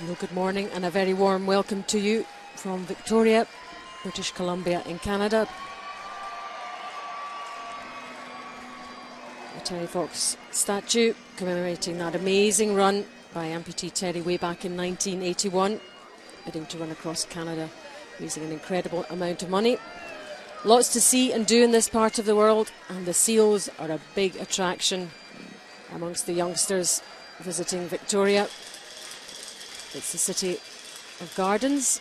Hello, good morning, and a very warm welcome to you from Victoria, British Columbia in Canada. The Terry Fox statue commemorating that amazing run by amputee Terry way back in 1981, bidding to run across Canada, raising an incredible amount of money. Lots to see and do in this part of the world, and the seals are a big attraction amongst the youngsters visiting Victoria. It's the city of gardens.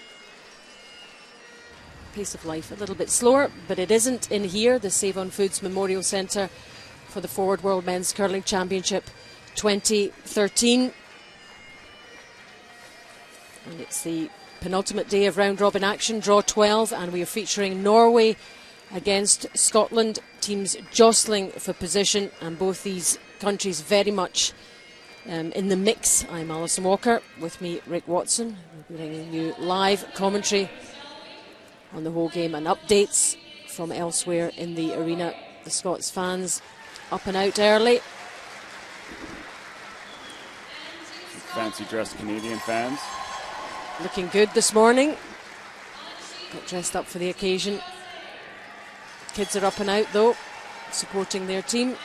Pace of life a little bit slower, but it isn't in here, the Save on Foods Memorial Centre for the Forward World Men's Curling Championship 2013. And it's the penultimate day of round robin action, draw 12, and we are featuring Norway against Scotland, teams jostling for position, and both these countries very much in the mix. I'm Alison Walker, with me Rick Watson, bringing you live commentary on the whole game and updates from elsewhere in the arena. The Scots fans up and out early. Fancy dressed Canadian fans. Looking good this morning. Got dressed up for the occasion. Kids are up and out though, supporting their team.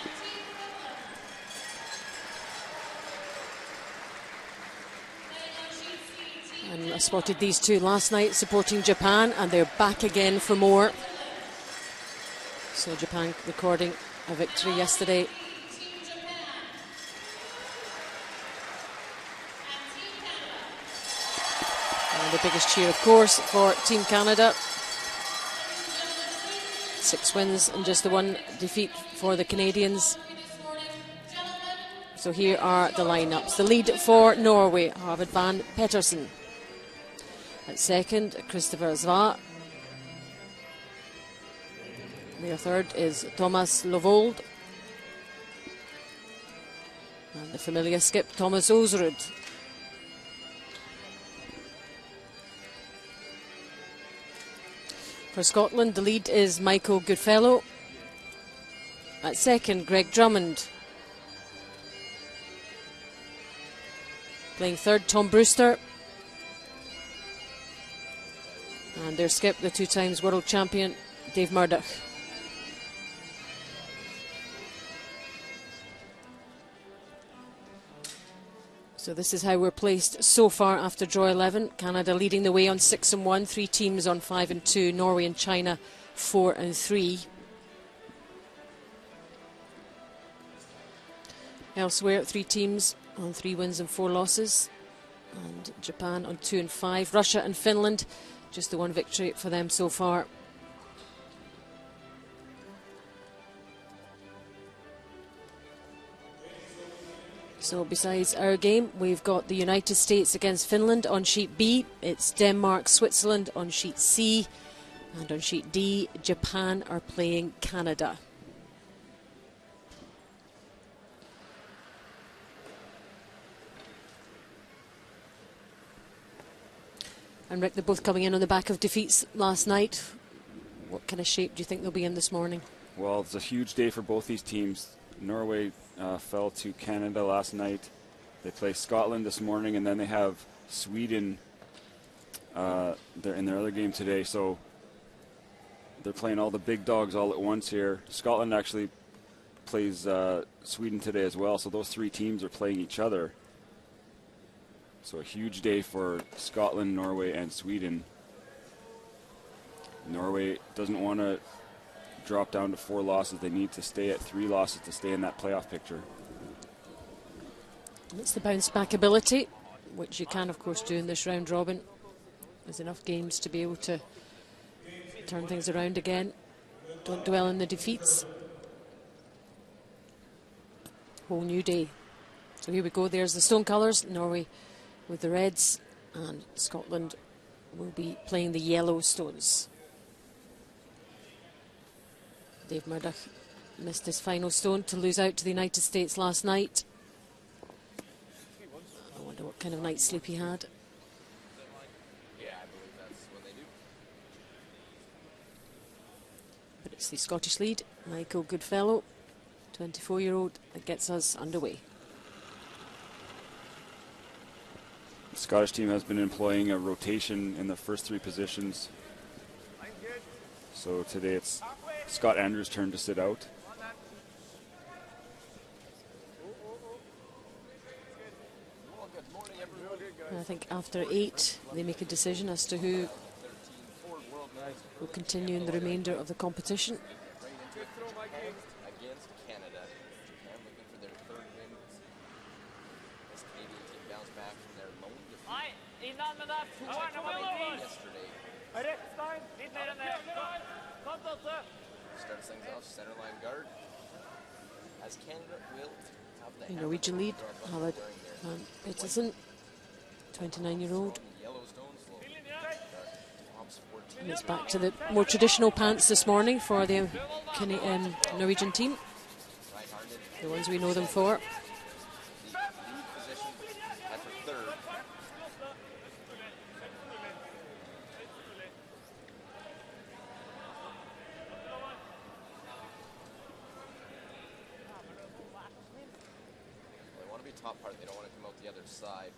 And I spotted these two last night supporting Japan, and they're back again for more. So Japan recording a victory yesterday. And the biggest cheer, of course, for Team Canada. 6 wins and just the 1 defeat for the Canadians. So here are the lineups. The lead for Norway, Harvard van Pettersen. At second, Christopher Zwa. Their third is Thomas Lovold. And the familiar skip, Thomas Osrud. For Scotland, the lead is Michael Goodfellow. At second, Greg Drummond. Playing third, Tom Brewster. And their skip, the 2 times world champion, Dave Murdoch. So this is how we're placed so far after draw 11. Canada leading the way on 6 and 1, 3 teams on 5 and 2, Norway and China 4 and 3. Elsewhere, 3 teams on 3 wins and 4 losses, and Japan on 2 and 5. Russia and Finland, just the 1 victory for them so far. So besides our game, we've got the United States against Finland on sheet B. It's Denmark, Switzerland on sheet C. And on sheet D, Japan are playing Canada. And Rick, they're both coming in on the back of defeats last night. What kind of shape do you think they'll be in this morning? Well, it's a huge day for both these teams. Norway fell to Canada last night. They play Scotland this morning, and then they have Sweden they're in their other game today. So they're playing all the big dogs all at once here. Scotland actually plays Sweden today as well, so those 3 teams are playing each other. So a huge day for Scotland, Norway, and Sweden. Norway doesn't want to drop down to 4 losses. They need to stay at 3 losses to stay in that playoff picture. It's the bounce back ability, which you can of course do in this round robin. There's enough games to be able to turn things around again. Don't dwell on the defeats. Whole new day. So here we go, there's the stone colours. Norway with the reds, and Scotland will be playing the yellow stones. Dave Murdoch missed his final stone to lose out to the United States last night. I wonder what kind of night's sleep he had. But it's the Scottish lead, Michael Goodfellow, 24-year-old, that gets us underway. Scottish team has been employing a rotation in the first 3 positions. So today it's Scott Andrews' turn to sit out. I think after 8 they make a decision as to who will continue in the remainder of the competition. Against Canada. Japan looking for their 3rd win. This Canadian team bounced back from their lone defeat yesterday. Starts things off, center line guard. As Canada will have the Norwegian lead, Howard Peterson, 29-year-old. And it's back to the more traditional pants this morning for the Norwegian team, the ones we know them for. They want to be top part, they don't want to come out the other side.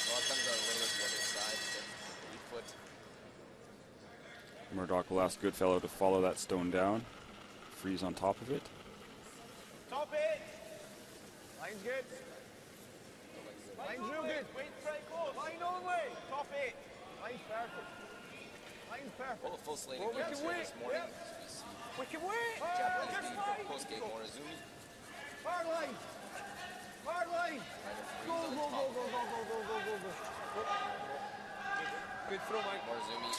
Well, it comes out a little bit the other side, so 8 foot. Murdoch will ask Goodfellow to follow that stone down. Freeze on top of it. Top it! Line's good. Line's real good. Line only. Top it. Line's perfect. Line's perfect. Well, a full slate Well, of we games can here wait. this morning. Yep. As we see We can wait. Japanese lead for post-game Morizumi. Hard line. Hard line. Go, go, go, go, go, go, go, go, go, go. Good throw, Mike. Morizumi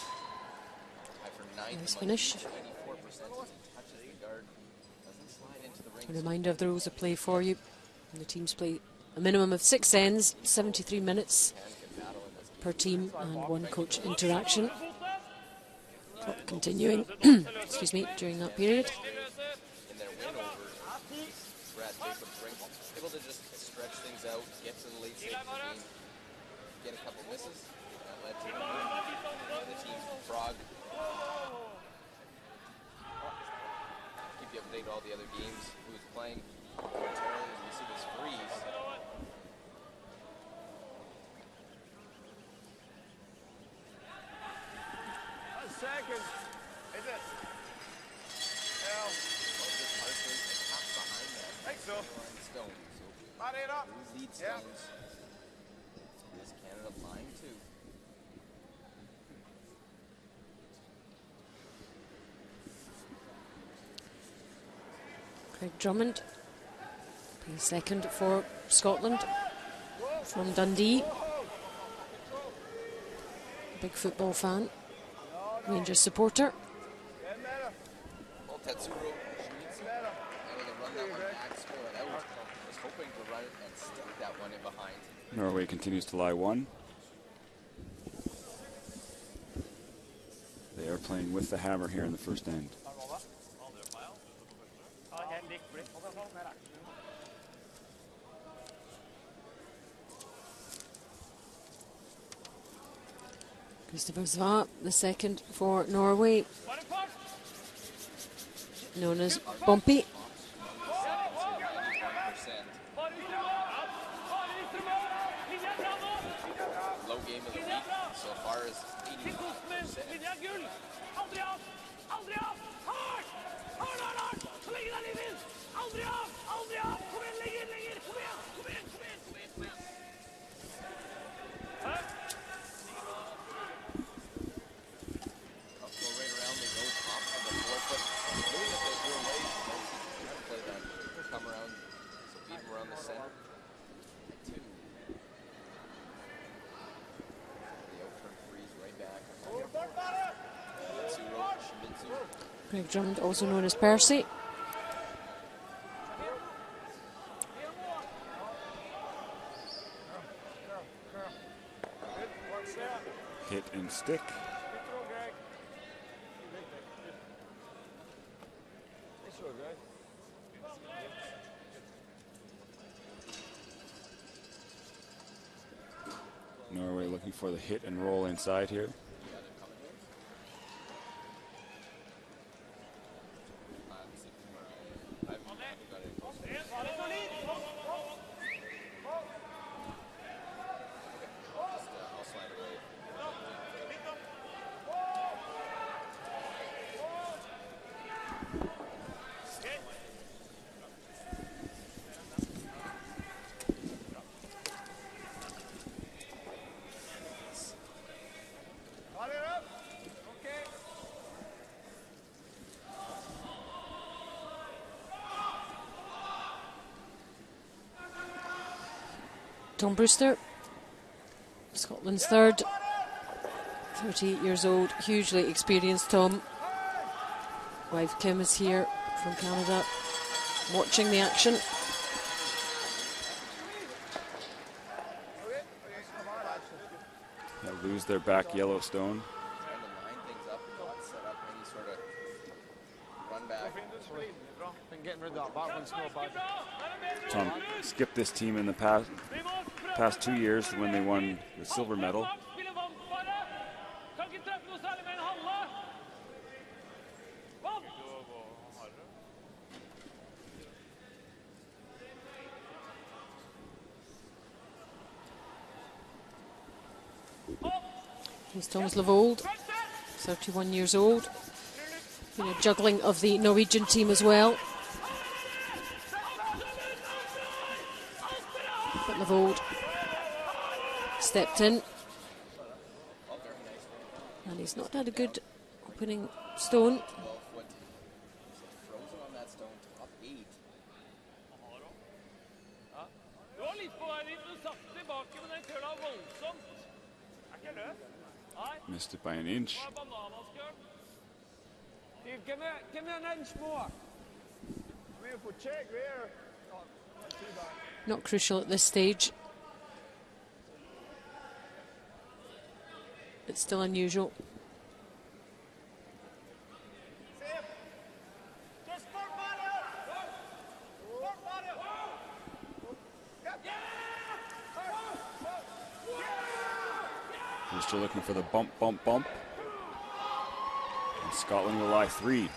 tied for 9th. Nice finish. 84% as he touches the guard. Doesn't slide into the ring. A reminder of the rules of play for you. And the teams play a minimum of 6 ends, 73 minutes per team, and 1 coach interaction. Clock continuing, excuse me, during that period. In their win over Brad Jacobs ring, able to just stretch things out, get to the late stage of the game, get a couple misses. That led to the win. The team from Prague. Keep you updated all the other games. Who's playing momentarily as we see this freeze. A second. Is it? Well, This Parsley is half behind that. think so. Stone. So Body it up. three lead Yeah. stones. Is Canada flying too? Craig Drummond playing second for Scotland from Dundee. Big football fan, Rangers supporter. Get better. Well, Tetsuro Shimizu able to run that one back, score it out. Was hoping to run it and stick that one in behind. Norway continues to lie 1. They are playing with the hammer here in the first end. Christopher Zva, the second for Norway, known as Bumpy. 91%. Low game of the week so far is 85%. Go right around, they go top of the 4 foot. Moving it goes your way. Try to play that. Come around. So beat him around the center. 2. The outturn freeze right back. Tetsuro Shimizu. Craig Drummond, also known as Percy. Hit and stick. Norway looking for the hit and roll inside here. Tom Brewster, Scotland's third, 38 years old, hugely experienced Tom. Wife Kim is here from Canada, watching the action. They'll lose their back yellow stone. Trying to line things up and not set up any sort of run back. Tom skipped this team in the past 2 years when they won the silver medal. Here's Thomas Levold, 31 years old. Been a juggling of the Norwegian team as well. But Levold stepped in. And he's not had a good opening stone. 12-foot. Frozen on that stone, top 8. Missed it by an inch. Give me an inch more. Beautiful check there. Not too bad. Not crucial at this stage. It's still unusual. We're still looking for the bump, bump, bump. And Scotland will lie 3.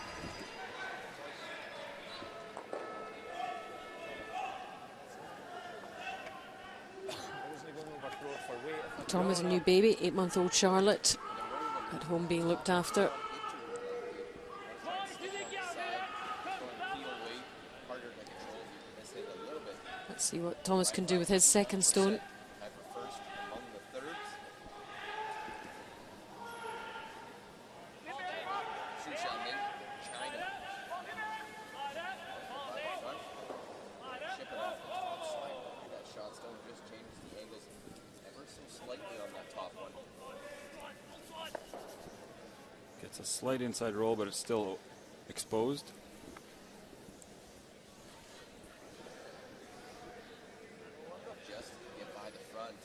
Tom is a new baby, 8-month-old Charlotte, at home being looked after. Let's see what Thomas can do with his second stone. Gets a slight inside roll, but it's still exposed. Just get by the front.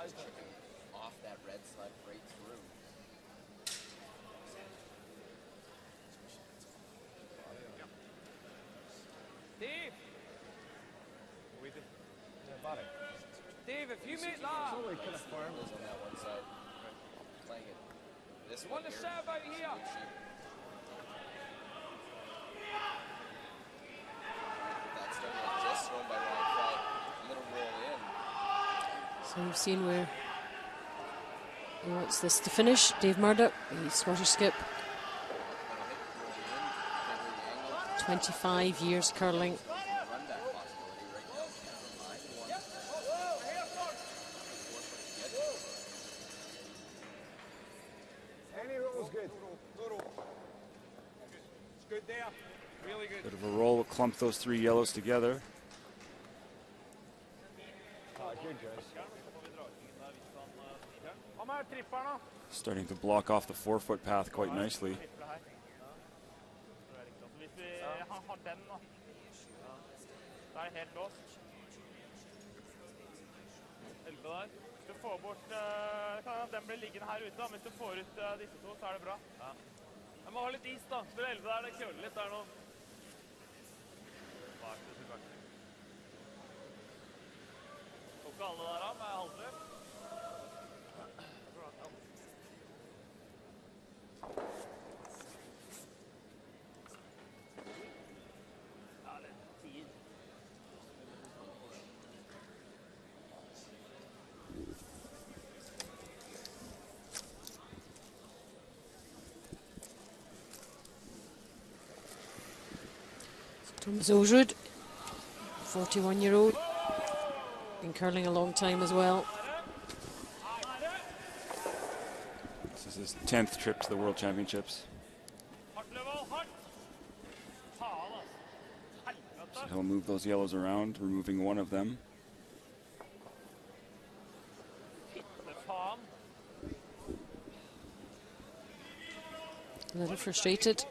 Chipping off that red side right through. Dave, if you make that, On that one side. Playing it. This you one want to here. serve out here. Good shape. That stone was just thrown by Ryan Fry. Little roll in. So you've seen where he wants this to finish. Dave Murdoch, the Scottish skip, 25 years curling. Run back possibility right now. Line one. Any roll's good. It's good there. Really good. Bit of a roll will clump those 3 yellows together. Good, guys. Kom her, tripper nå. Starting to block off the 4-foot path quite nicely. Du får bort, kan den bli liggende her ute da, hvis du får ut disse to, så det bra. Jeg må ha litt is da, spiller 11 der, det køler litt der nå. Får ikke alle der da, med halvtreff. Ja, det 10. Thomas Ozrud, 41-year-old, been curling a long time as well. This is his 10th trip to the World Championships. So he'll move those yellows around, removing one of them. A little frustrated.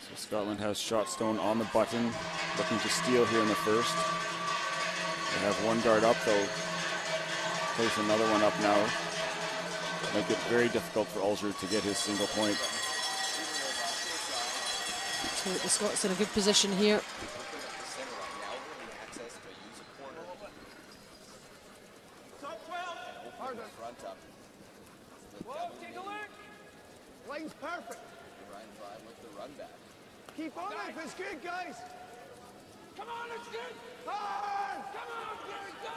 So Scotland has shot stone on the button, looking to steal here in the first. They have one guard up, they'll place another one up now. Make it very difficult for Ulster to get his single point. So the Scots in a good position here. Line's perfect. With the run back. Keep on it, it's good, guys. Come on, it's good. Hard. Come on, Gary, go.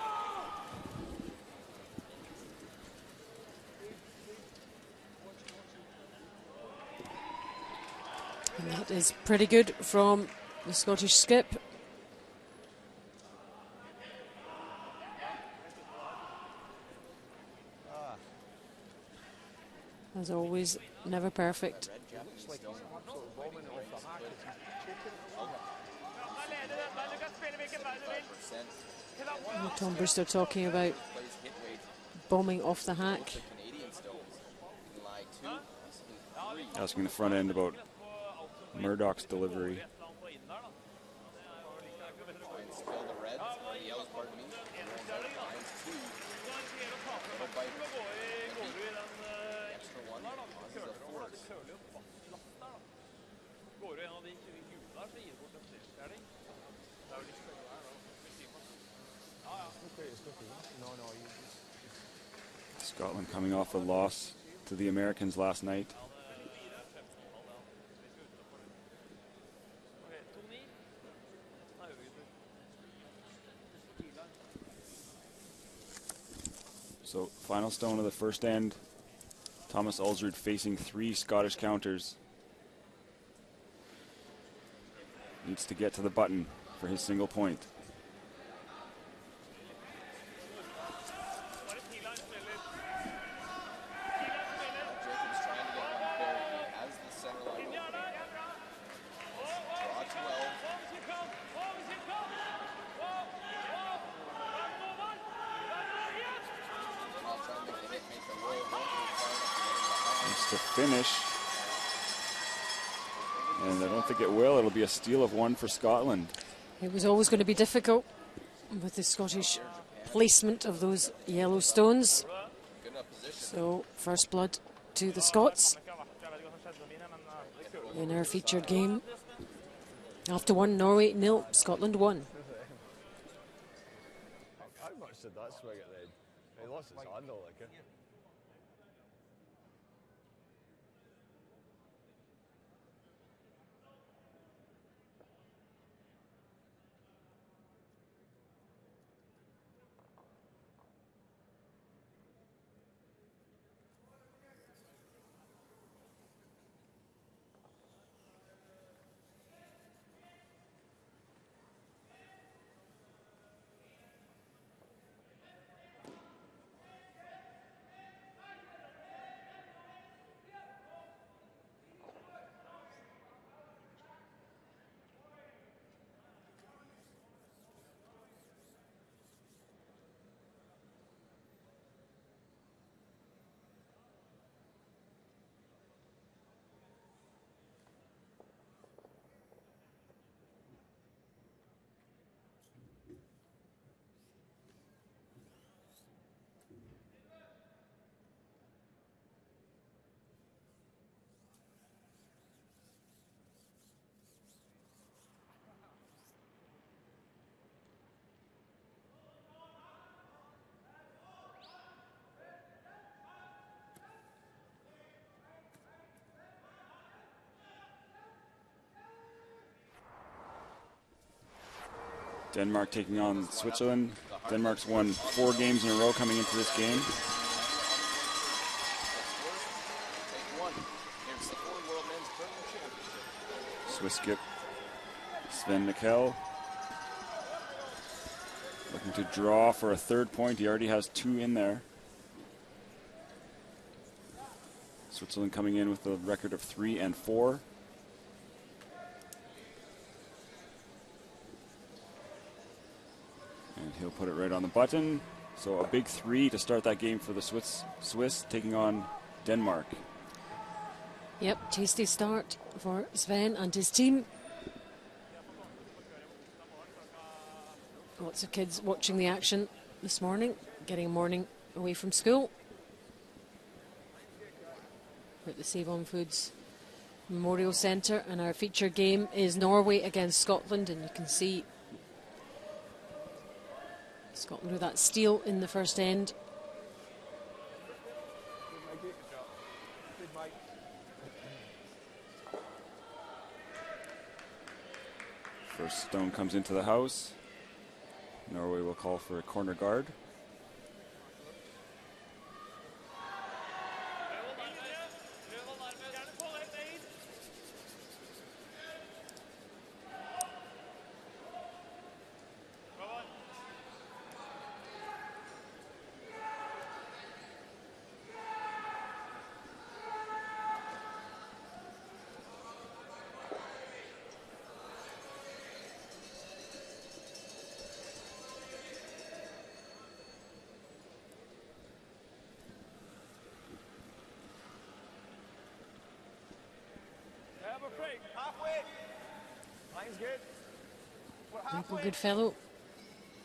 And that is pretty good from the Scottish skip. As always, never perfect. Tom Bristow talking about bombing off the hack. Asking the front end about Murdoch's delivery. Scotland coming off a loss to the Americans last night. So final stone of the first end. Thomas Ulsrud facing 3 Scottish counters. Needs to get to the button for his single point. To finish, and I don't think it will. It'll be a steal of 1 for Scotland. It was always going to be difficult with the Scottish placement of those yellow stones. So first blood to the Scots in our featured game. After 1, Norway 0, Scotland 1. How much did that swing at the end? He lost his handle like it. Denmark taking on Switzerland. Denmark's won 4 games in a row coming into this game. Swiss skip Sven Mikkel looking to draw for a third point. He already has 2 in there. Switzerland coming in with a record of 3 and 4. And he'll put it right on the button. So a big 3 to start that game for the Swiss taking on Denmark. Yep, tasty start for Sven and his team. Lots of kids watching the action this morning, getting a morning away from school. We're at the Save On Foods Memorial Centre, and our feature game is Norway against Scotland, and you can see Scotland with that steal in the first end. First stone comes into the house. Norway will call for a corner guard. Halfway. Line's good. We're halfway. Good fellow.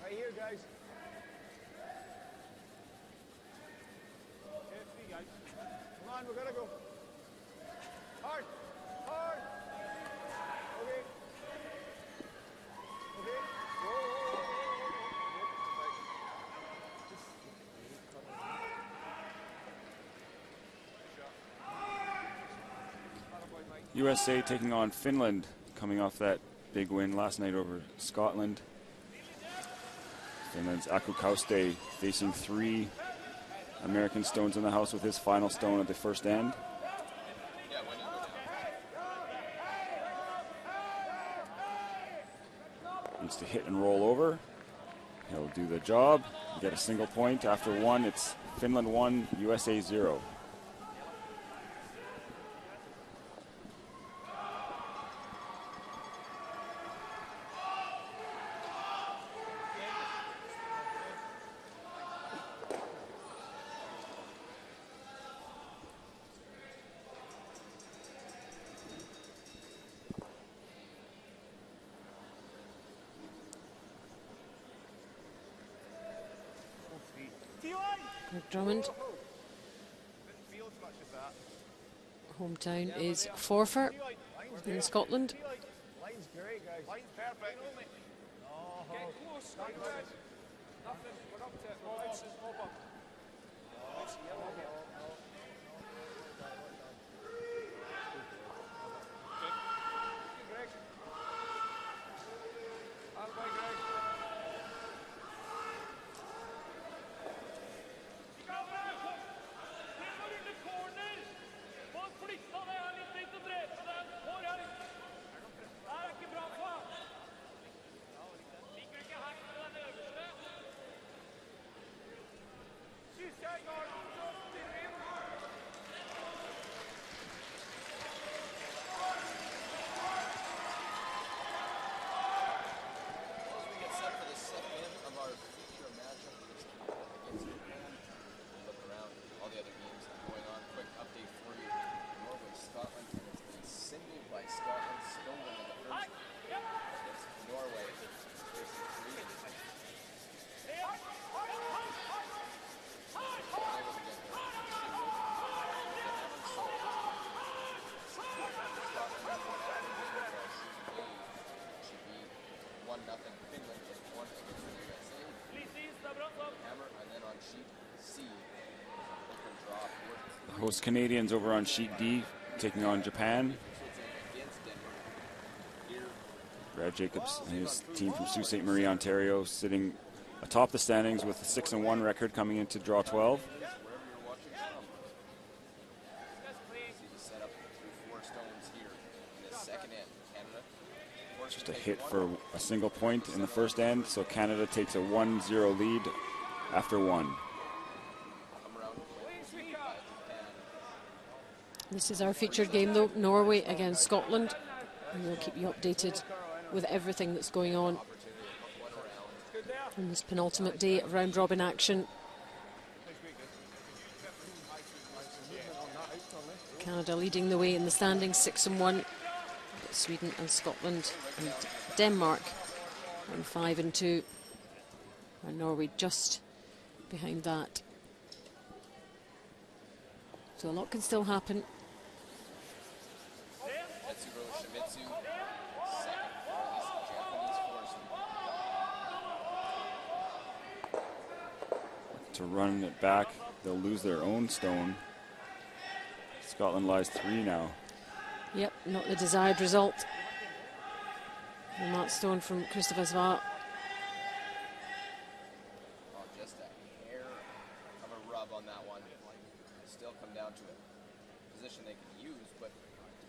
Right here, guys. Come on, we're gonna go. Hard. Hard. Okay. Okay. USA taking on Finland, coming off that big win last night over Scotland. Finland's Aku Kauste facing 3 American stones in the house with his final stone at the first end. Needs to hit and roll over. He'll do the job. Get a single point. After 1, it's Finland 1, USA 0. Drummond. Hometown is Forfar in Scotland. Line's great, guys. Line's perfect. Get close. Nothing. We're up to it. No boxes, no boxes. It's yellow. Greg. Out by Greg. Host Canadians over on sheet D taking on Japan. Brad Jacobs and his team from Sault Ste. Marie, Ontario, sitting atop the standings with a 6-1 record coming into draw 12. Canada. Just a hit for a single point in the first end, so Canada takes a 1-0 lead after one. This is our featured game, though, Norway against Scotland. And we'll keep you updated with everything that's going on in this penultimate day of round-robin action. Canada leading the way in the standings, 6-1. Sweden and Scotland and Denmark on 5-2. And Norway just behind that. So a lot can still happen. To run it back, they'll lose their own stone. Scotland lies 3 now. Yep, not the desired result. And that stone from Christopher Svart. Oh, just a hair of a rub on that one. Still come down to a position they can use, but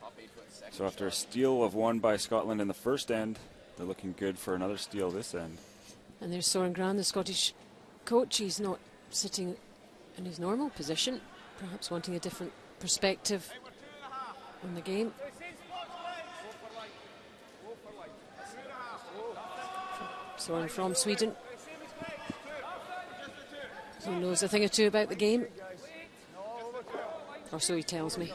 top 8 foot second. So after a steal of 1 by Scotland in the first end, they're looking good for another steal this end. And there's Soren Gran, the Scottish coach. He's not sitting in his normal position, perhaps wanting a different perspective on the game. Soren from Sweden, who knows a thing or two about the game, or so he tells me.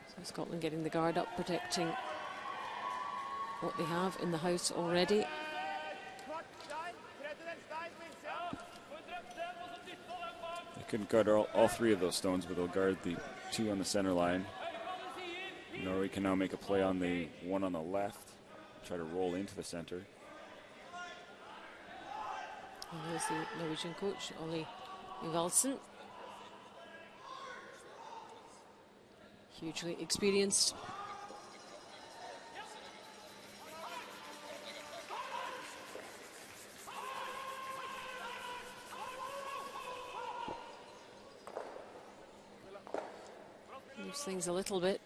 So Scotland getting the guard up, protecting what they have in the house already. They couldn't guard all 3 of those stones, but they'll guard the 2 on the center line. Norway can now make a play on the 1 on the left, try to roll into the center. And there's the Norwegian coach, Ole Ivalsen. Hugely experienced. Moves things a little bit.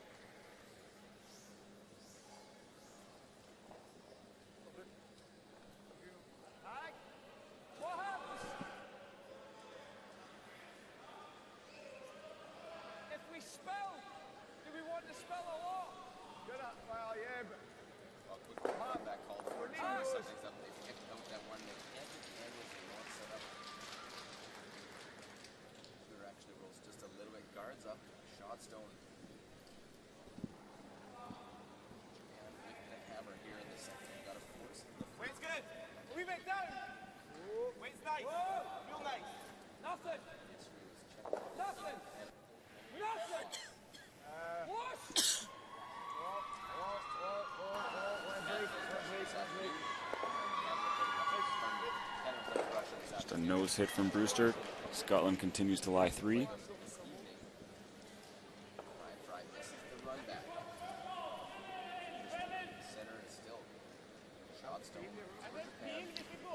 Just a nose hit from Brewster. Scotland continues to lie 3.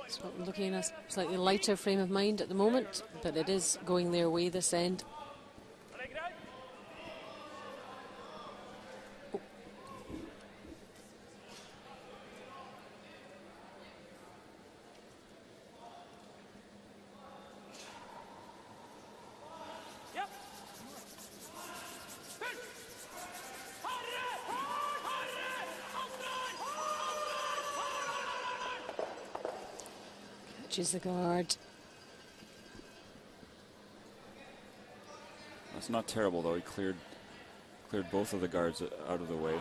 Scotland looking in a slightly lighter frame of mind at the moment, but it is going their way this end. Catches the guard. That's not terrible though. He cleared both of the guards out of the way.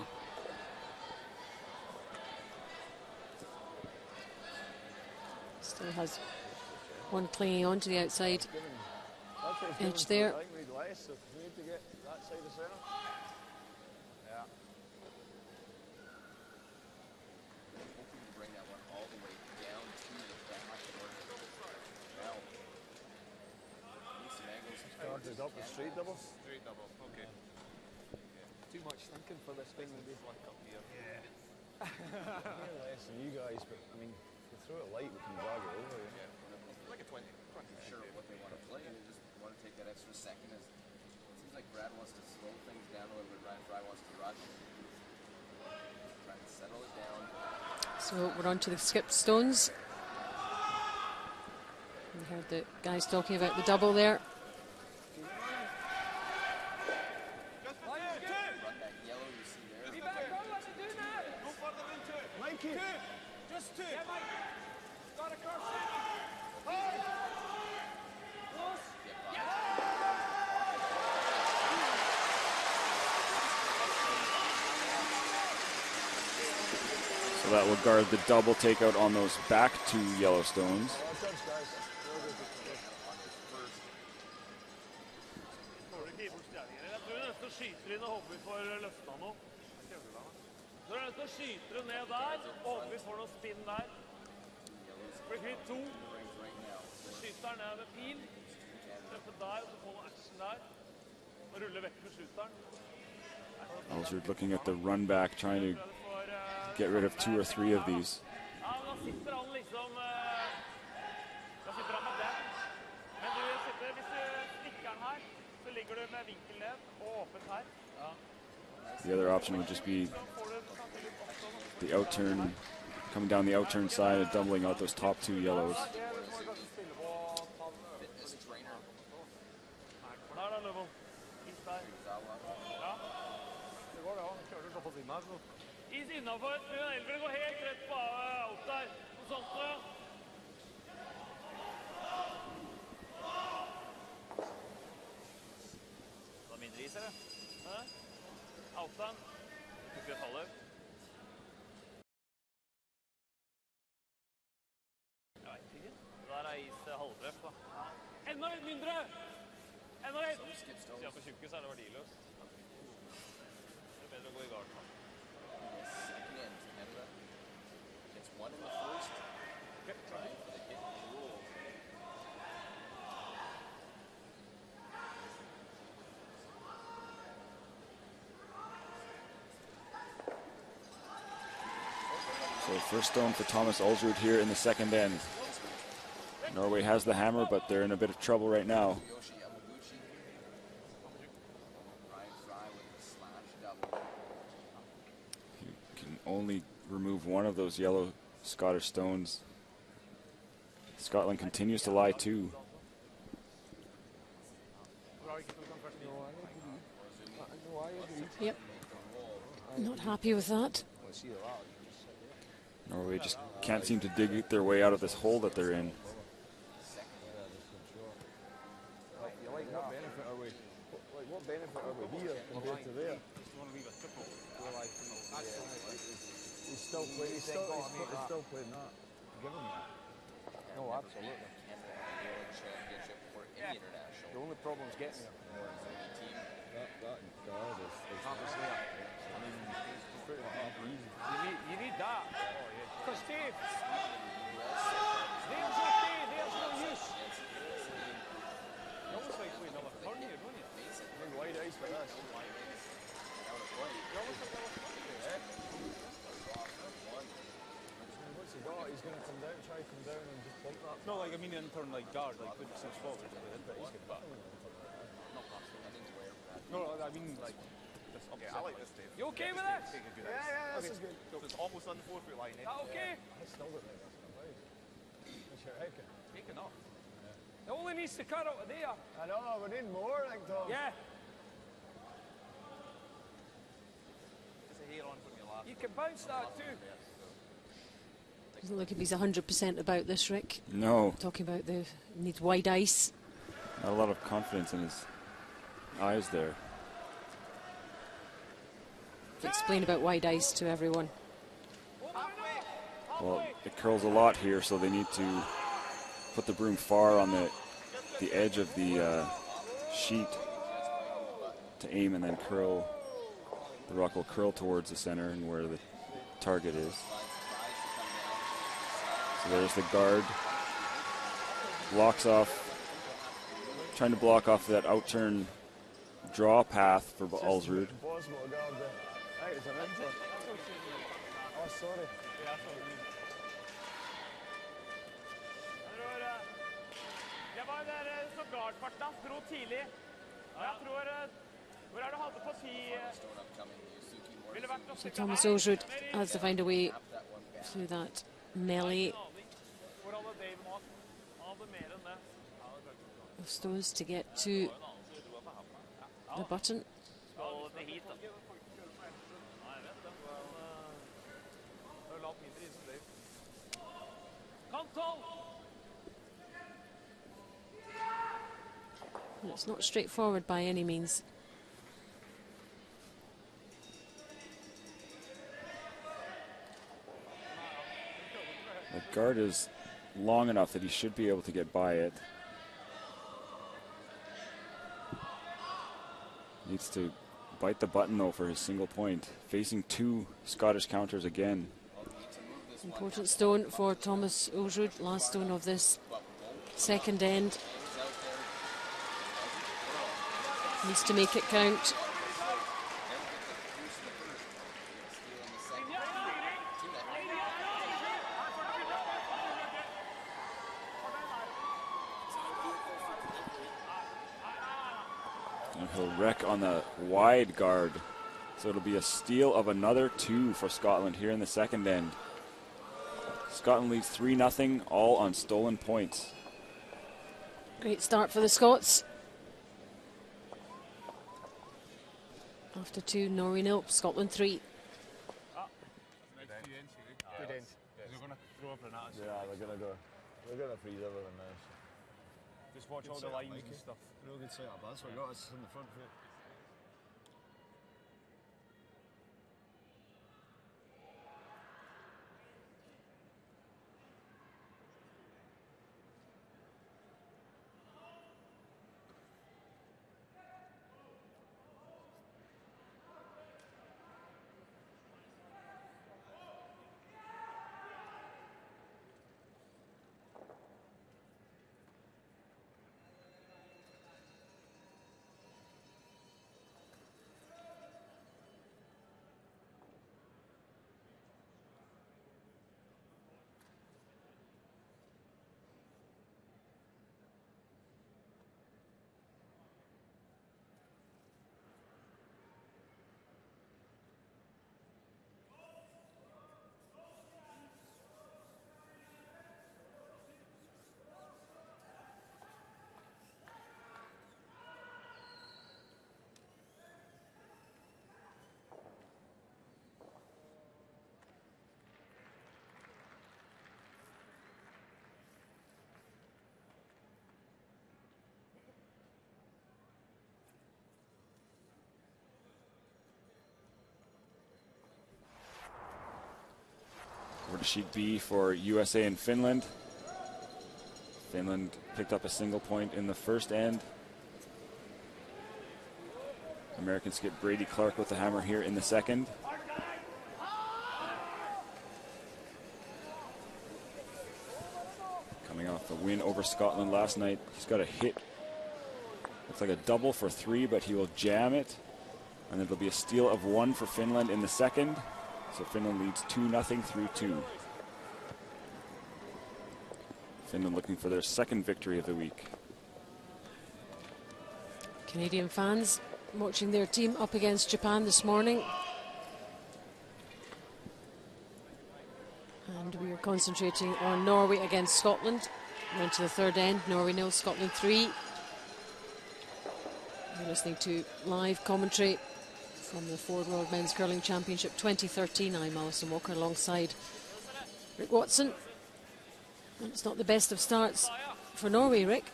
Still has one clinging on to the outside edge there. Up with straight double. Straight double, okay. Too much thinking for this thing, maybe. Yeah. Less than you guys, but I mean, if we throw it light, we can drag it over. Yeah. like a 20. Sure what they want to play, and they just want to take that extra second. It seems like Brad wants to slow things down a little bit. Ryan Fry wants to rush, try and settle it down. So we're on to the skipped stones. We heard the guys talking about the double there. Run that yellow you see there. Be back on what you're doing now. Go further into it. Mikey. Just two. Yeah, Mike. Got a cross it. Close. So that will guard the double takeout on those back two yellow stones. Skyter inn og håper vi får løsna noe. Så er det nødt til å skyte det ned der, og håper vi får noe spinn der. Blir kvitt to. Skyter ned med pil. Treffer der, og så får noe action der. Og ruller vekk med skyteren. Alsrud looking at the run back, trying to get rid of 2 or 3 of these. Ja, men da sitter han liksom... Da sitter han med den. Men du sitter, hvis du stikker den her, så ligger du med vinkel ned og åpent her. The other option would just be the outturn, coming down the outturn side and doubling out those top 2 yellows. Fitness trainer. Der da, Løvo. Is der. Ja. Det går det an. Kjører du såpass inn her, så... Is innenfor. Elver går helt rett på out der. Noe sånt, ja. Det er mindre is, eller? Hæ? Outan. Ikke det faller. Jeg vet ikke. Der er is halvbrøft, da. Enda litt mindre! Enda litt! Siden på tjukke så er det verdiløst. Det er bedre å gå i garden, da. Second end, Canada. Gets one in the first. Trying for the hit rule. So first stone for Thomas Alsrud here in the second end. Norway has the hammer, but they're in a bit of trouble right now. You can only remove one of those yellow Scottish stones. Scotland continues to lie too. Yep. Not happy with that. Norway just can't seem to dig their way out of this hole that they're in. What benefit are we here compared to there? He's still playing that. Give him that. No, absolutely. Championship or any international. The only problem is getting there. That guard is obviously. I mean, it's pretty half easy. You need that. Because Steve, there's no use. You almost like playing another turn here, don't you? I mean, wide ice for this. You almost like another turn here. What's he got? He's going to come down, try to come down and just plump that. No, like, I mean, in turn, like, guard, like, good six forward, but he's going to No, I mean, like, this, okay, I like this, Dave. You okay with that? Yeah, this is good. So it's almost on the 4 foot line, eh? Okay. I still don't think that's going to play. What's your head? Take enough. It only needs to cut out of there. I know, we need more, like, Tom. Yeah. Just a hair on from your last. You can bounce that too. Doesn't look like he's 100% about this, Rick. No. Talking about the needs wide ice. Not a lot of confidence in his eyes there. Explain about wide ice to everyone. Well, it curls a lot here, so they need to put the broom far on the edge of the sheet to aim and then curl. The rock will curl towards the center and where the target is. So there's the guard. Blocks off, trying to block off that outturn draw path for Alsrud. Det var der så guardparten hans dro tidlig. Og jeg tror hvor du hadde på si ville vært å So Thomas Ozrud has to find a way through that melee hvor hadde Dave nå? Han hadde mer enn det. of stones to get to the button. Skal det hit, da? Nei, jeg vet det. Det er langt mindre is enn Dave. Kantall! It's not straightforward by any means. The guard is long enough that he should be able to get by it. Needs to bite the button though for his single point. Facing 2 Scottish counters again. Important stone for Thomas Ozrud, last stone of this second end. Needs to make it count. And he'll wreck on the wide guard. So it'll be a steal of another 2 for Scotland here in the second end. Scotland leads 3-0, all on stolen points. Great start for the Scots. After 2, Norway 0, Scotland 3. Good end. They're going to throw up an attitude. Yeah, they're going to go. They're going to freeze everything now. Just watch all the lines and stuff. Real good setup. That's what got us in the front foot. Over to sheet B for USA and Finland. Finland picked up a single point in the first end. Americans get Brady Clark with the hammer here in the second. Coming off the win over Scotland last night. He's got a hit. Looks like a double for 3, but he will jam it. And it'll be a steal of 1 for Finland in the second. So Finland leads 2-0 through 2. Finland looking for their second victory of the week. Canadian fans watching their team up against Japan this morning. And we are concentrating on Norway against Scotland. We're into the third end. Norway 0, Scotland 3. You're listening to live commentary from the Ford World Men's Curling Championship 2013. I'm Alison Walker alongside Rick Watson. And it's not the best of starts for Norway, Rick.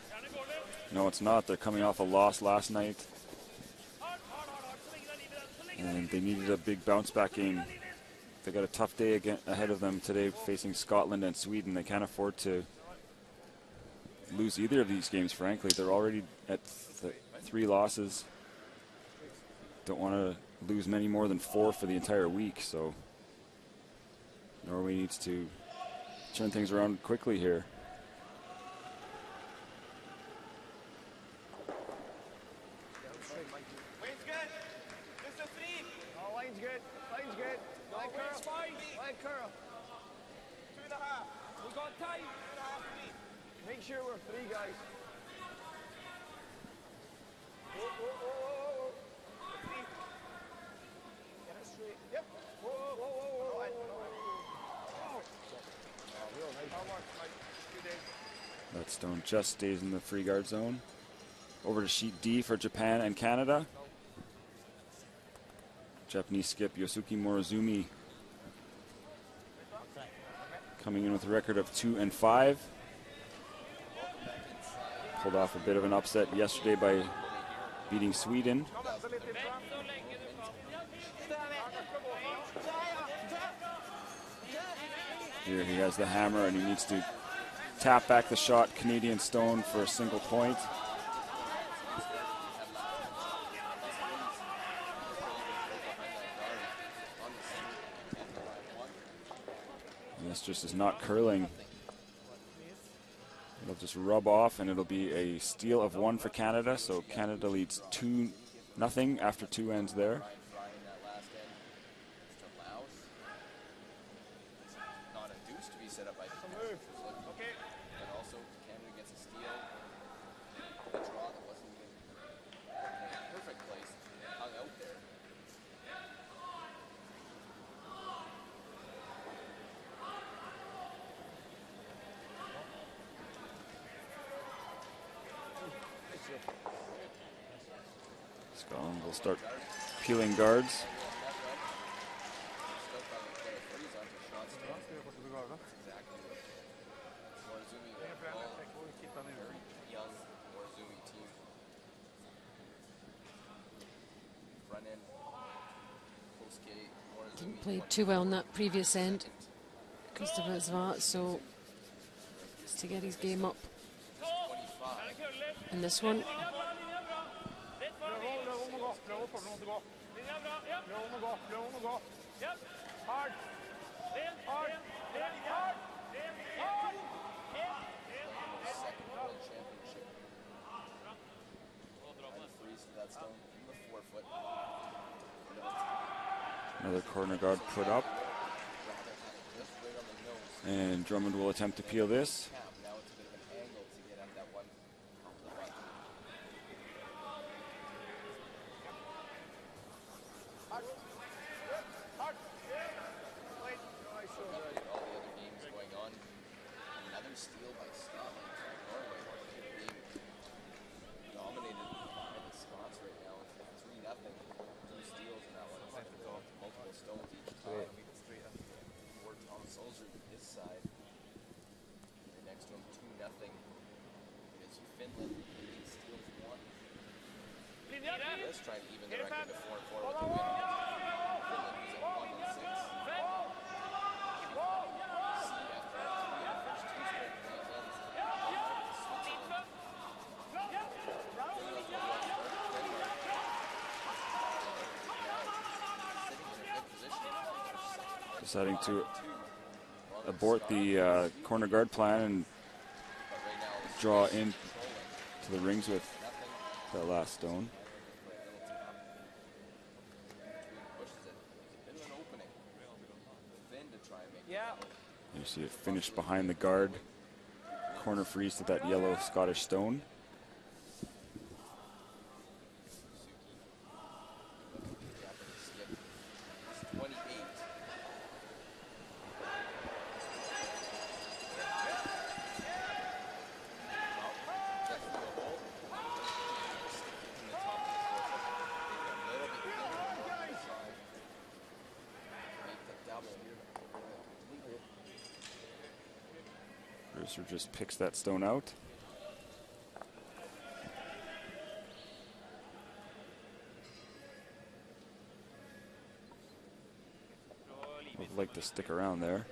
No, it's not. They're coming off a loss last night. And they needed a big bounce back game. They got a tough day again ahead of them today facing Scotland and Sweden. They can't afford to lose either of these games, frankly. They're already at 3 losses. Don't want to lose many more than 4 for the entire week, so Norway needs to turn things around quickly here. Line's good. This is 3. Oh, line's good. Line's good. Line curl. Line curl. 2.5. We got time. Make sure we're 3 guys. That stone just stays in the free guard zone. Over to sheet D for Japan and Canada. Japanese skip Yosuke Morozumi coming in with a record of 2-5. Pulled off a bit of an upset yesterday by beating Sweden. Here he has the hammer and he needs to tap back the shot, Canadian stone, for a single point. And this just is not curling. It'll just rub off and it'll be a steal of 1 for Canada. So Canada leads 2-0 after 2 ends there. Scotland will start peeling guards. Didn't play too well in that previous end, Christopher Zvat, so just to get his game up in this one. Another corner guard put up. And Drummond will attempt to peel this. Trying to even the record to 4-4 with the win. Finland was at 1-6. Deciding to abort the corner guard plan and draw in to the rings with that last stone. You see it finished behind the guard. Corner freeze to that yellow Scottish stone. Mercer just picks that stone out. Would like to stick around there.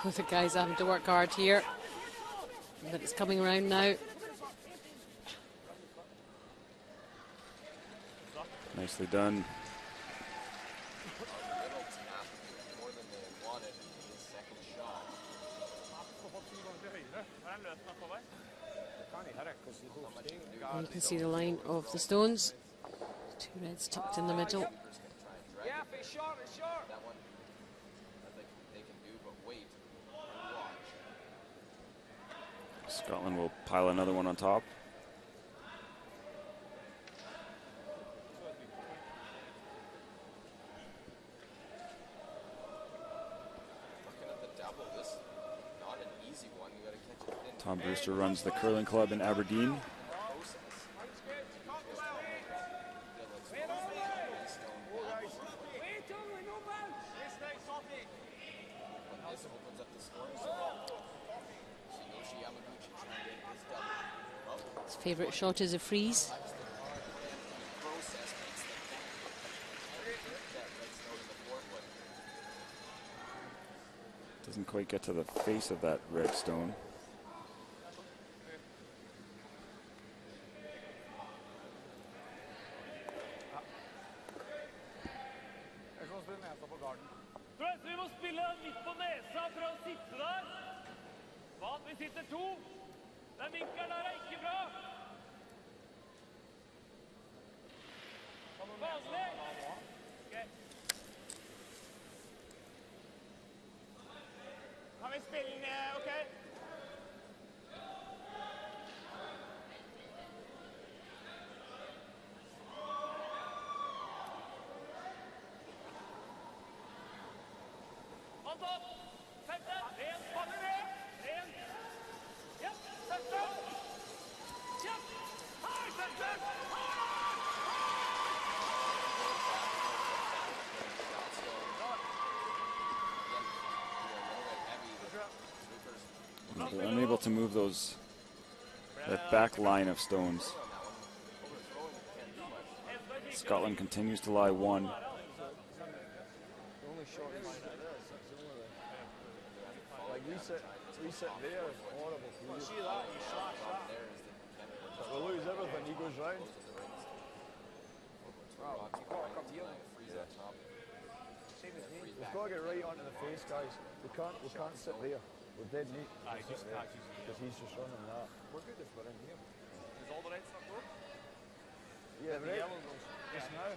The guys having to work hard here, but it's coming around now. Nicely done. Little tap more than they wanted in his second shot. And you can see the line of the stones. 2 reds tucked in the middle. Yeah, if it's short, it's short. That one, nothing they can do but wait and watch. Scotland will pile another one on top. Looking at the double, this not an easy one. You got to catch it thin. Tom Brewster runs the curling club in Aberdeen. This opens up the scoring zone. Tsuyoshi Yamaguchi trying to get his double. His favourite shot is a freeze. Process makes that red stone in the forefoot. Doesn't quite get to the face of that red stone. Vi må spille midt på nesa for å sitte der. Vann, vi sitter 2. Den vinkelen der ikke bra. Vanlig. Okay. Kan vi spille den, ok? Hånd opp! Sett den! Ren, spanner ned! Ren! Ja, sett den! Ja! Her, sett den! They're unable to move that back line of stones. Scotland continues to lie 1. Reset there is horrible. See that? You shot. We'll lose everything. He goes round. We've got to get right onto the face, guys. We can't sit there. We're dead neat. Because he's just running that. We're good if we're in here. Is all the red stuff good? Yeah, the yellow goes just now.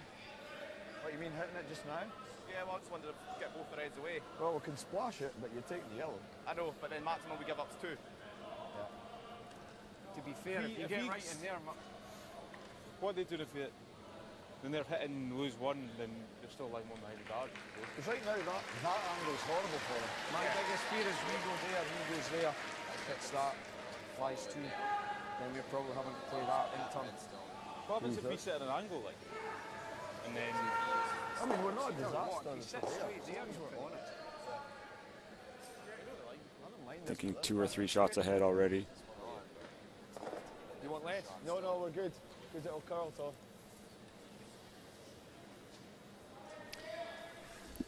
What, you mean hitting it just now? Yeah, well, I just wanted to get both the reds away. Well, we can splash it, but you're taking the yellow. I know, but then maximum we give up is 2. Yeah. To be fair, if you get right in there, what they do if you, when they're hitting lose 1, then they're still lying 1 behind the guard. Because right now that angle is horrible for them. My biggest fear is we go there, he goes there, hits that, flies 2, then we're probably having to play that in turn. What happens if we sit at an angle like, and then? I mean, we're not a disaster. Thinking 2 or 3 shots ahead already. You want less? No, we're good. Because it'll curl, Tom.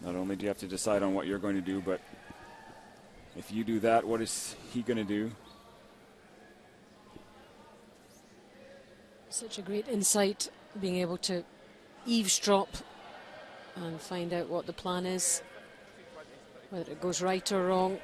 Not only do you have to decide on what you're going to do, but if you do that, what is he going to do? Such a great insight, being able to eavesdrop and find out what the plan is, whether it goes right or wrong.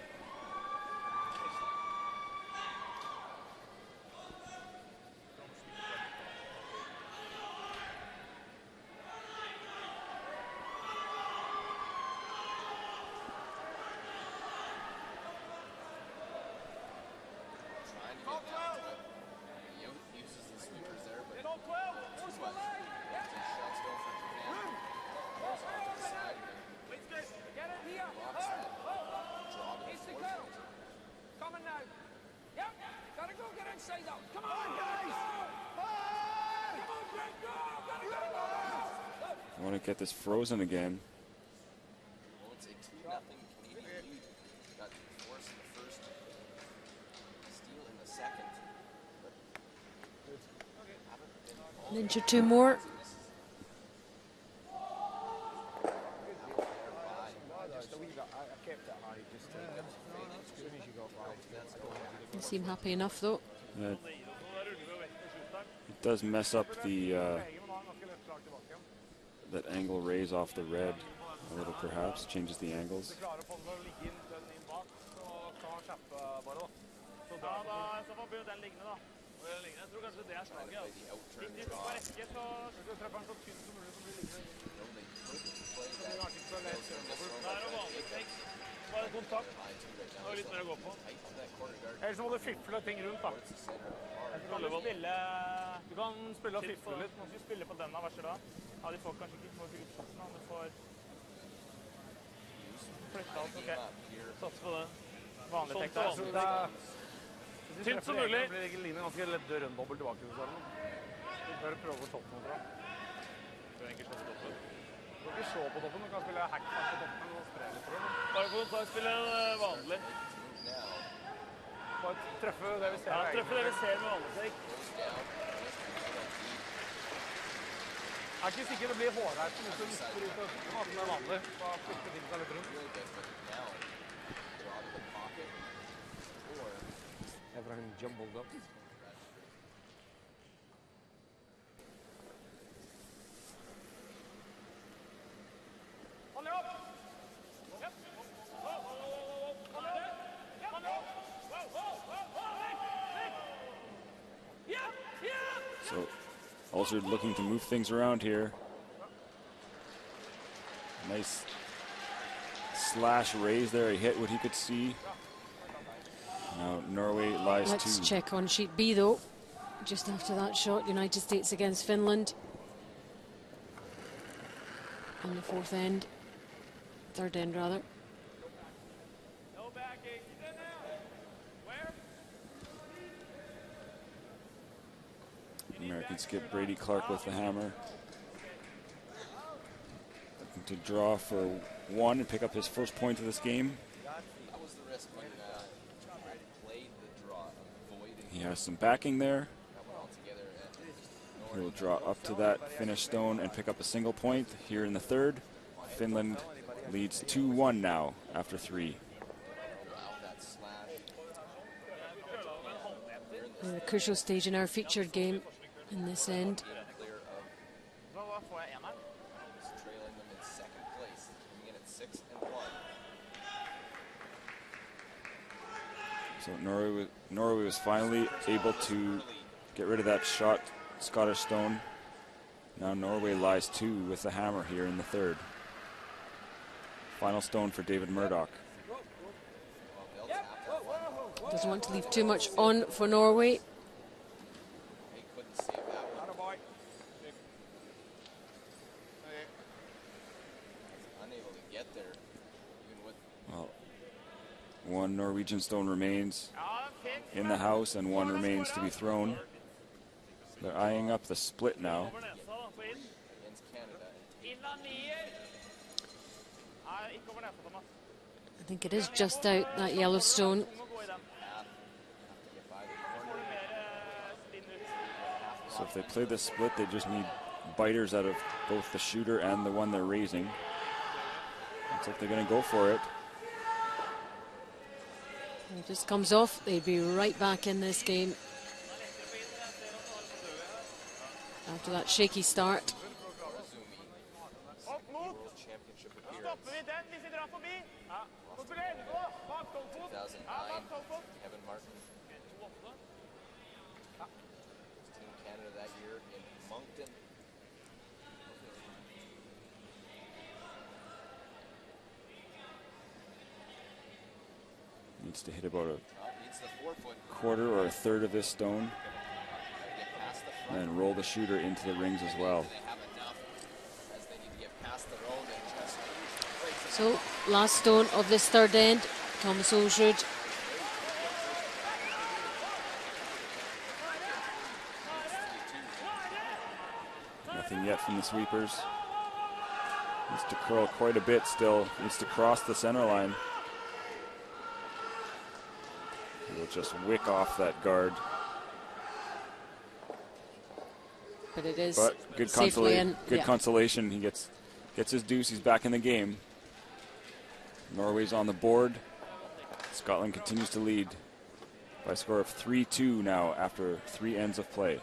I want to get this frozen again. Well, it's a 2-0 Canadian lead. Got force in the first, steal in the second. Ninja 2 more. You seem happy enough though. It does mess up the that angle raise off the red a little, perhaps changes the angles. Jeg tror kanskje det slaget. Hvis du sprekker, så treffer han så tynt som mulig, så blir det liggende. Det er kanskje ikke så lett. Det er vanlig tekst. Bare kontakt. Det er litt mer å gå på. Ellers så må du fifle ting rundt, da. Du kan spille og fifle litt. Nå skal du spille på denne verset da. Ja, de får kanskje ikke få gruppsatsen, men du får flyttet alt. Ok, sats på det. Vanlig tekst der. Tynt som mulig. Det blir lignende ganske lett rønndobbel tilbake. Du bør prøve å toppe noe, tror jeg. Du kan ikke slå på toppen. Du kan ikke slå på toppen, du kan spille hackpass på toppen og spre litt, tror jeg. Bare på å spille vanlig. Bare treffe det vi ser. Ja, treffe det vi ser med vanlig tekst. Jeg er ikke sikker det blir hårreisen hvis du mister ut og ha den vanlig. Da flytter ting seg litt rundt. Everything jumbled up. So, also looking to move things around here. Nice slash raise there. He hit what he could see. Now Norway lies Let's 2. check on sheet B though. Just after that shot, United States against Finland. On the fourth end. Third end rather. Americans get Brady Clark with the hammer. Looking to draw for 1 and pick up his first point of this game. That was the risk when Brady played the draw, avoiding. He has some backing there. That went all together. He'll draw up to that finish stone and pick up a single point here in the third. Finland leads 2-1 now after 3. A crucial stage in our featured game in this end. Trailing them in second place, coming in at 6-1. So Norway was finally able to get rid of that shot Scottish stone. Now Norway lies 2 with the hammer here in the third. Final stone for David Murdoch. Doesn't want to leave too much on for Norway. They couldn't save that one. Unable to get there, even with. Well, 1 Norwegian stone remains in the house and 1 remains to be thrown. They're eyeing up the split now. Against Canada. I think it is just out, that yellow stone. So if they play the split, they just need biters out of both the shooter and the one they're raising. Looks like they're going to go for it. It just comes off, they'd be right back in this game. After that shaky start. Kevin Martin. Team Canada that year in Moncton. Needs to hit about a Needs the 4-foot. quarter or a third of this stone. Get past the front. And roll the shooter into the rings as well. They have enough as they need to get past the road and just breaks it. So, last stone of this third end, Thomas Olsrud. Nothing yet from the sweepers. Needs to curl quite a bit still. Needs to cross the center line. He will just wick off that guard. But it is good safely in. Good consolation. He gets his deuce. He's back in the game. Norway's on the board. Scotland continues to lead by a score of 3-2 now after 3 ends of play.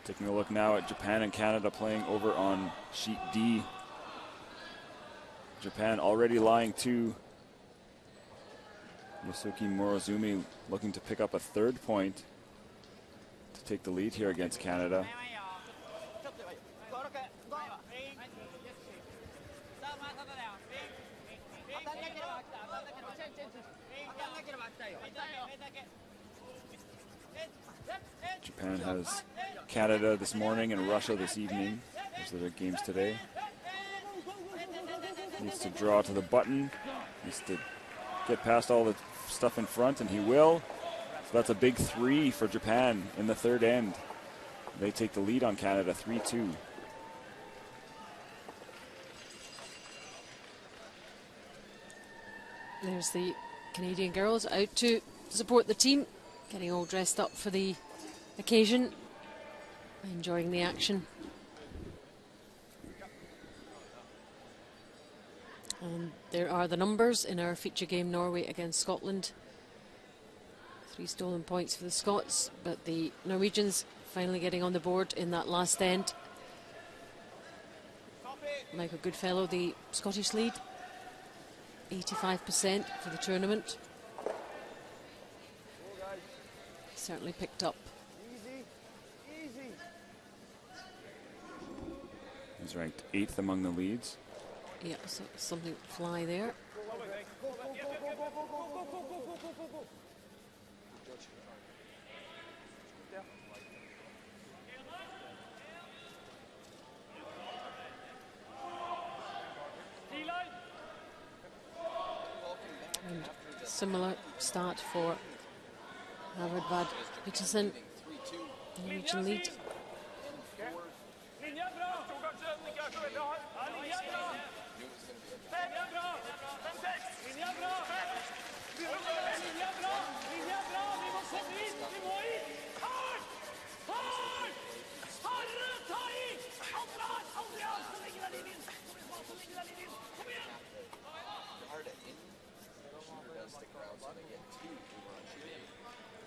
Taking a look now at Japan and Canada playing over on sheet D. Japan already lying to Yosuke Morozumi, looking to pick up a third point to take the lead here against Canada. Japan has Canada this morning and Russia this evening. Those are the games today. Needs to draw to the button. Needs to get past all the stuff in front, and he will. So that's a big 3 for Japan in the third end. They take the lead on Canada 3-2. There's the Canadian girls out to support the team, getting all dressed up for the occasion, enjoying the action. And there are the numbers in our feature game, Norway against Scotland. 3 stolen points for the Scots, but the Norwegians finally getting on the board in that last end. Michael Goodfellow, the Scottish lead, 85% for the tournament. Certainly picked up. He's ranked 8th among the leads. Yeah, so something fly there. And similar start for Harvard Bad Peterson, Norwegian lead.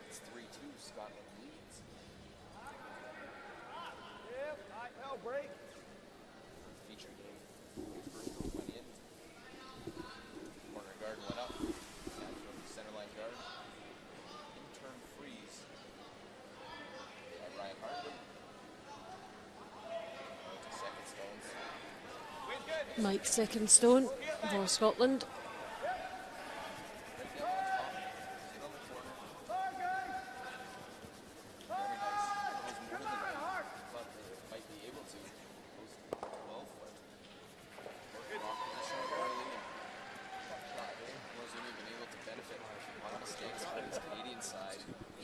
It's 3-2, Scotland leads. Break. Feature game. First goal went in. Corner guard went up. Center line guard. In-turn freeze by Ryan Hartley. Second stones. Mike second stone for Scotland.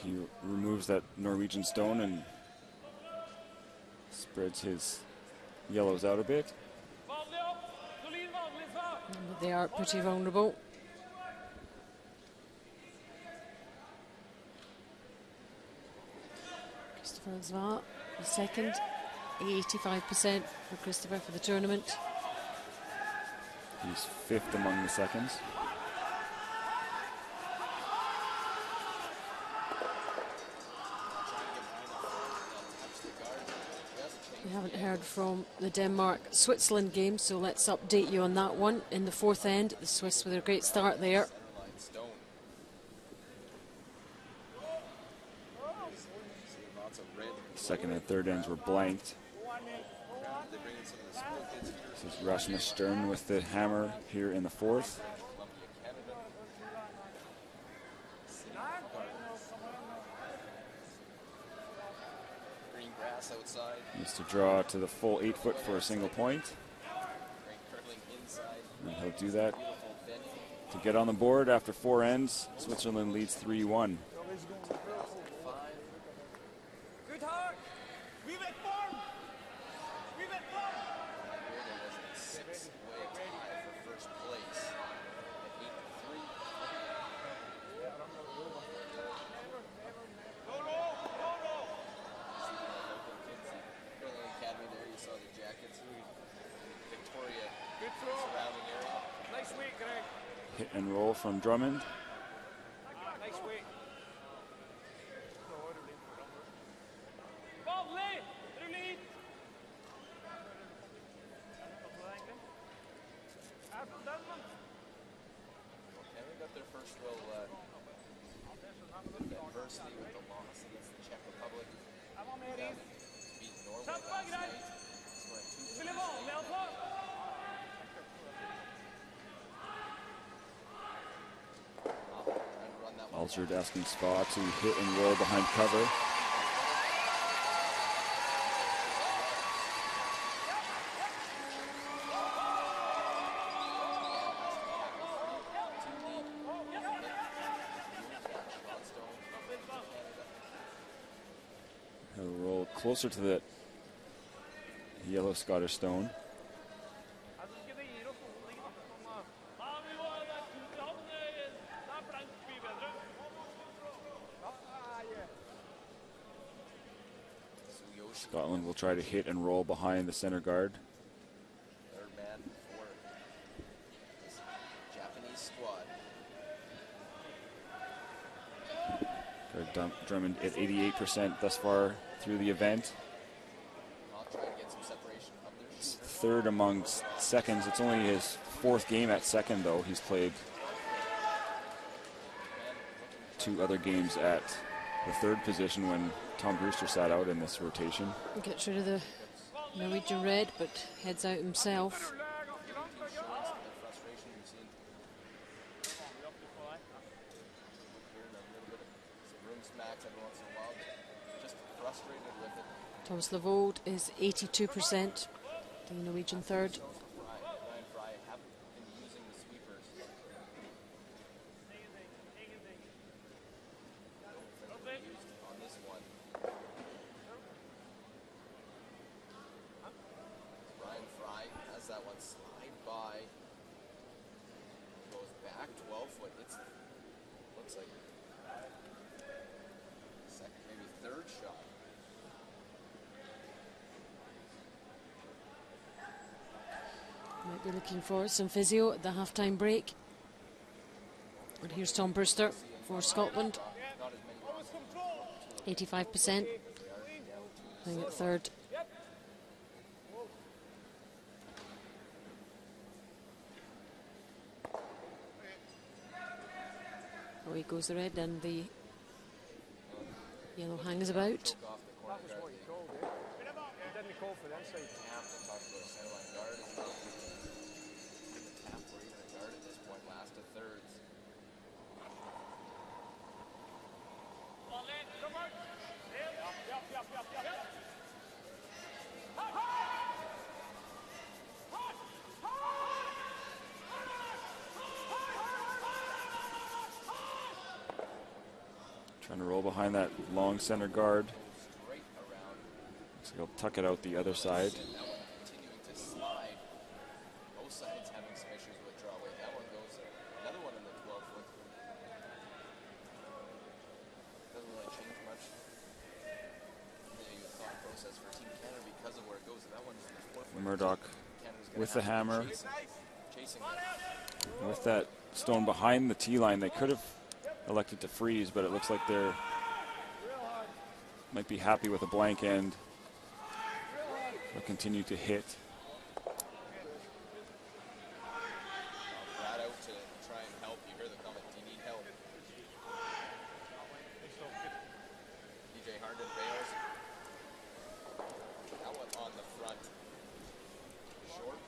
He removes that Norwegian stone and spreads his yellows out a bit. They are pretty vulnerable. Christopher Zwa, the second. 85% for Christopher for the tournament. He's 5th among the seconds. We haven't heard from the Denmark-Switzerland game, so let's update you on that one. In the 4th end, the Swiss with a great start there. Second and third ends were blanked. This is Rasmus Stern with the hammer here in the 4th. Green grass outside. Needs to draw to the full 8 foot for a single point. And he'll do that to get on the board after 4 ends. Switzerland leads 3-1. Good heart. We went form. We went form. First place at 8-3. Academy there, you saw the jackets. Victoria, Good throw. surrounding area. Nice weight, Greg. Hit and roll from Drummond. Nice weight. Volley. Rullin. Canada got their first real adversity with the loss against the Czech Republic. Beat Norway last night. Scoring 2 Alserd asking Spa to hit and roll behind cover. He'll roll closer to the yellow Scottish stone. Scotland will try to hit and roll behind the center guard. Third man for this Japanese squad. Drummond at 88% thus far through the event. I'll try to get some separation from their It's 3rd among seconds. It's only his 4th game at second, though. He's played 2 other games at the 3rd position when Tom Brewster sat out in this rotation. Gets rid of the Norwegian red, but heads out himself. Thomas Levold is 82%, the Norwegian 3rd. Might be looking for some physio at the half-time break. And here's Tom Brewster for Scotland. 85%. Playing at 3rd. Away goes the red and the yellow hangs about. That was what he called, eh? He didn't call for the inside. Trying to roll behind that long center guard. So he'll tuck it out the other side. Continuing to slide. Both sides having some issues with draw weight. That one goes there. Another one in the 12 foot. Doesn't really change much the thought process for Team Canada because of where Murdoch with the hammer. Chasing With that stone behind the tee line, they could have elected to freeze, but it looks like they're might be happy with a blank end. They'll continue to hit. Brad out to try and help. You hear the comment, do you need help? DJ Harden bails. That one on the front. Short.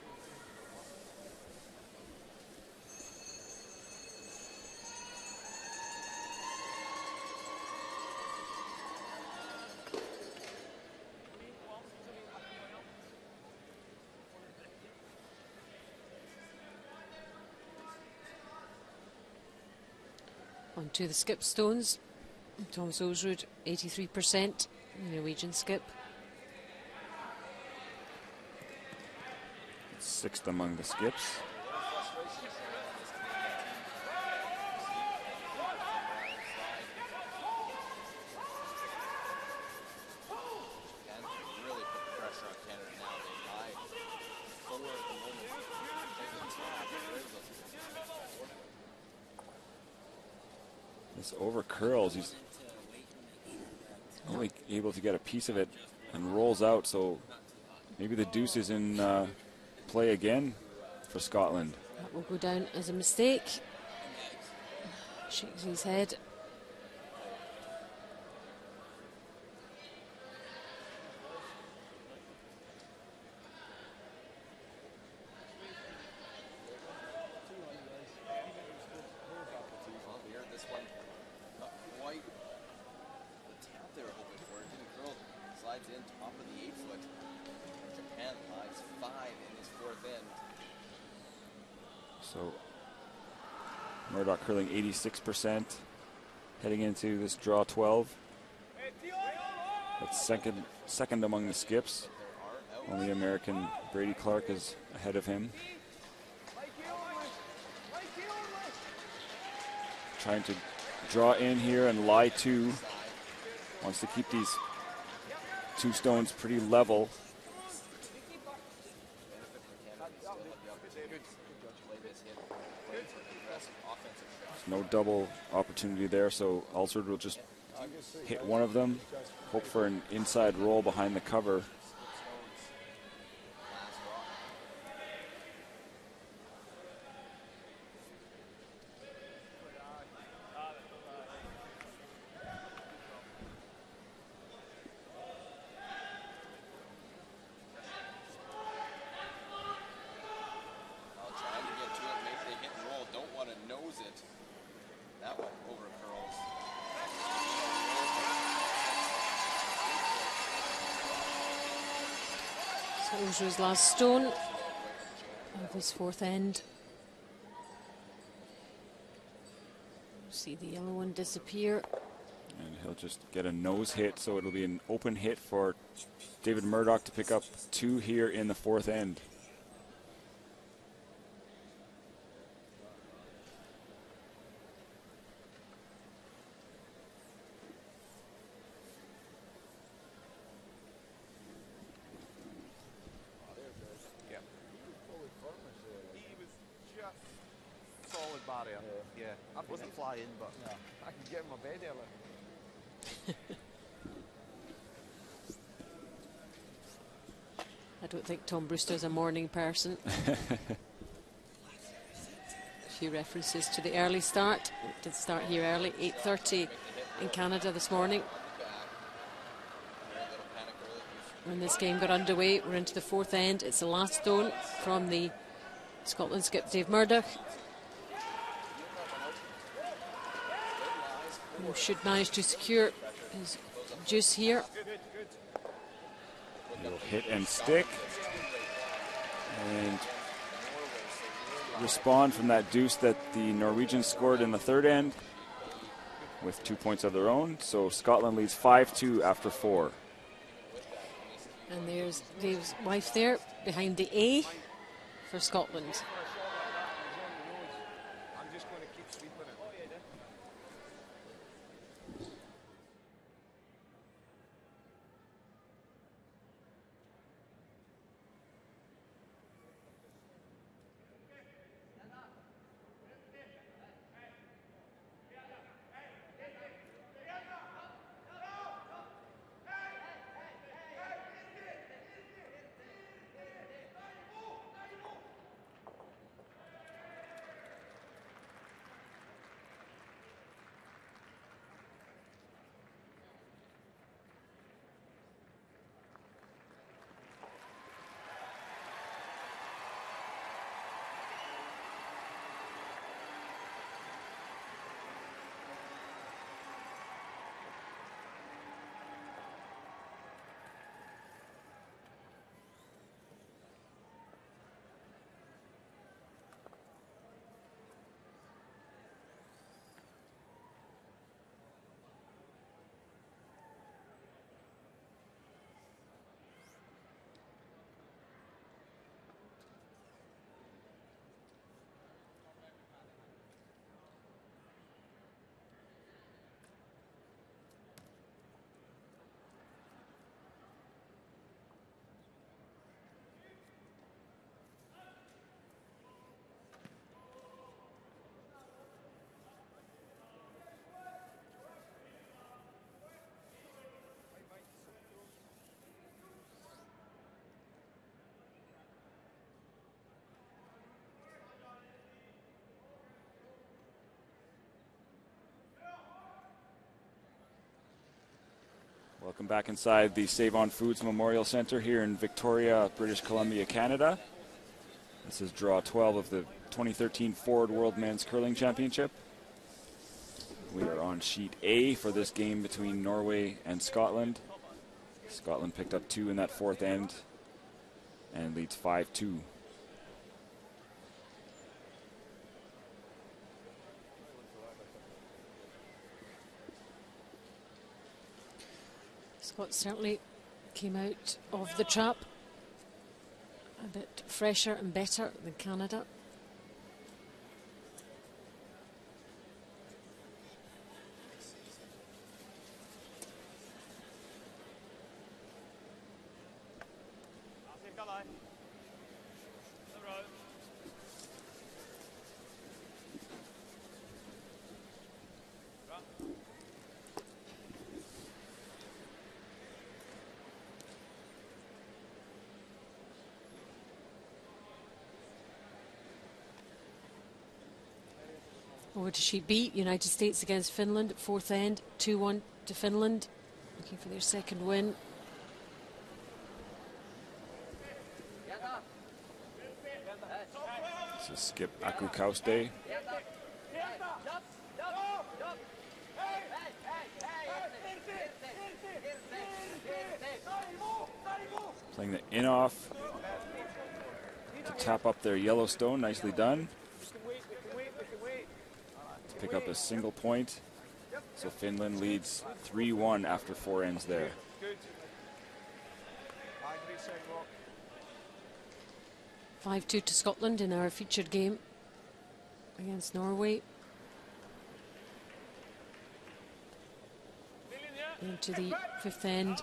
Onto the skip stones. Thomas Osrud, 83%, Norwegian skip. Sixth among the skips. Really put the pressure on Canada now. They lie 4 at the moment. This over curls. He's only able to get a piece of it and rolls out. So maybe the deuce is in play again for Scotland. That will go down as a mistake. Shakes his head. So Murdoch curling 86%, heading into this draw 12. That's second among the skips. Only American Brady Clark is ahead of him. Trying to draw in here and lie two. Wants to keep these two stones pretty level. No double opportunity there, so Alsford will just hit one of them, hope for an inside roll behind the cover. Osrud's last stone of his fourth end. See the yellow one disappear. And he'll just get a nose hit, so it'll be an open hit for David Murdoch to pick up two here in the fourth end. Yeah, I wasn't flying, but yeah, I could get in my bed early. I don't think Tom Brewster's a morning person. A few references to the early start. It did start here early, 8:30 in Canada this morning. When this game got underway, we're into the fourth end. It's the last stone from the Scotland skip Dave Murdoch. Who should manage to secure his juice here. He'll hit and stick and respond from that deuce that the Norwegians scored in the third end with 2 points of their own. So Scotland leads 5-2 after 4. And there's Dave's wife there behind the A for Scotland. Welcome back inside the Save On Foods Memorial Centre here in Victoria, British Columbia, Canada. This is draw 12 of the 2013 Ford World Men's Curling Championship. We are on sheet A for this game between Norway and Scotland. Scotland picked up 2 in that fourth end and leads 5-2. Scott certainly came out of the trap a bit fresher and better than Canada. Over to sheet B, United States against Finland, fourth end, 2-1 to Finland, looking for their second win. This is Skip Akukauste. Playing the in-off to tap up their Yellowstone, nicely done. Pick up a single point, so Finland leads 3-1 after 4 ends there. 5-2 to Scotland in our featured game against Norway. Into the fifth end.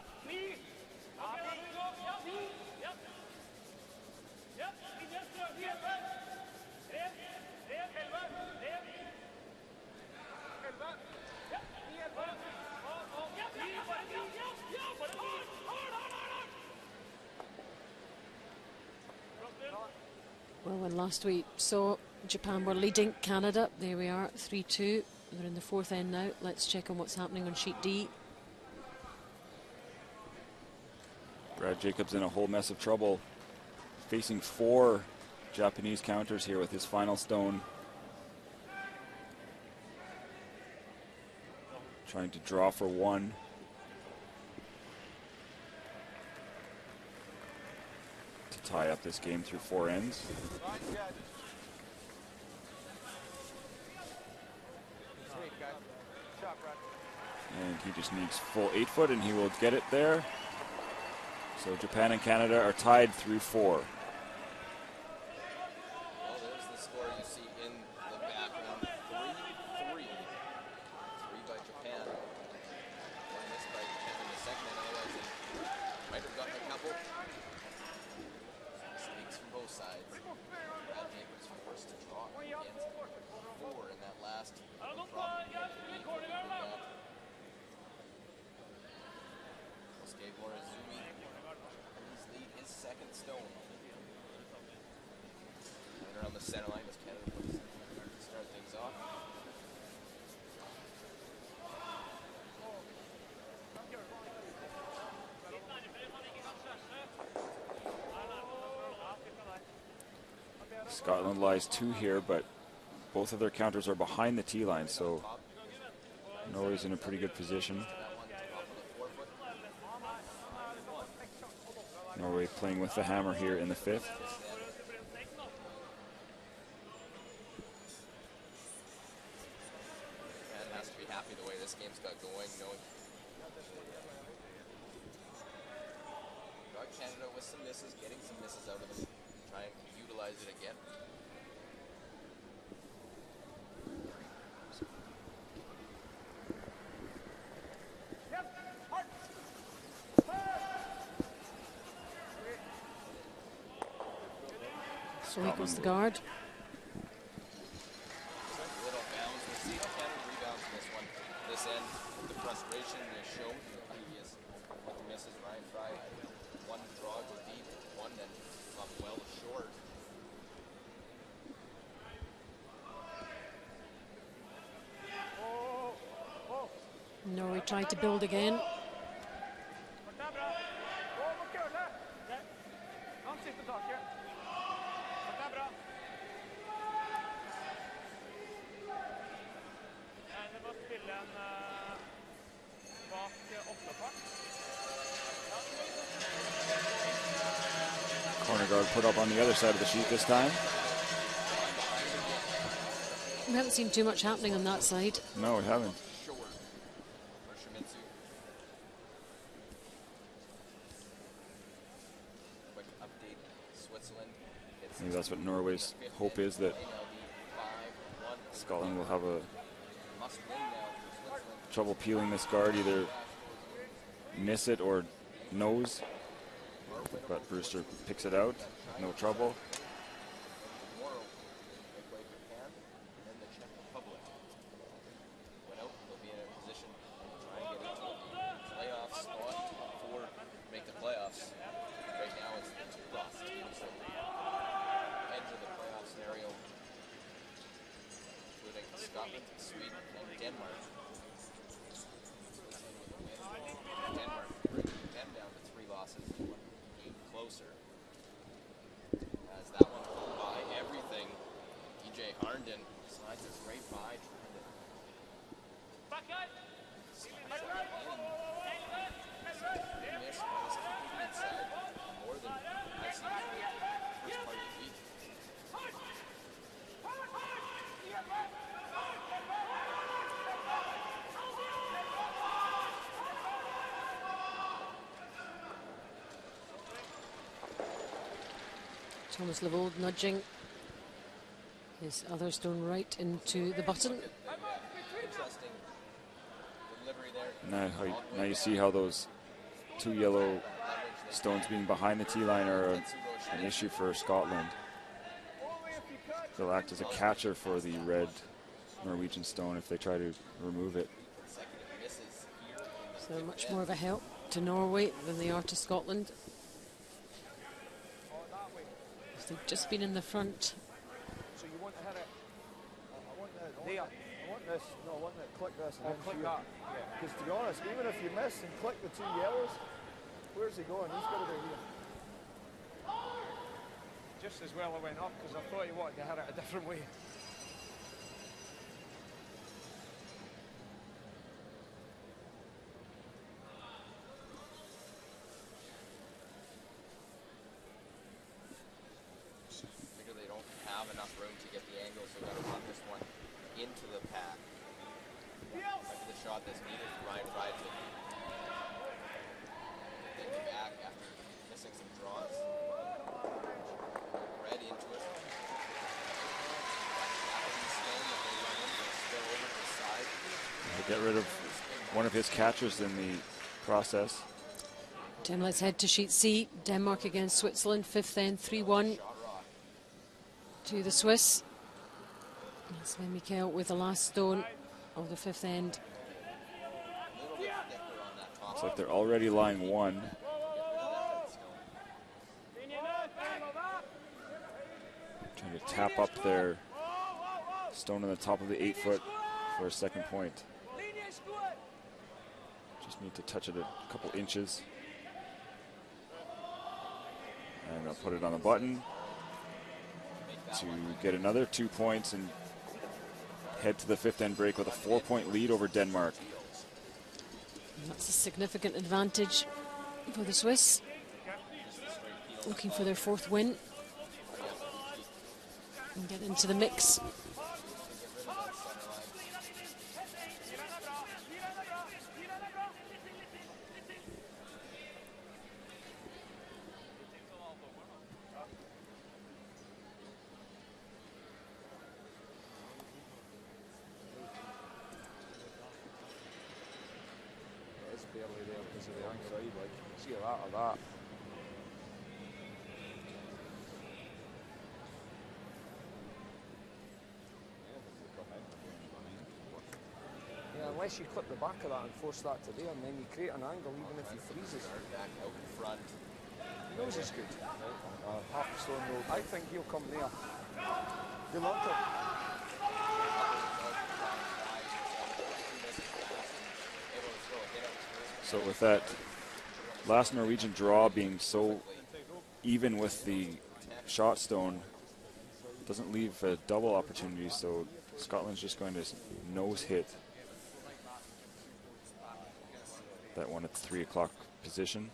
Well, when last we saw Japan were leading Canada, there we are, 3-2. They're in the fourth end now. Let's check on what's happening on sheet D. Brad Jacobs in a whole mess of trouble, facing 4 Japanese counters here with his final stone. Trying to draw for 1. To tie up this game through 4 ends. And he just needs full 8-foot and he will get it there. So Japan and Canada are tied through 4. Well, there's the score you see in the background. 3-3. 3 by Japan. 1 missed by Japan in the second, and otherwise they might have gotten a couple. Mistakes from both sides. Brad Jacobs forced to draw against 4 in that last drop. Skateboard Azumi. His second stone. And around the center line as Canada puts to start things off. Scotland lies 2 here, but both of their counters are behind the tee line, so Norway's in a pretty good position. Norway playing with the hammer here in the 5th. Japan has to be happy the way this game's got going, knowing got Canada with some misses, getting some misses out of them, try and utilize it again. So he goes the guard. Little bounds. We'll see how Canada rebounds in this one. This end, the frustration is shown in the previous with the misses. Ryan tried 1 draw go deep, 1 then up well short. Norway tried to build again. med taket. Det er bra. Det må spille en bak åttefart. Corner guard put up on the other side of the sheet this time. We haven't seen too much happening on that side. No, we haven't. Maybe that's what Norway's hope is, that Scotland will have a trouble peeling this guard, either miss it or nose. But Brewster picks it out, no trouble. Scotland, Sweden, and Denmark. Denmark bringing them down to 3 losses and 1 game closer. As that one pulled by everything, EJ Harnden slides it right by Harnden. Miss was completely inside, more than I've seen in the first part of the week. Thomas Levold nudging his other stone right into the button. Interesting delivery there. Now you see how those 2 yellow stones being behind the tee line are an issue for Scotland. They'll act as a catcher for the red Norwegian stone if they try to remove it. So much more of a help to Norway than they are to Scotland. They've just been in the front. So you want to hit it? I want this. No, I want to click this and then click shoot. that. Because to be honest, even if you miss and click the 2 yellows, where's he going? He's got to be here. Just as well I went up because I thought he wanted to hit it a different way. Enough room to get the angle, so got to run this one into the path. After the shot that's needed for Ryan Fried to get back after missing some draws. Right into it. They get rid of one of his catchers in the process. Let's head to sheet C. Denmark against Switzerland, 5th end, 3-1. To the Swiss. Sven Mikkel with the last stone of the 5th end. Looks like they're already lying 1. Trying to tap up their stone on the top of the 8-foot for a second point. Just need to touch it a couple inches. And I'll put it on the button to get another 2 points and head to the 5th end break with a 4-point lead over Denmark. That's a significant advantage for the Swiss. Looking for their 4th win and get into the mix. Barely there because of the inside, like, see that or that. Yeah, unless you clip the back of that and force that to there, and then you create an angle even if he freezes. Back out in front. He knows it's good. Half the stone roll. I think he'll come there. Good luck to him. So with that last Norwegian draw being so even with the shot stone. Doesn't leave a double opportunity, so Scotland's just going to nose hit that one at the 3 o'clock position.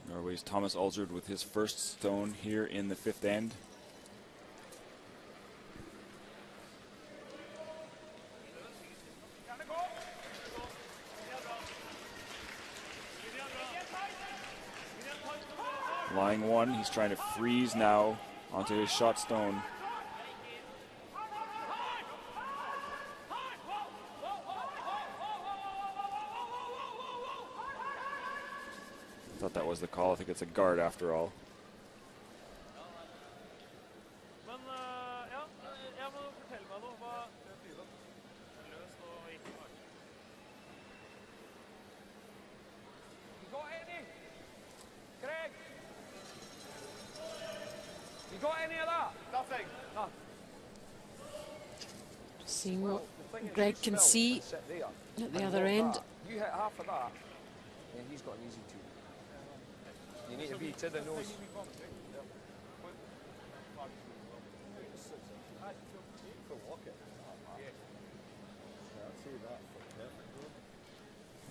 Norway's Thomas Alsrud with his first stone here in the 5th end. Lying one, he's trying to freeze now onto his shot stone. Thought that was the call. I think it's a guard after all. Seeing what Greg can see at the other end. You hit half of that, and he's got an easy two. You need to be to the nose.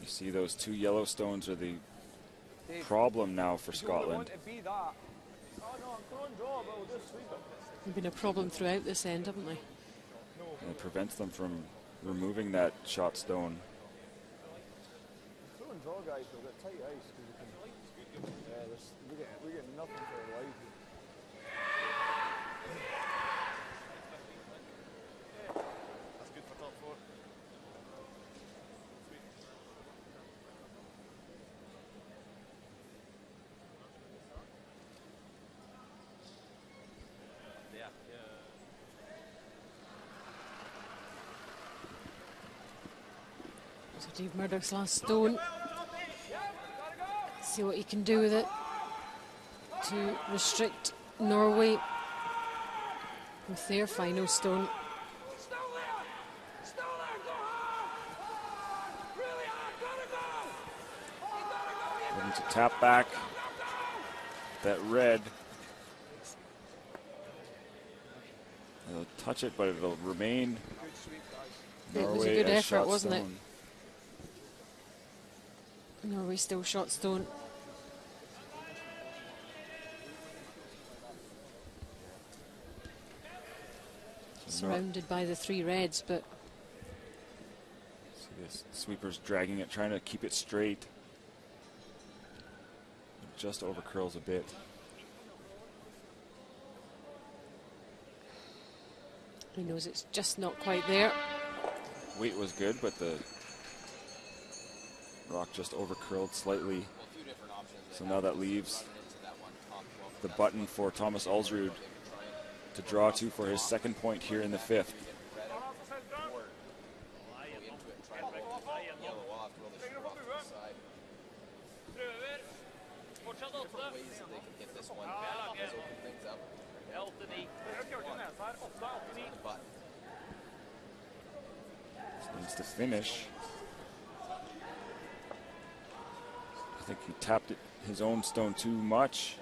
You see those 2 yellow stones are the problem now for Scotland. They've been a problem throughout this end, haven't they? And it prevents them from removing that shot stone. Throw and draw guys, we've got tight ice because we get nothing for our life. That's good for top 4. So Dave Murdoch's last stone. See what he can do with it to restrict Norway with their final stone. Looking to tap back that red. They'll touch it, but it'll remain. It was a good effort, wasn't it? Norway still shot stone. Surrounded by the 3 reds, but see this sweeper's dragging it, trying to keep it straight. It just over curls a bit. he knows it's just not quite there. Weight was good, but the rock just over curled slightly. So now that leaves the button for Thomas Alsrud to draw to for his 2nd point here in the 5th. different ways that they can hit this one. Let's open things up. But Needs to finish. I think he tapped his own stone too much.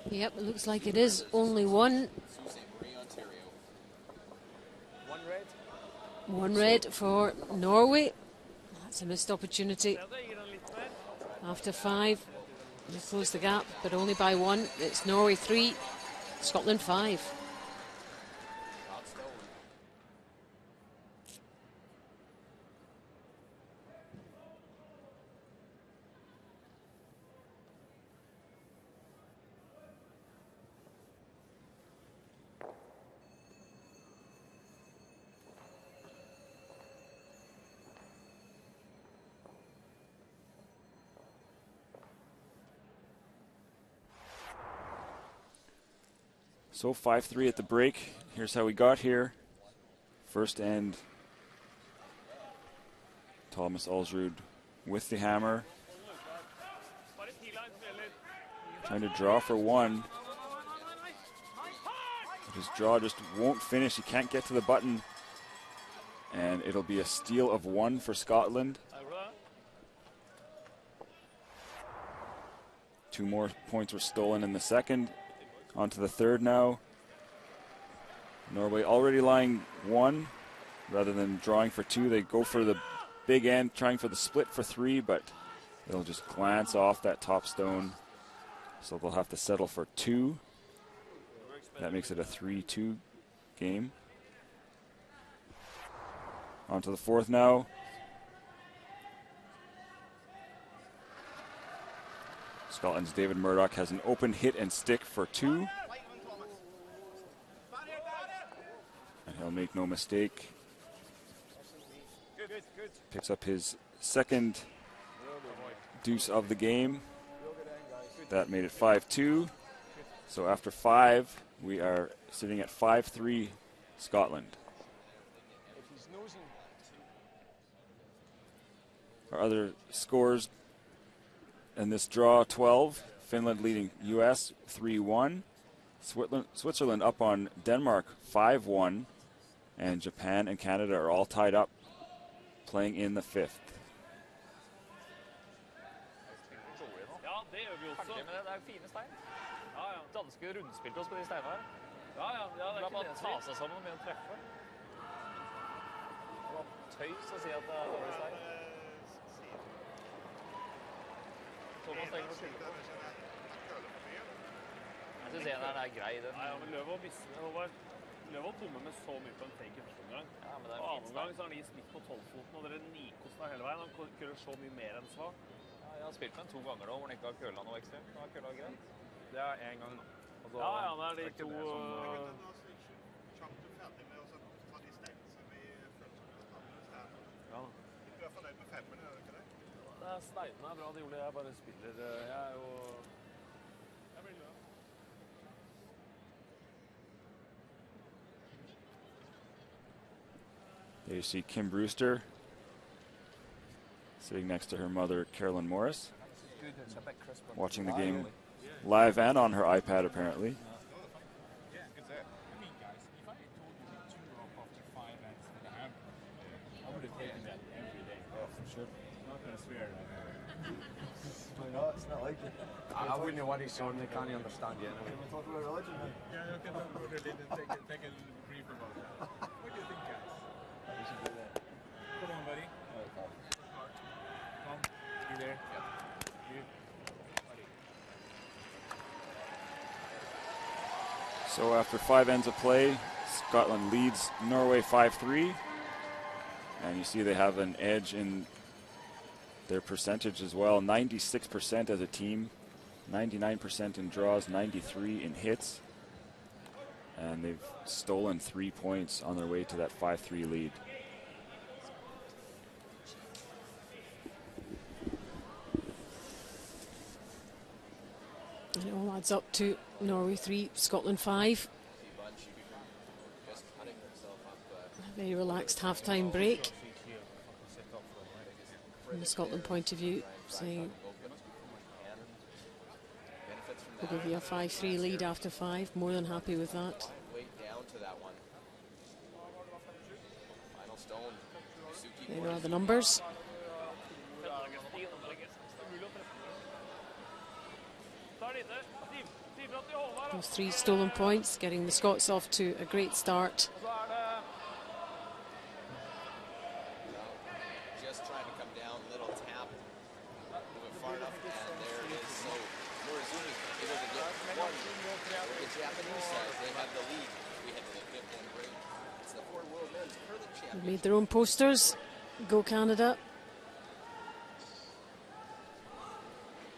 Yep, it looks like it is only one. One red for Norway. That's a missed opportunity. After 5, they close the gap, but only by 1. It's Norway 3, Scotland 5. So 5-3 at the break. Here's how we got here. First end, Thomas Alsrud with the hammer. Trying to draw for 1. His draw just won't finish. He can't get to the button. And it'll be a steal of 1 for Scotland. 2 more points were stolen in the second. On to the third now. Norway already lying 1. Rather than drawing for 2, they go for the big end, trying for the split for 3, but they'll just glance off that top stone. So they'll have to settle for 2. That makes it a 3-2 game. On to the fourth now. Scotland's David Murdoch has an open hit and stick for 2. And he'll make no mistake. Picks up his second deuce of the game. That made it 5-2. So after 5, we are sitting at 5-3 Scotland. Our other scores in this draw: 12, Finland leading US 3-1, Switzerland up on Denmark 5-1, and Japan and Canada are all tied up, playing in the 5th. Ja, det gjør vi også. Men det er fine stein. Ja, ja. Danske rundspilte oss på de steinene her. Ja, ja, ja, det er ikke det. Ta seg sammen med å treffe. Det var tøys å si at det er dårlig stein. Thomas tenker å skylde på. Jeg synes en er grei, den. Nei, ja, men Løv og tomme med så mye på en take i første omgang. Ja, men det er en fin gang så har han gitt snitt på 12-foten, og dere nikosten hele veien. Han køller så mye mer enn svak. Ja, jeg har spilt med en 2 ganger nå, hvor han ikke har kølla noe ekstremt. Han har kølla greit. Det er en gang nå. Altså, ja, ja, det er de 2... Ja. Du er fornøyd med 5, er du ikke det? Det er steinene er bra, det gjorde jeg bare spiller. Jeg er jo... Jeg blir løp. There you see Kim Brewster sitting next to her mother, Carolyn Morris, watching the game live and on her iPad, apparently. It's not like it. I wouldn't have worried, son. They can't understand you anyway. Can we talk about religion then? Yeah, okay, take a brief about that. What do you think, guys? We should do that. Come on, buddy. Come. You there? Yeah. You. Buddy. So after 5 ends of play, Scotland leads Norway 5-3. And you see they have an edge in their percentage as well. 96% as a team, 99% in draws, 93 in hits. And they've stolen 3 points on their way to that 5-3 lead. And it all adds up to Norway 3, Scotland 5. A very relaxed half-time break. From the Scotland point of view, saying We'll give you a 5-3 lead after 5. More than happy with that. Way down to that one. Final stone. There are the numbers. Those 3 stolen points, getting the Scots off to a great start. Just trying to come down, little tap, move it far enough, and there it is. So NOR-SCO able to get one. The Japanese side, they have the lead. We head to the 5th one break. It's the 4 World Men's Hurling Championship. Made their own posters. Go Canada.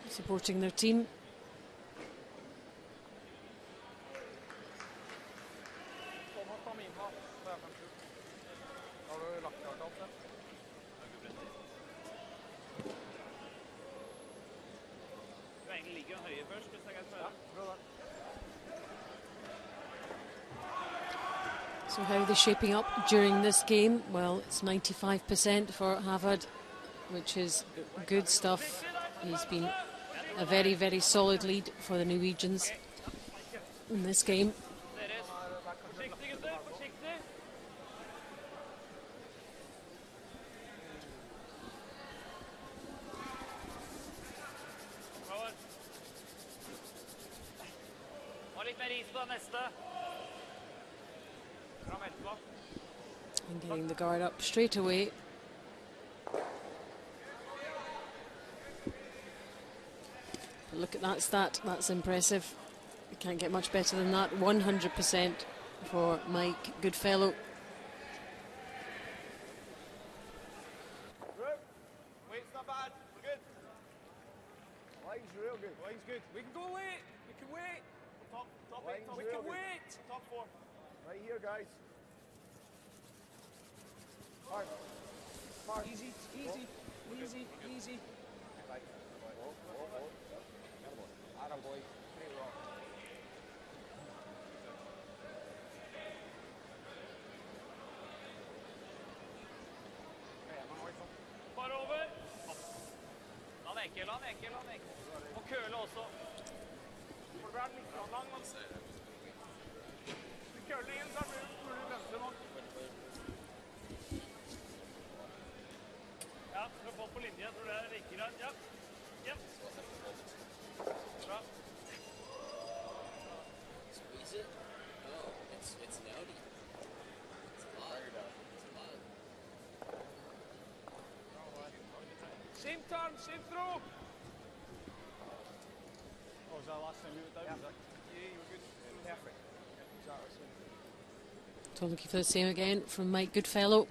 Supporting their team. So how are they shaping up during this game? Well, it's 95% for Havad, which is good stuff. He's been a very, very solid lead for the Norwegians in this game. And getting the guard up straight away. But look at that stat, that's impressive. You can't get much better than that. 100% for Mike Goodfellow. Weight's not bad. We're good. Line's real good. Line's good. We can go late. We can wait. Top eight. We can wait. Top 4. Right here, guys. Hard. Hard. Easy. Easy. Easy. Easy. Atta boy. Pretty wrong. Far over. La den ikke. Og køle også. For det litt lang, men kølingen så blir det venstre nå. Ja, skal få på linje. Jeg tror det er like greit. Ja. Ja. Bra. Squeeze it. Oh, it's naughty. It's a lot. Same turn, same throw. Oh, was that last time you were down? Yeah, you were good. Perfect. Exactly. So looking for the same again from Mike Goodfellow.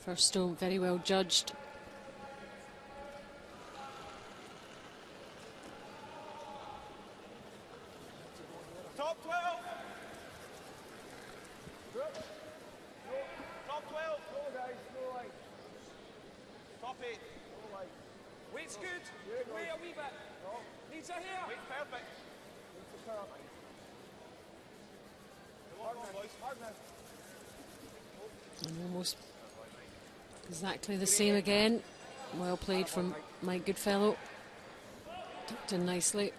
First stone very well judged. Top 12. Top 12. No, guys. No line. Top 8. No line. Weight's good. Wait a wee bit. No. Needs a hair. Weight's perfect. Needs a curl. Hard man. And almost exactly the same again. Well played from Mike Goodfellow. Tucked in nicely.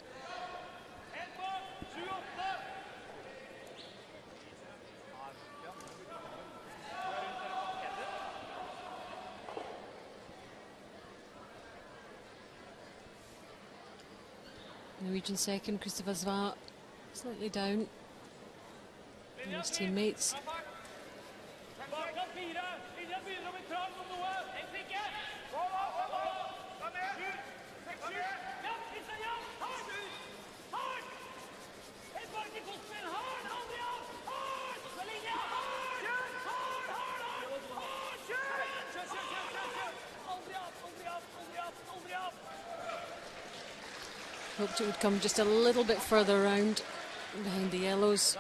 Norwegian second, Christopher Sva, slightly down. And his teammates. Hoped it would come just a little bit further around behind the yellows.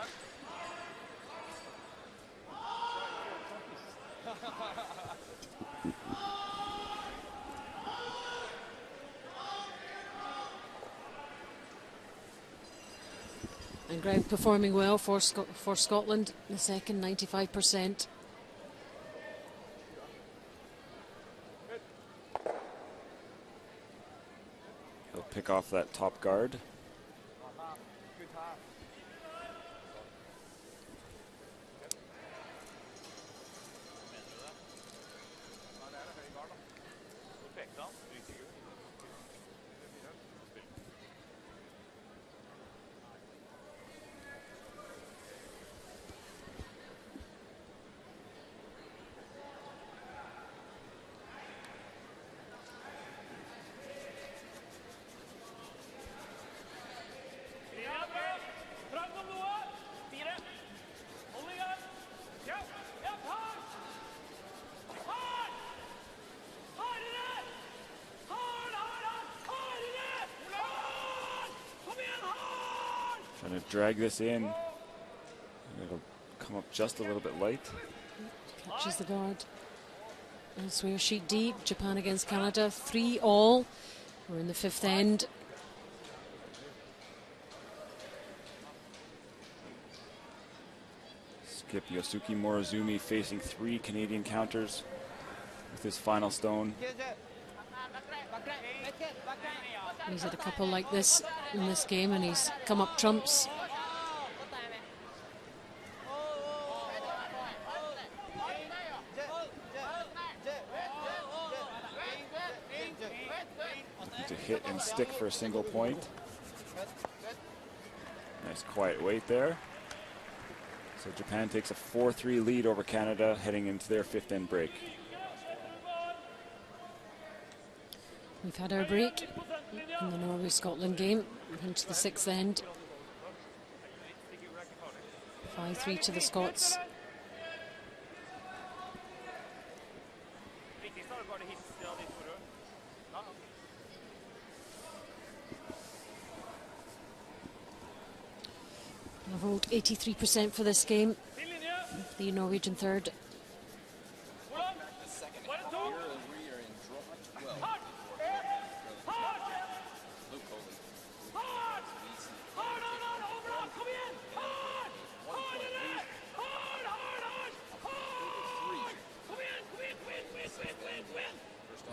And ground performing well for Scotland. The second, 95%. He'll pick off that top guard. Trying to drag this in. It'll come up just a little bit light. Catches the guard. Elsewhere, sheet deep. Japan against Canada. 3-all. We're in the fifth end. Skip Yosuke Morozumi facing 3 Canadian counters with his final stone. He's had a couple like this in this game, and he's come up trumps. Looking to hit and stick for a single point. Nice quiet wait there. So Japan takes a 4-3 lead over Canada heading into their fifth end break. We've had our break in the Norway-Scotland game. We're into the sixth end. 5-3 to the Scots. A vote 83% for this game. The Norwegian third.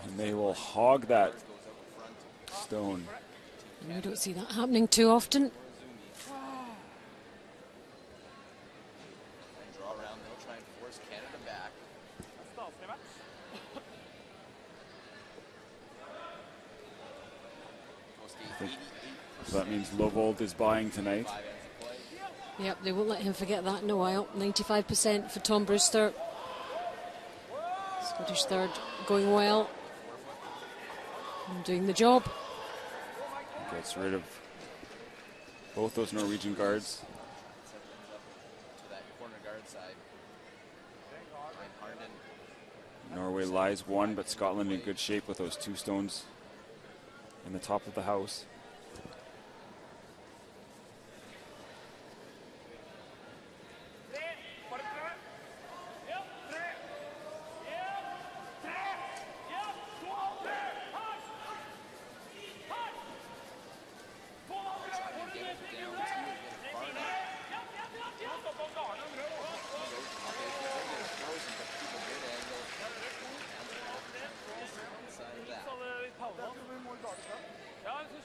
And they will hog that stone. And we don't see that happening too often. So that means Lovold is buying tonight. Yep, they won't let him forget that in a while. 95% for Tom Brewster. Scottish third going well and doing the job. Gets rid of both those Norwegian guards. Norway lies one, but Scotland in good shape with those 2 stones in the top of the house.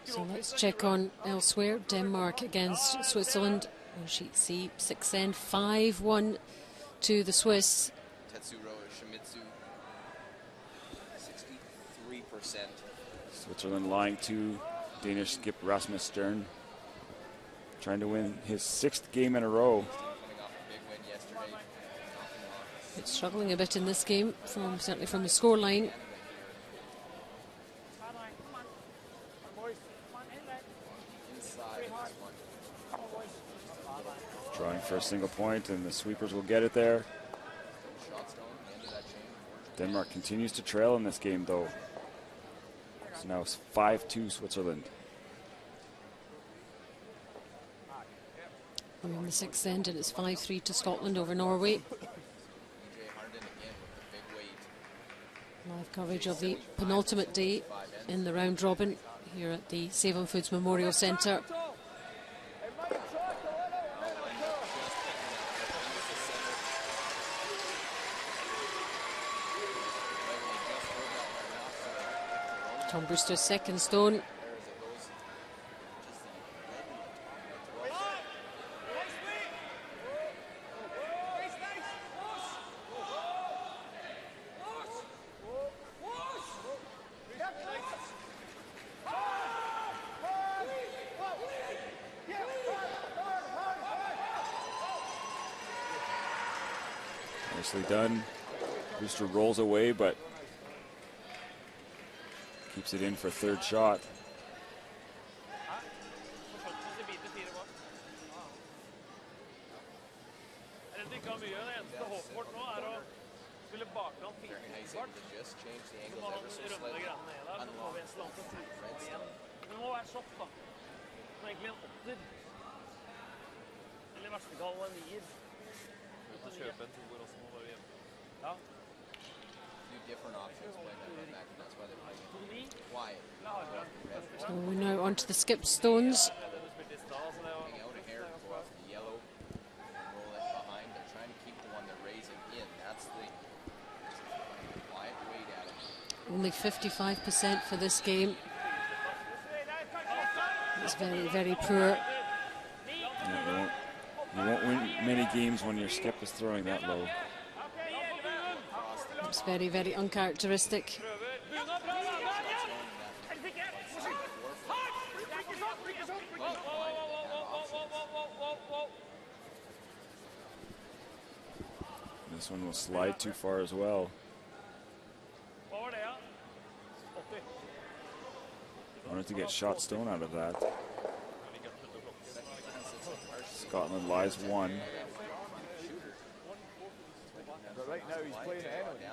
So let's check on elsewhere. Denmark against Switzerland on sheet C. 6th end, 5-1 to the Swiss. Tetsuro Shimizu, 63%. Switzerland lying to Danish skip Rasmus Stern, trying to win his 6th game in a row. It's struggling a bit in this game, certainly from the scoreline. Trying for a single point, and the sweepers will get it there. Denmark continues to trail in this game, though. So now it's 5-2 Switzerland. We're in the 6th end, and it's 5-3 to Scotland over Norway. Live coverage of the penultimate day in the round robin here at the Save on Foods Memorial Centre. Tom Brewster's second stone. Nicely done. Booster rolls away, but keeps it in for third shot. Very nice able to just change the angles ever so slightly. Unlock redstone. Do different options when they come back, and that's why they're playing quiet. So we're now onto the skip stones. Hang out a hair, go off the yellow, and roll it behind. They're trying to keep the one they're raising in. That's the quiet wait at it. Only 55% for this game. It's very, very poor. Yeah, you won't win many games when your skip is throwing that low. It's very, very uncharacteristic. This one will slide too far as well. Wanted to get shot stone out of that. Scotland lies one. But right now he's playing it anyway.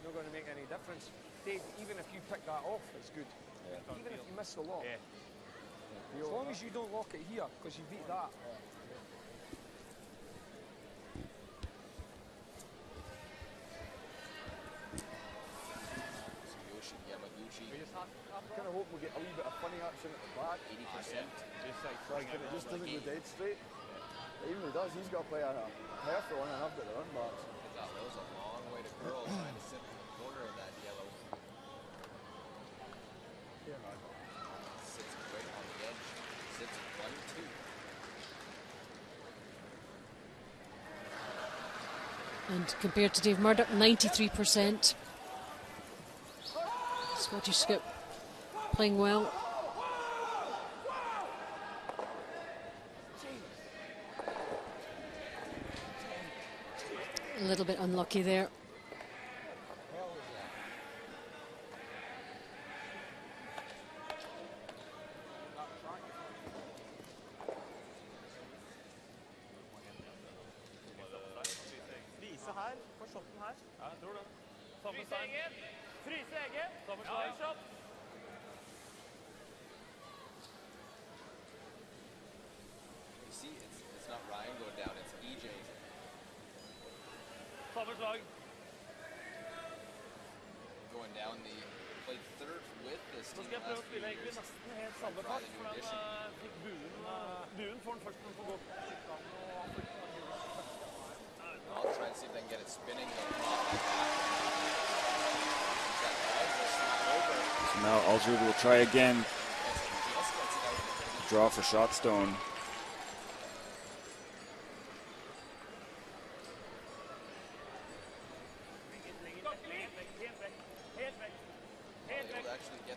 Not going to make any difference. Dave, even if you pick that off, it's good. Even if you miss the lock. As long as you don't lock it here, because you beat that. I kind of hope we get a wee bit of funny action at the back. 80%. It just doesn't go dead straight. Even if he does, he's got to play a perfect one, and I've got the run backs. That was a long way to curl trying to sit in the corner of that yellow. Sits right on the edge. Sits 1-2. And compared to Dave Murdoch, 93%. Scottish skip playing well. A little bit unlucky there. You see, it's not Ryan going down, it's EJ. Going down the played third with this team last few years. Try the new addition. I'll try and see if they can get it spinning. So now Aldred will try again. Draw for shot stone.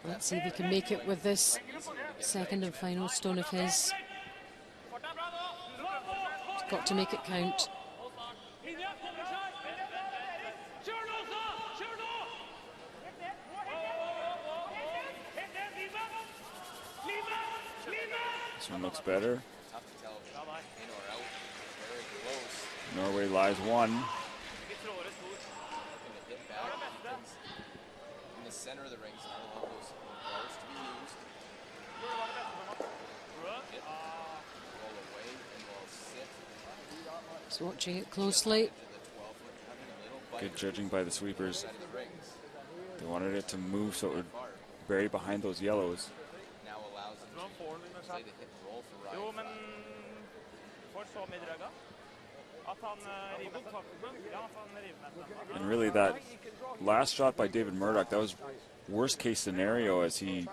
Let's see if he can make it with this second and final stone of his. He's got to make it count. This one looks better. Tough to tell in or out. Very close. Norway lies one. Looking to hit back. In the center of the rings. None of those balls to be used. Hit. Roll away and will sit. Just watching it closely. Good judging by the sweepers. They wanted it to move so it would bury behind those yellows. Now allows them to play the hit and roll for Ryan. And really that last shot by David Murdoch, that was worst case scenario as he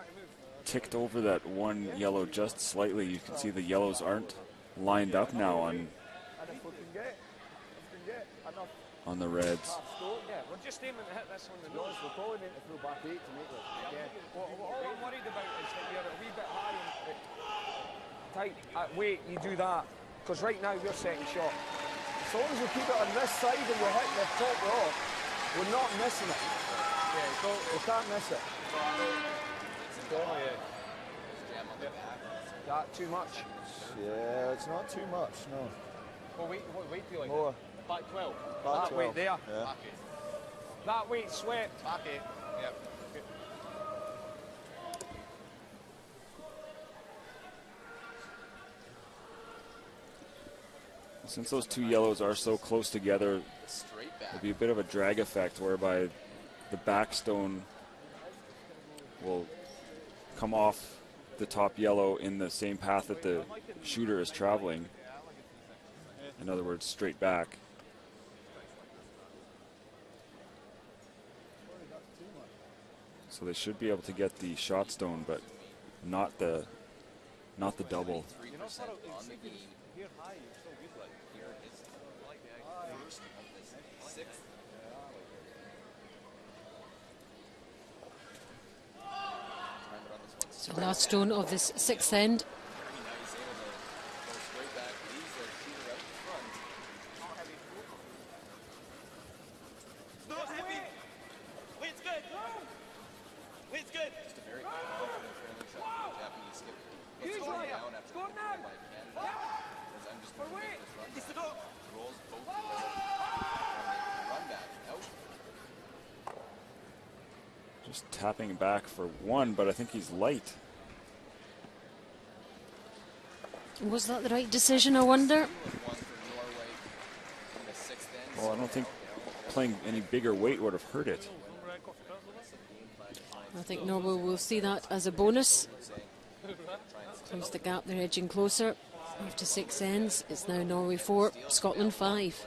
ticked over that one yellow just slightly. You can see the yellows aren't lined up now on the reds. We're just aiming to hit this on the nose. We're probably meant to throw back 8 to make it again. All I'm worried about is that you're a wee bit high and tight at weight, you do that. Because right now your second shot is as long as we keep it on this side and we're hitting the top rock, we're not missing it. Yeah, so We can't miss it. oh yeah. That too much? Yeah, it's not too much, no. What weight do you like? More. Back 12. Back that 12. weight there. Yeah. That weight swept. Back 8. Yep. Since those two yellows are so close together, Straight back. there'll be a bit of a drag effect whereby the backstone will come off the top yellow in the same path that the shooter is traveling. In other words, straight back. So they should be able to get the shot stone, but not the double. 3% on the game. Here high, you're so good, like. Here is first of this 6th. Timer on this one. So last stone of this 6th end. Pretty nice, able to go straight back, leaves the shooter out in front. It's not heavy. Weight's good. Weight's good. Just a very confident trailing shot from the Japanese skipper. Gets thrown down after the goal by Canada. Says, I'm just going to make this run It's the back. dog. Rolls both the way. Run back. Out. Just tapping back for one, but I think he's light. Was that the right decision, I wonder? 2 of 1 for Norway in the 6th end. Well, I don't think playing any bigger weight would have hurt it. I think Norway will see that as a bonus. Close the gap, they're edging closer. After 6 ends, it's now Norway 4, Scotland 5.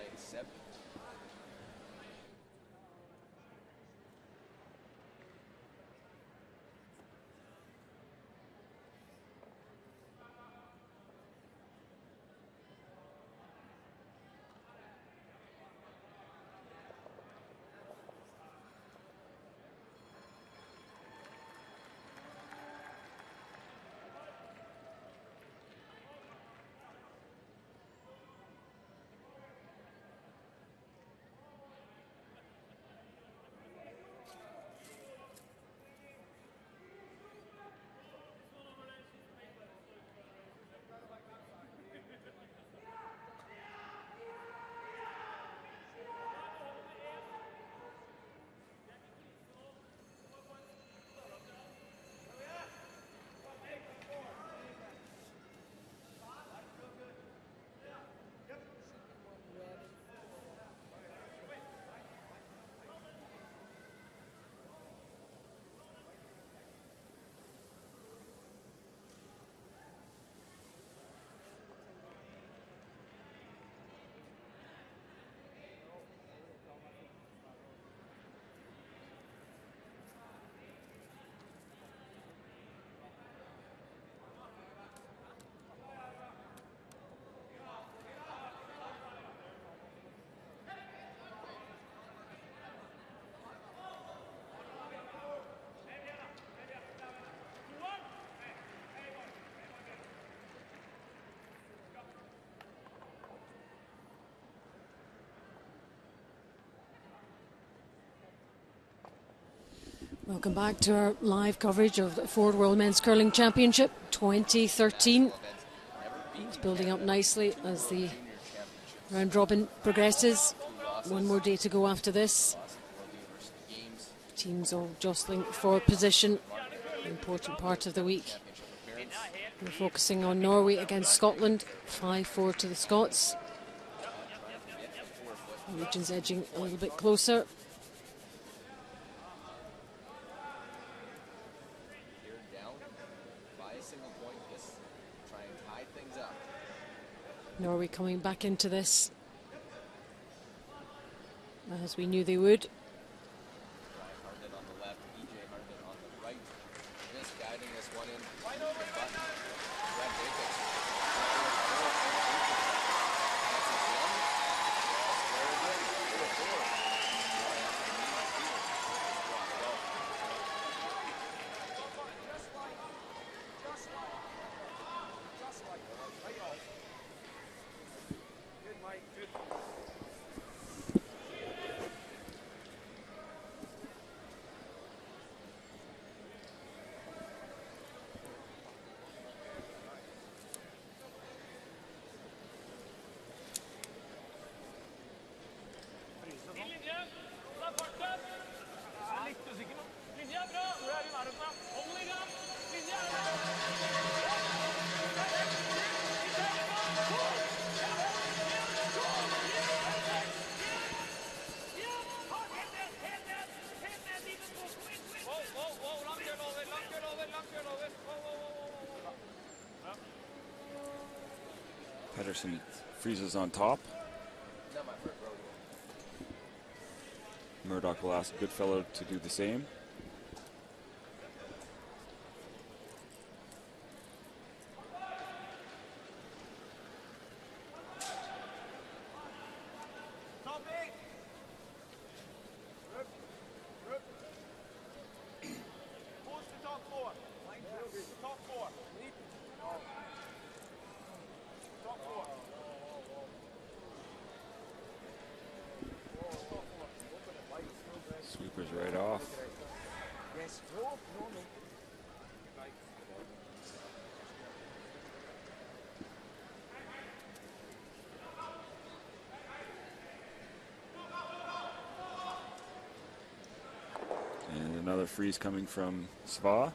Welcome back to our live coverage of the Ford World Men's Curling Championship 2013. It's building up nicely as the round robin progresses. One more day to go after this. Teams all jostling for position. An important part of the week. We're focusing on Norway against Scotland. 5-4 to the Scots. The region's edging a little bit closer. Norway coming back into this, as we knew they would. Harden on the left, EJ Harden on the right. Just guiding this one in. Brad Jacobs. That's his one. Square again. Number 4. Good, Mike. Good. Pedersen freezes on top. Murdoch will ask Goodfellow to do the same. Sweepers right off. And another freeze coming from Sva.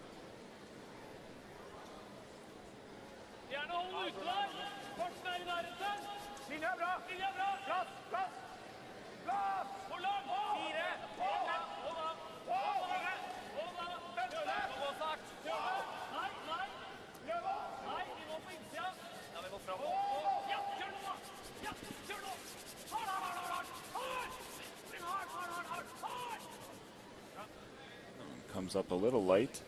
Comes up a little light.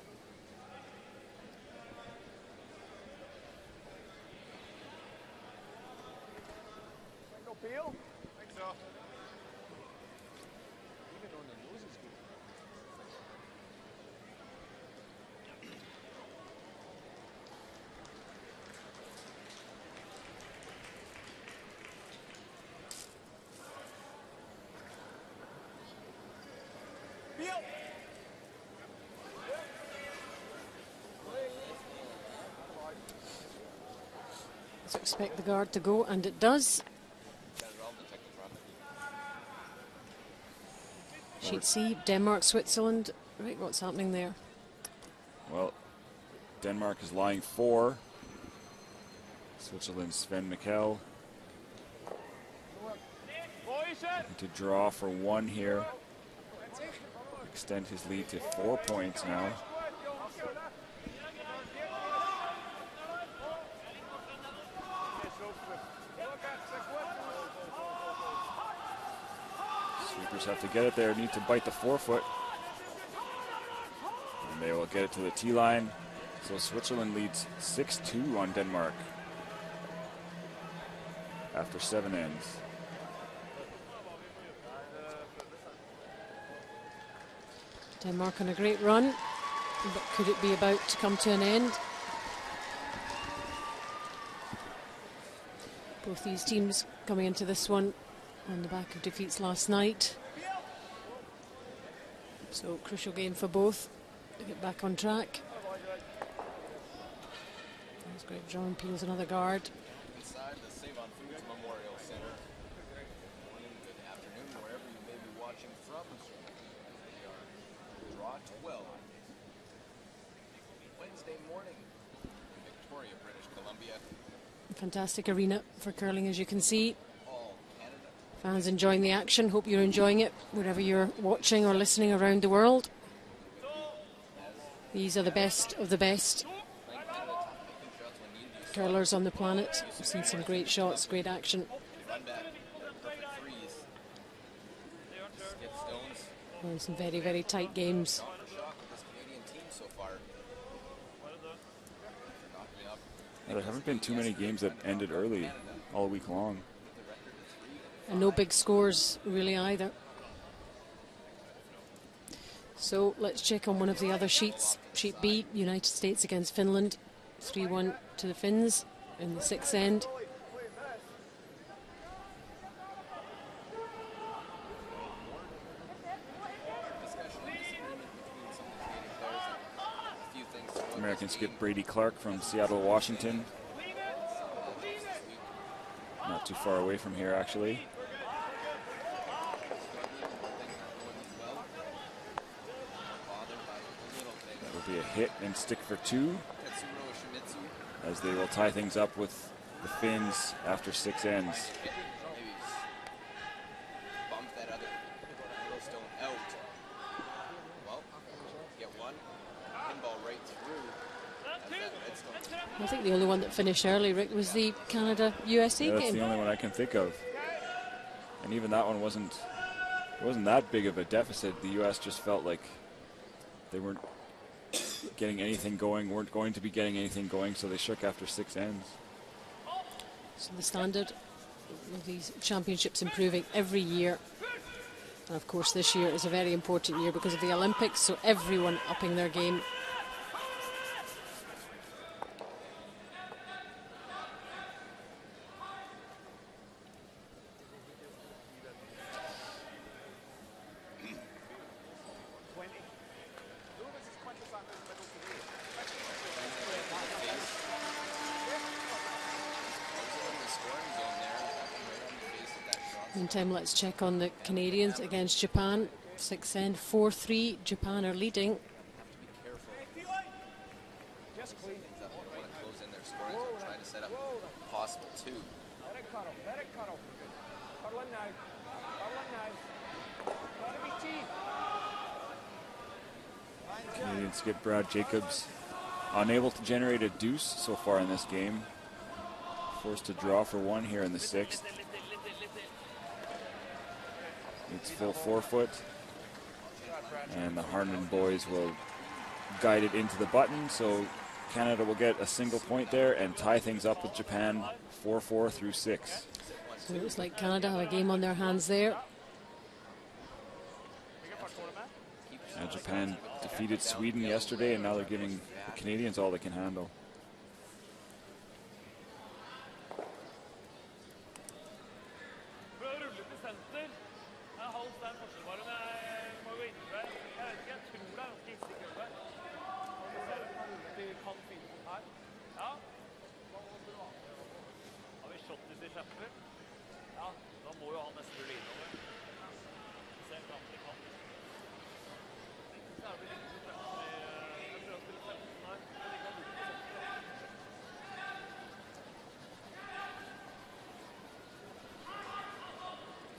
No peel? I think so. Even on the nose is good. Peel! So expect the guard to go, and it does. Sheet C, Denmark, Switzerland. Right, what's happening there? Well, Denmark is lying 4. Switzerland's Sven Mikkel looking to draw for 1 here. Extend his lead to 4 points now. Sweepers have to get it there, need to bite the forefoot. And they will get it to the tee line. So Switzerland leads 6-2 on Denmark after 7 ends. Denmark on a great run, but could it be about to come to an end? Both these teams coming into this one on the back of defeats last night. So crucial game for both to get back on track. That's great. John Peel's another guard. Inside the Save on Foods Memorial Center. Good afternoon, wherever you may be watching from. We are draw 12. Wednesday morning in Victoria, British Columbia. Fantastic arena for curling, as you can see. All Canada. Fans enjoying the action. Hope you're enjoying it wherever you're watching or listening around the world. These are the best of the best curlers on the planet. We've seen some great shots, great action. Run back. Perfect freeze. Skip Stones. And some very, very tight games. Shock with this Canadian team so far. Knocking up. There haven't been too many games that ended early all week long. And no big scores really either. So let's check on one of the other sheets. Sheet B, United States against Finland. 3-1 to the Finns in the 6th end. American skip Brady Clark from Seattle, Washington. Not too far away from here, actually. That will be a hit and stick for 2, as they will tie things up with the Finns after 6 ends. Bump that other Yellowstone out. Well, get one. Pinball right through. As that red I think the only one that finished early, Rick, was the Canada-USA That's game. the only one I can think of. And even that one wasn't that big of a deficit. The U.S. just felt like they weren't getting anything going, weren't going to be getting anything going, so they shook after 6 ends. So the standard of these championships improving every year. And of course this year is a very important year because of the Olympics, so everyone upping their game. Meantime, let's check on the Canadians against Japan. 6 end, 4-3. Japan are leading. Just clean things up. They want to close in their scoring zone, trying to set up possible two. Let it cuddle. Let it cuddle. Cuddle in now. Cuddle in now. Let it be tea. Canadians get Brad Jacobs unable to generate a deuce so far in this game. Forced to draw for one here in the 6th. It's full 4-foot. And the Harmon boys will guide it into the button. So Canada will get a single point there and tie things up with Japan 4-4 through 6. So it looks like Canada have a game on their hands there. And Japan defeated Sweden yesterday, and now they're giving the Canadians all they can handle.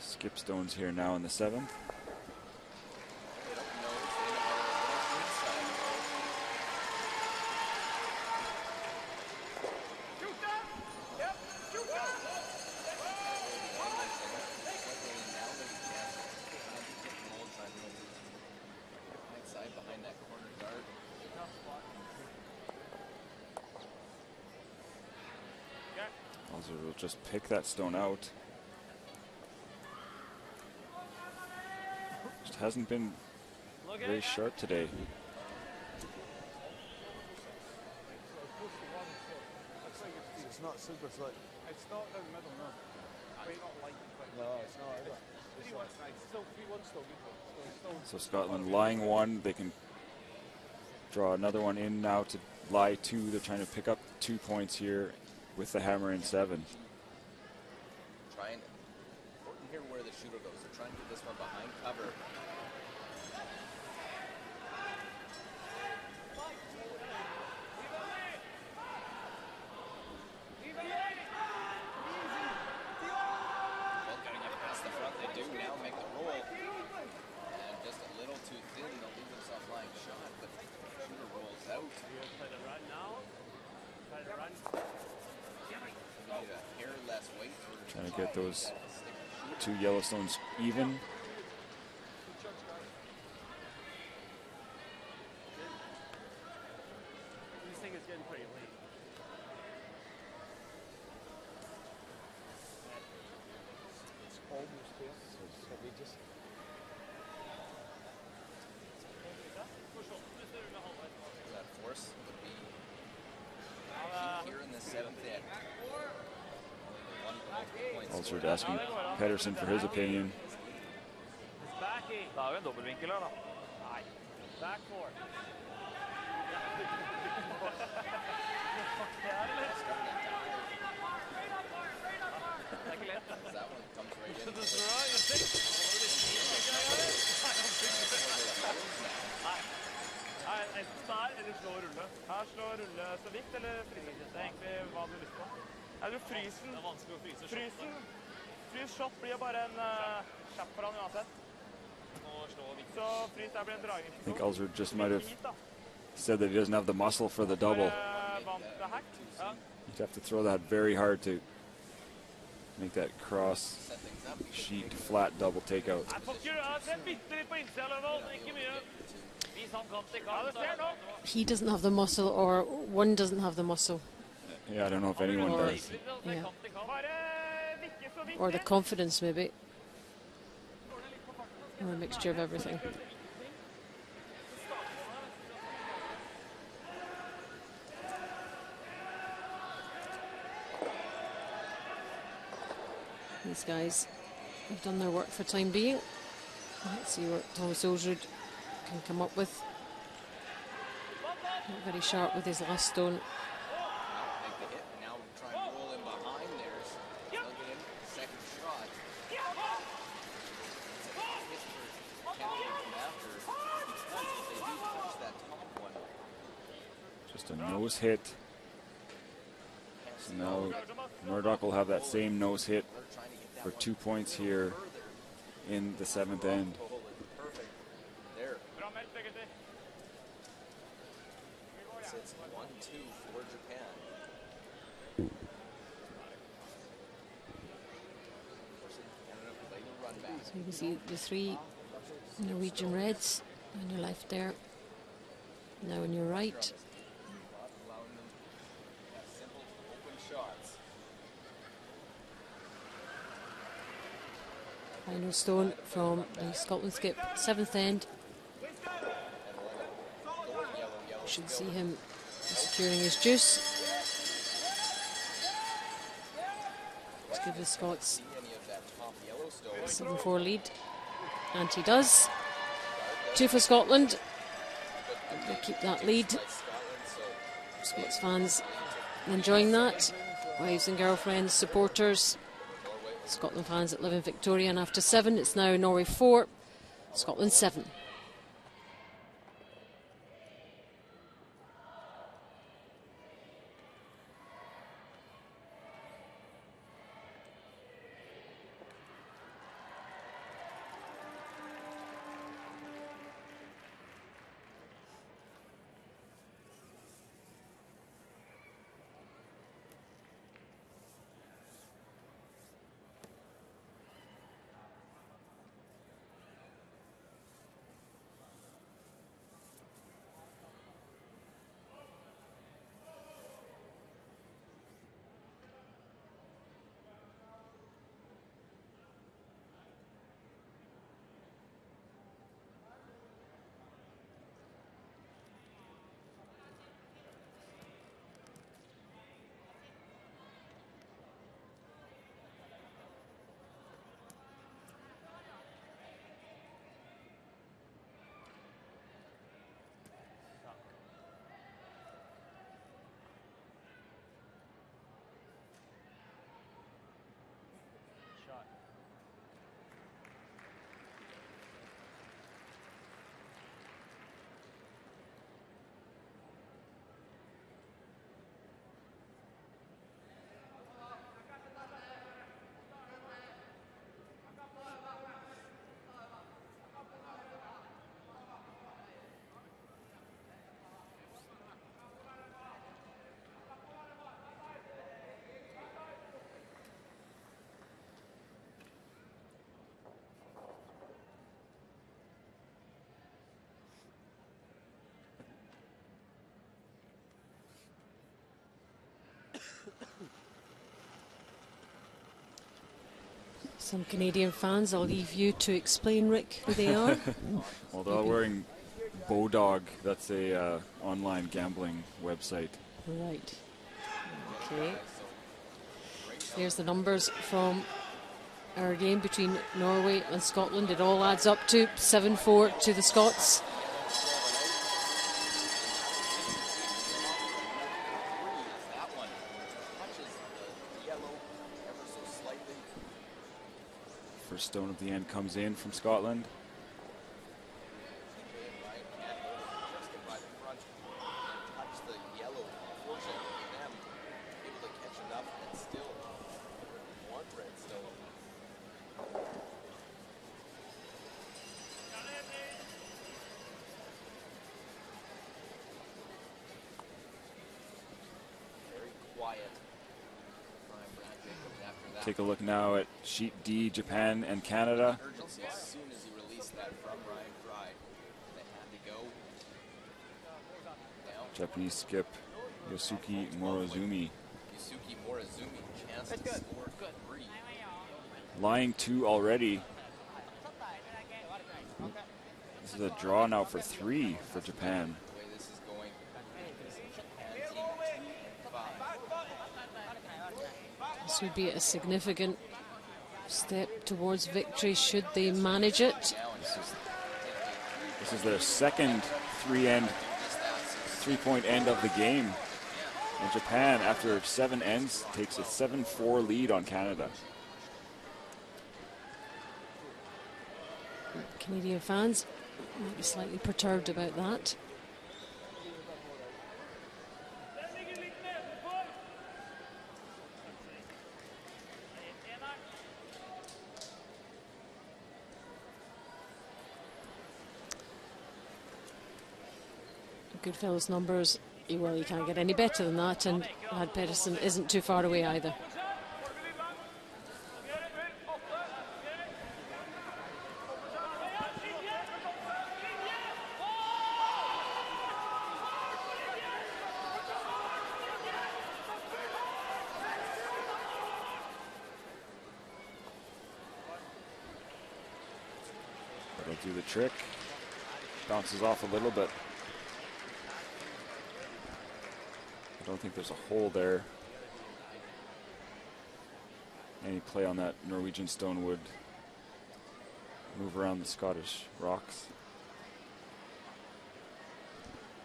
Skip stones here now in the 7th. Will just pick that stone out. Just hasn't been very sharp today. It's not super slick. It's not down the middle, no. No, it's not either. It's still 3-1 still good. So Scotland lying 1. They can draw another one in now to lie 2. They're trying to pick up 2 points here with the hammer in 7. Trying to hear where the shooter goes. They're trying to get this one behind cover. Well, getting up past the front, they do now make the roll. And just a little too thin, they'll leave themselves lying shot, but the shooter rolls out. Try to run now. Try to run. Trying to get those 2 Yellowstones even. This thing is getting pretty late. It's almost there. So we just... That force would be here in the 7th end. Also asking Pedersen for his opinion. Da har vi en dobbeltvinkel her, da. Nei. Back 4. Det er ikke lett. That one comes right in. Nei, enten der eller slå rulle. Her slå rulle så vidt, eller fryse. Det er egentlig hva du har lyst på. Jeg tror frysen... Det er vanskelig å fryse. Frys shot blir bare en kjapp for han uansett. Så frys der blir en dragning. I think Ulzer just might have said that he doesn't have the muscle for the double. You'd have to throw that very hard to make that cross sheet flat double takeout. He doesn't have the muscle, or one doesn't have the muscle. Yeah, I don't know if anyone does. Yeah. Or the confidence, maybe. Or a mixture of everything. These guys have done their work for the time being. Let's see what Thomas Olsrud can come up with. Not very sharp with his last stone. Just a nose hit. So now Murdoch will have that same nose hit for 2 points here in the 7th end. It's 1-2 for Japan. So you can see the 3 Norwegian reds on your left there. Now on your right. Final stone from the Scotland skip, 7th end. You should see him securing his juice. Let's give the Scots 7-4 lead. And he does. 2 for Scotland. They'll keep that lead. Scots fans enjoying that. Wives and girlfriends, supporters. Scotland fans that live in Victoria, and after 7 it's now Norway 4, Scotland 7. Some Canadian fans, I'll leave you to explain, Rick, who they are. Well, they're all wearing Bodog. That's a online gambling website. Right. Okay. There's the numbers from our game between Norway and Scotland. It all adds up to 7-4 to the Scots. First stone at the end comes in from Scotland. Take a look now at Sheet D, Japan and Canada. Urgency as soon as he released that from Ryan Fry. They had to go. Now, Japanese skip Yosuke Morozumi. Yusuke Morozumi, chance to score 3. Lying 2 already. This is a draw now for 3 for Japan. The way this is going, Japan team 2-5. This would be a significant step towards victory should they manage it. This is their second three-point end of the game. And Japan, after 7 ends, takes a 7-4 lead on Canada. Canadian fans might be slightly perturbed about that. Goodfellow's numbers, well, you can't get any better than that, and Lad Pedersen isn't too far away either. That'll do the trick. Bounces off a little bit. I don't think there's a hole there. Any play on that Norwegian stone would move around the Scottish rocks.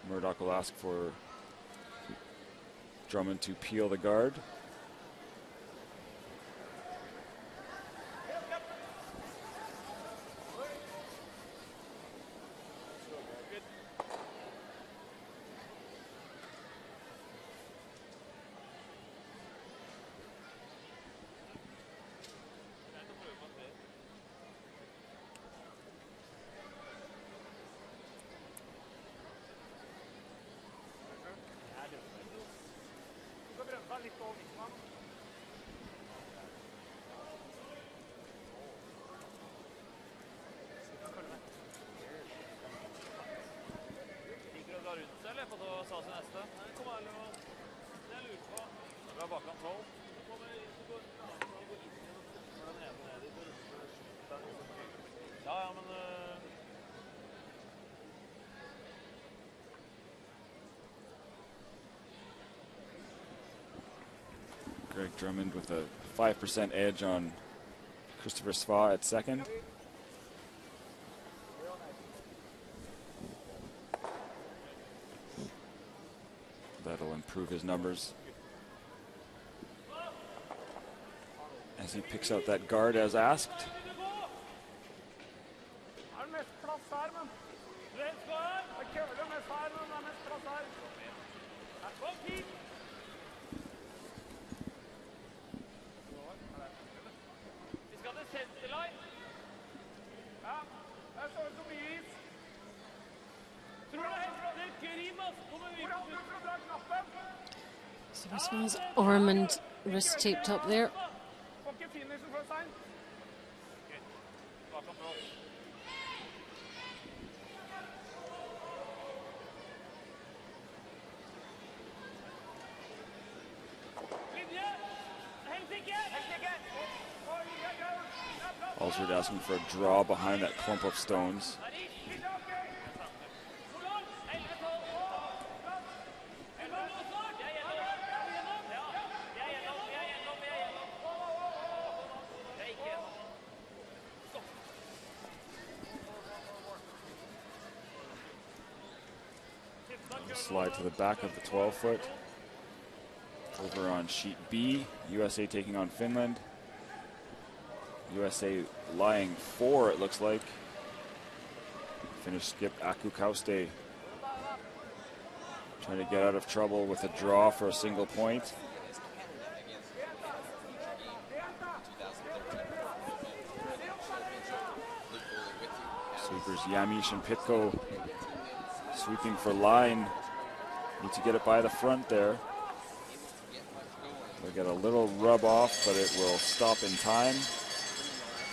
Murdoch will ask for Drummond to peel the guard. Greg Drummond with a 5% edge on Christopher Sva at second. That'll improve his numbers as he picks out that guard as asked. So Sva's arm and wrist taped up there. Alsford asking for a draw behind that clump of stones. Slide to the back of the 12-foot. Over on sheet B, USA taking on Finland. USA lying 4, it looks like. Finnish skip Aku Kauste trying to get out of trouble with a draw for a single point. Sweepers Yamish and Pitko sweeping for line. Need to get it by the front there. They get a little rub off, but it will stop in time.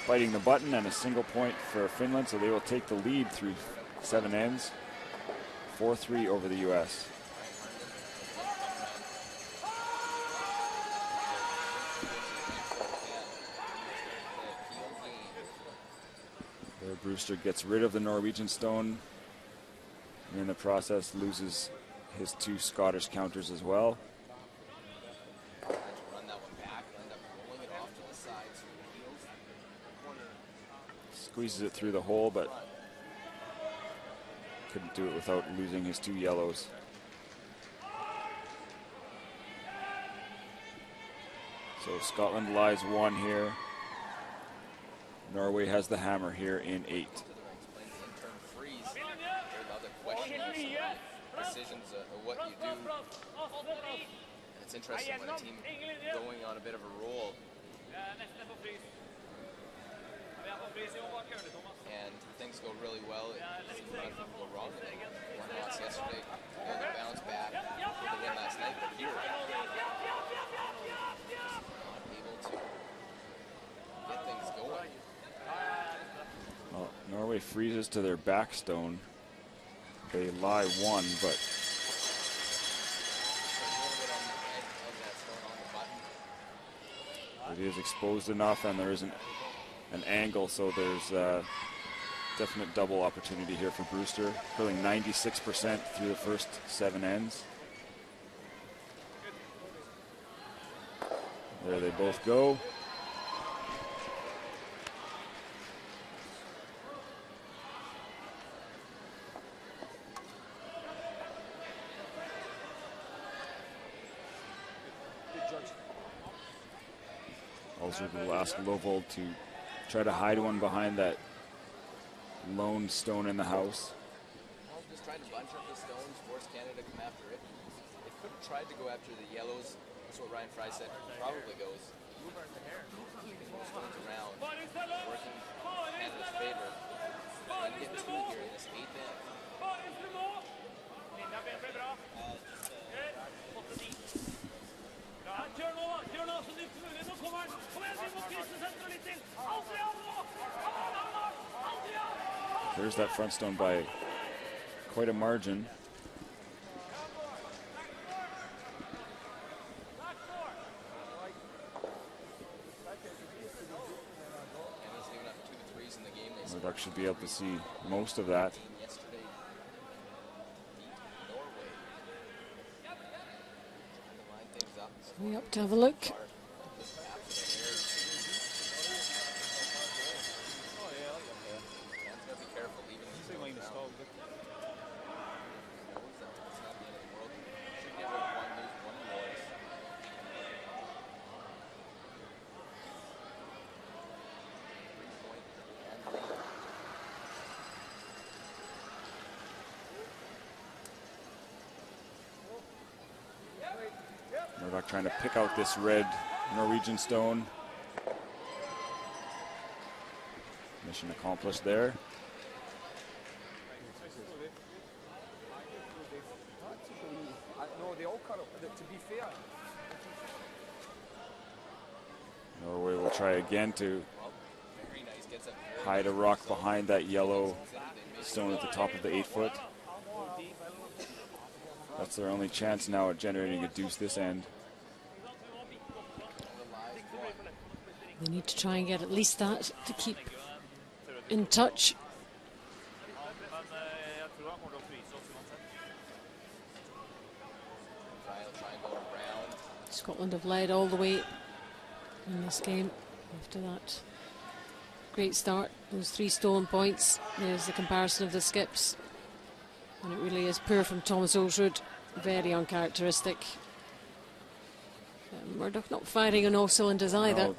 Biting the button, and a single point for Finland, so they will take the lead through 7 ends. 4-3 over the U.S. There, Brewster gets rid of the Norwegian stone, and in the process loses his 2 Scottish counters as well. Squeezes it through the hole, but couldn't do it without losing his 2 yellows. So Scotland lies 1 here. Norway has the hammer here in 8. Decisions of what you do. And it's interesting when a team going on a bit of a roll. And things go really well. It seems a lot of people go wrong. One loss yesterday, and they bounce back with the win last night. But here, not able to get things going. Well, Norway freezes to their back stone. They lie 1, but it is exposed enough, and there isn't an angle, so there's definite double opportunity here for Brewster. Hurling 96% through the first 7 ends. There they both go. Also will ask Lovold to try to hide one behind that lone stone in the house. Well, just trying to bunch up the stones, force Canada to come after it. They could have tried to go after the yellows. That's what Ryan Fry said probably goes. Keeping those stones around, working Canada's favor. Trying to get 2 here in this 8th end. There's that front stone by quite a margin. Murdoch should be able to see most of that. We up to have a look. Murdoch trying to pick out this red Norwegian stone. Mission accomplished there. Norway will try again to hide a rock behind that yellow stone at the top of the 8-foot. That's their only chance now at generating a deuce this end. They need to try and get at least that to keep in touch. Scotland have led all the way in this game after that great start. Those 3 stolen points. There's the comparison of the skips. And it really is poor from Thomas Olsrud. Very uncharacteristic. Murdoch not firing on all cylinders either. No.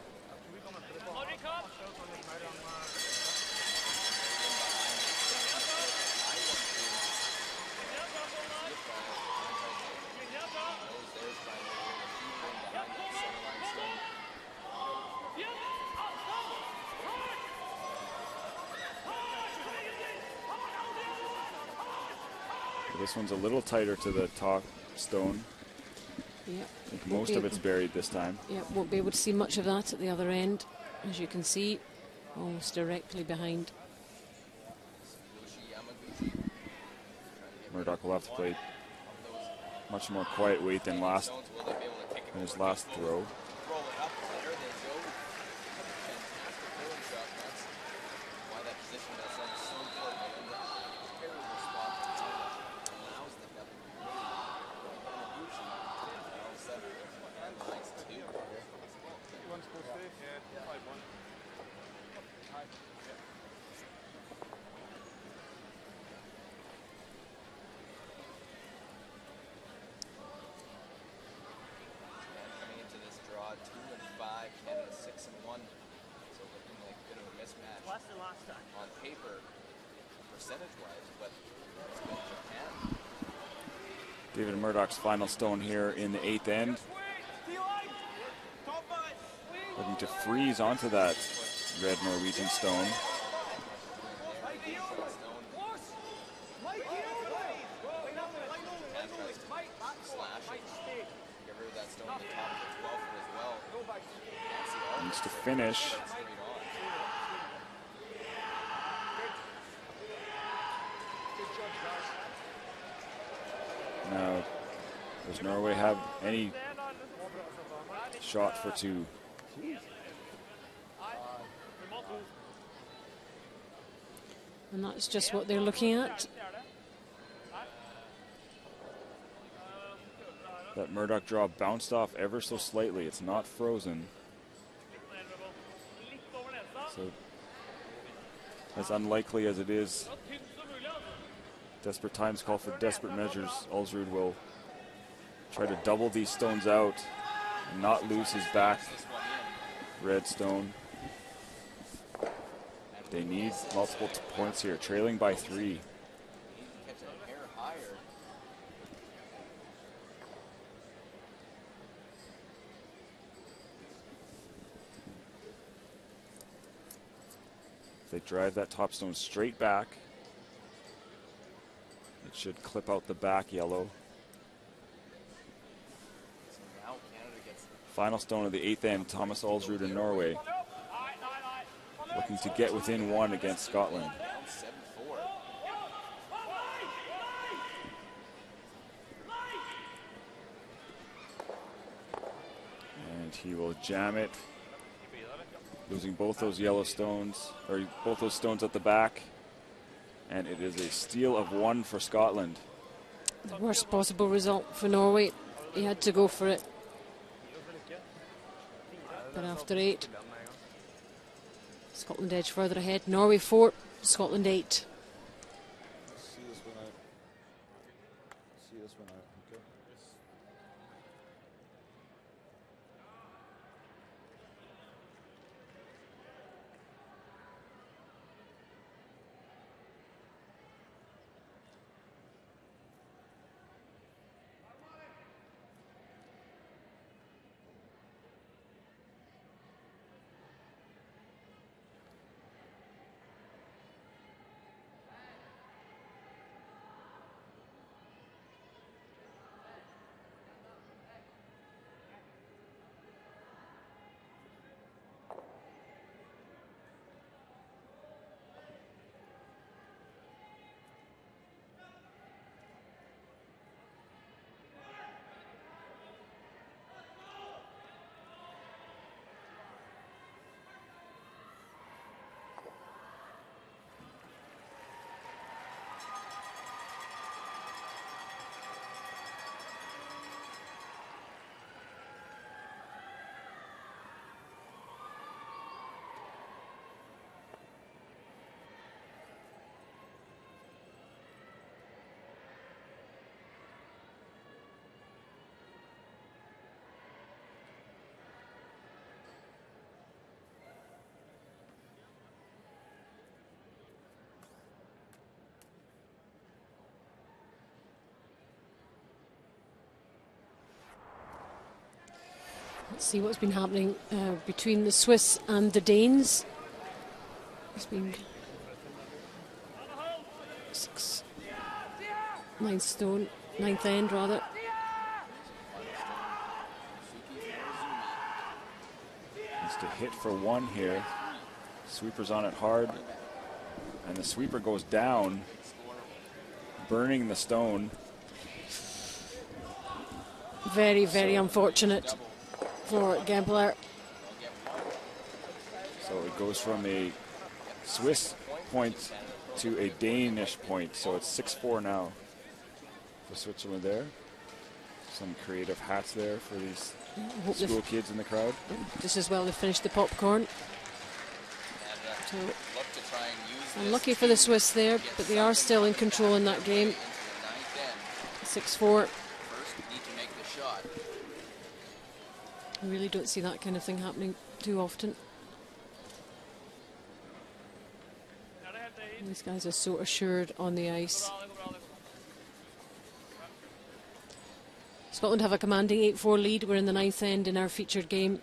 This one's a little tighter to the top stone. Yeah, I think most of it's buried this time. Yeah, won't be able to see much of that at the other end, as you can see, almost directly behind. Murdoch will have to play much more quiet weight than his last throw. On paper, percentage-wise, but it's been Japan. David Murdoch's final stone here in the 8th end. Looking to freeze onto that red Norwegian stone. Needs to finish. Now, does Norway have any shot for two? And that's just what they're looking at. That Murdoch draw bounced off ever so slightly. It's not frozen. So, as unlikely as it is, desperate times call for desperate measures. Ulsrud will try to double these stones out and not lose his back red stone. They need multiple points here, trailing by 3. If they drive that top stone straight back, it should clip out the back yellow. Final stone of the 8th end, Thomas Ulsrud in Norway. Looking to get within 1 against Scotland. And he will jam it, losing both those yellow stones, or both those stones at the back. And it is a steal of 1 for Scotland. The worst possible result for Norway. He had to go for it. But after 8, Scotland edge further ahead. Norway 4, Scotland 8. See this one out. See this one out, okay? Let's see what's been happening between the Swiss and the Danes. It's been 9th end rather. Just a hit for one here. Sweeper's on it hard. And the sweeper goes down, burning the stone. Very, very unfortunate for Gambler. So it goes from a Swiss point to a Danish point. So it's 6-4 now for Switzerland there. Some creative hats there for these school kids in the crowd. Just as well to finish the popcorn. So unlucky for the Swiss there, but they are still in control in that game. 6-4. I really don't see that kind of thing happening too often. These guys are so assured on the ice. Scotland have a commanding 8-4 lead. We're in the 9th end in our featured game.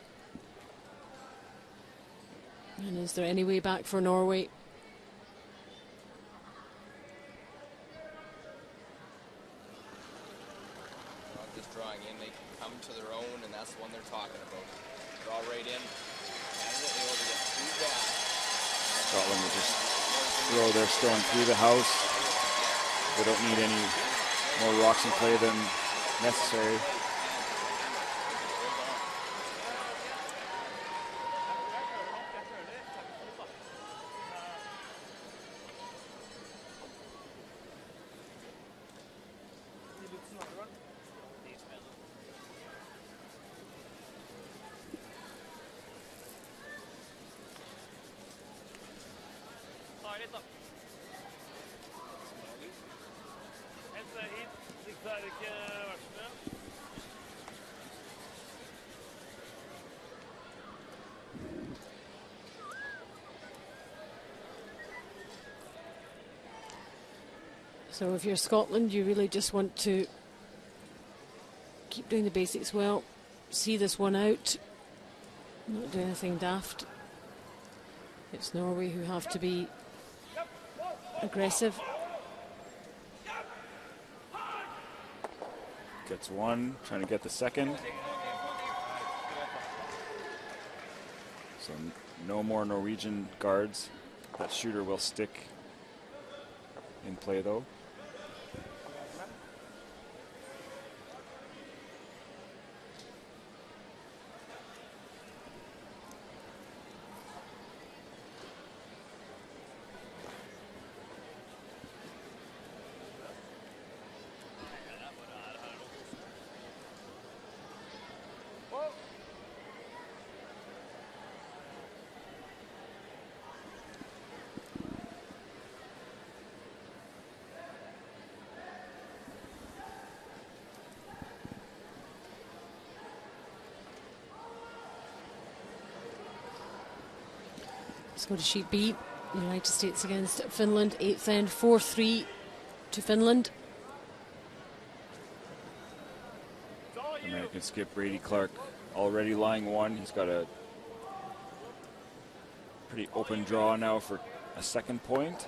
And is there any way back for Norway? Just drawing in, they come to their own, and that's the one they're talking about. Draw right in. Canada able to get through that. Scotland will just throw their stone through the house. They don't need any more rocks in play than necessary. So if you're Scotland, you really just want to keep doing the basics well, see this one out, not do anything daft. It's Norway who have to be aggressive. Gets one, trying to get the second. So no more Norwegian guards. That shooter will stick in play though. Let's go to sheet B. United States against Finland. 8th end, 4-3 to Finland. American skip Brady Clark already lying one. He's got a pretty open draw now for a second point.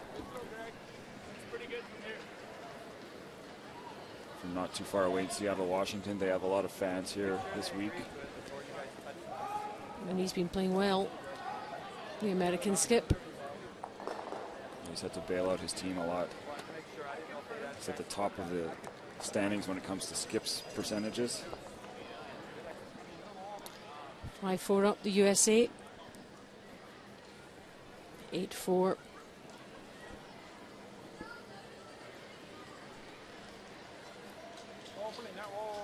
From not too far away in Seattle, Washington. They have a lot of fans here this week. And he's been playing well, the American skip. He's had to bail out his team a lot. He's at the top of the standings when it comes to skips percentages. 5-4 up the USA. 8-4.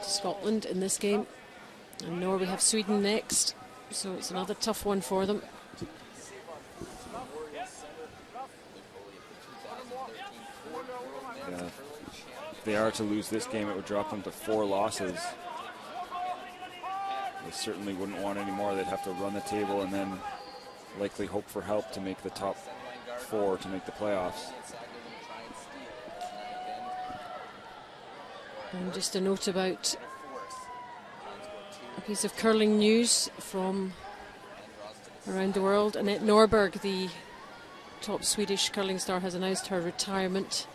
Scotland in this game. And Norway have Sweden next. So it's another tough one for them. Yeah. If they are to lose this game, it would drop them to 4 losses. They certainly wouldn't want any more. They'd have to run the table and then likely hope for help to make the top 4 to make the playoffs. And just a note about a piece of curling news from around the world. Annette Norberg, the top Swedish curling star, has announced her retirement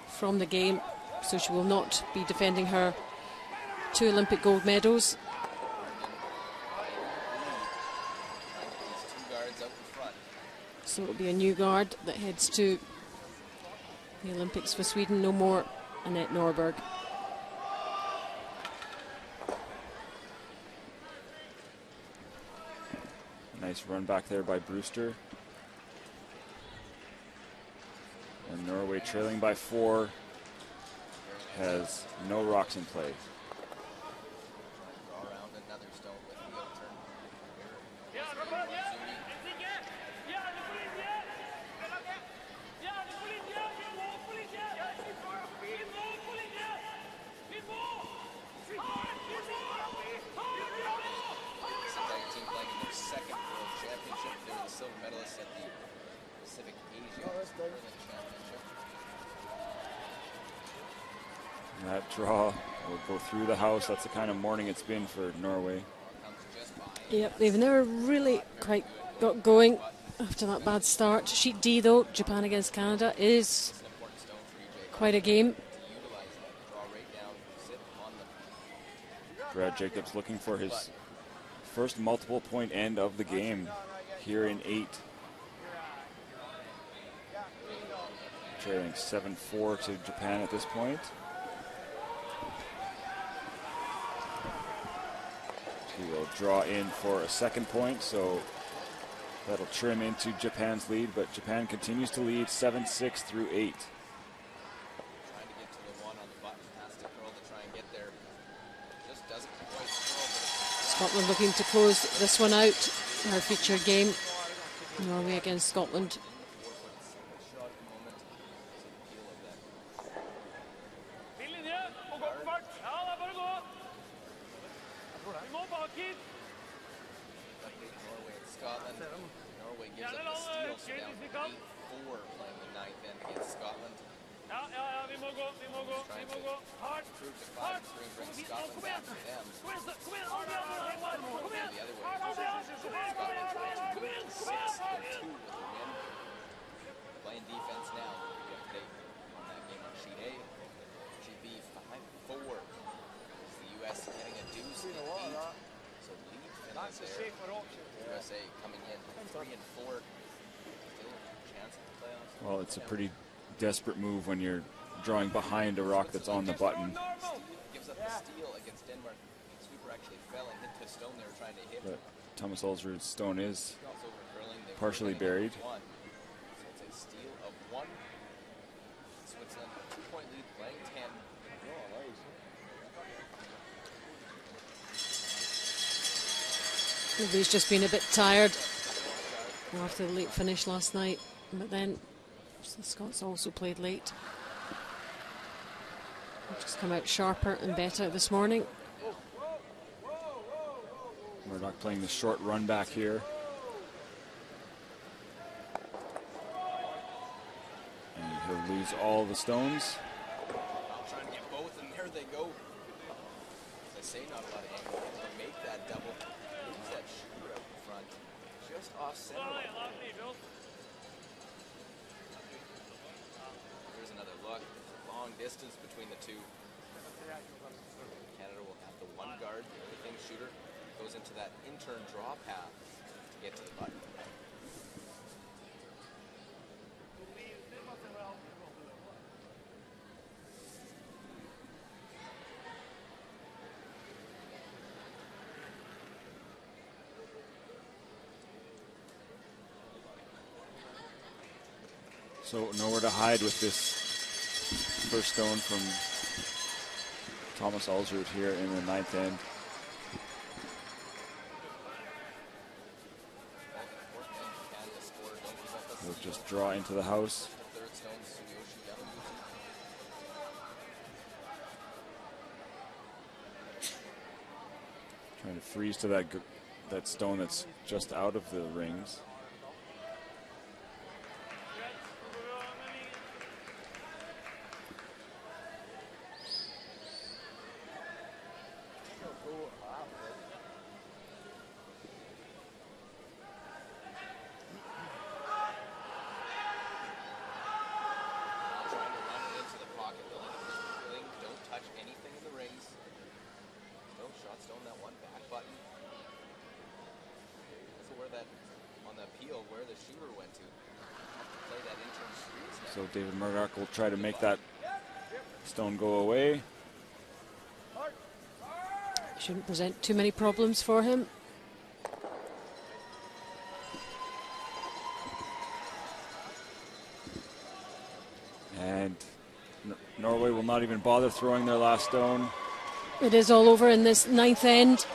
from the game, so she will not be defending her 2 Olympic gold medals. guards out in front. So it'll be a new guard that heads to the Olympics for Sweden. No more Annette Norberg. Nice run back there by Brewster. And Norway trailing by 4 has no rocks in play. Draw around another stone with the outturn. Team playing in their second World Championship. They were the silver medalists at the Pacific Asia Curling Championship. And that draw will go through the house. That's the kind of morning it's been for Norway. Yep, they've never really quite got going after that bad start. Sheet D, though, Japan against Canada, is quite a game. Brad Jacobs looking for his first multiple point end of the game here in 8. Trailing 7-4 to Japan at this point. He will draw in for a second point, so that'll trim into Japan's lead, but Japan continues to lead 7-6 through 8. Trying to get to the one on the button, has to curl to try and get there. Just doesn't quite curl, but Scotland looking to close this one out. Our featured game, Norway against Scotland. Norway and Scotland. Norway gives up the steal, so down 8-4 playing the 9th end against Scotland. Trying to prove to 5-3 and bring Scotland back to them. The other way. Scotland tries to move to 6-2 with the win. Playing defense now. We have Dave on that game on Sheet A. Sheet B 5-4. The U.S. getting a deuce in 8. So lead finishes there. USA coming in 3-4. Still a chance at the playoffs. Well, it's a pretty desperate move when you're drawing behind a rock that's on the button. Gives up the steal against Denmark. The sweeper actually fell and hit the stone they were trying to hit. But Thomas Ulsrud's stone is Over curling, they were partially curling buried. one. So it's a steal of 1. Switzerland 2-point lead, playing 10. He's just been a bit tired after the late finish last night, but then the Scots also played late. They've just come out sharper and better this morning. Murdoch playing the short run back here. And he'll lose all the stones. Trying to get both, and there they go. As I say, not a lot of angle. But make that double. Lose that shooter out in front. Just off center. Here's another look. Long distance between the two. Canada will have the one guard, the everything shooter. Goes into that intern draw path to get to the button. So nowhere to hide with this first stone from Thomas Ulsrud here in the 9th end. He'll just draw into the house. Trying to freeze to that stone that's just out of the rings. where the shooter went to. Have to play that interim freeze now. So David Murdoch will try to make that stone go away. Shouldn't present too many problems for him. And Norway will not even bother throwing their last stone. It is all over in this ninth end.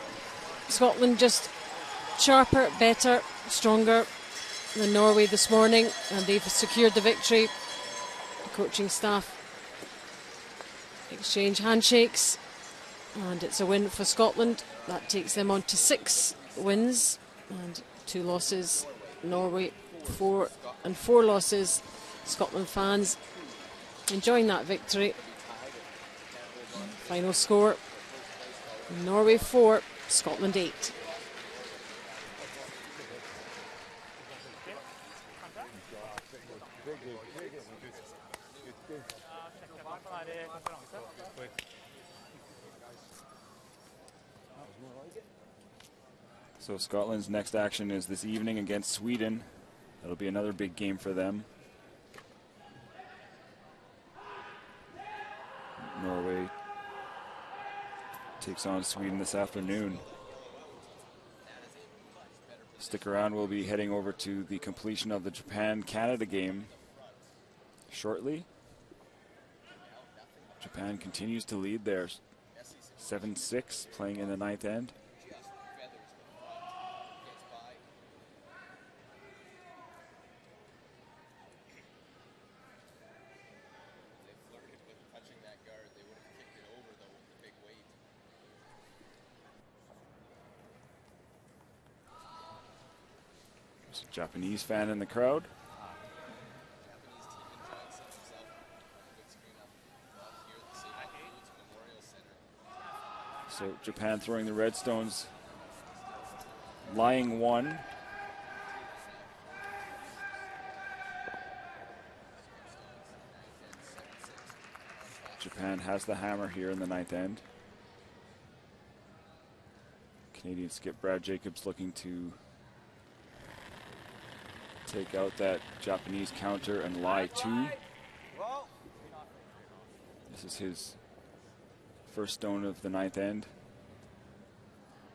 Scotland just sharper, better, stronger than Norway this morning, and they've secured the victory. The coaching staff exchange handshakes, and it's a win for Scotland. That takes them on to 6 wins and 2 losses. Norway 4 and 4 losses. Scotland fans enjoying that victory. Final score: Norway 4, Scotland 8. So Scotland's next action is this evening against Sweden. That'll be another big game for them. Norway takes on Sweden this afternoon. Stick around, we'll be heading over to the completion of the Japan-Canada game shortly. Japan continues to lead there, 7-6, playing in the ninth end. There's a Japanese fan in the crowd. So Japan throwing the red stones, lying 1. Japan has the hammer here in the ninth end. Canadian skip Brad Jacobs looking to take out that Japanese counter and lie 2. This is his first stone of the ninth end.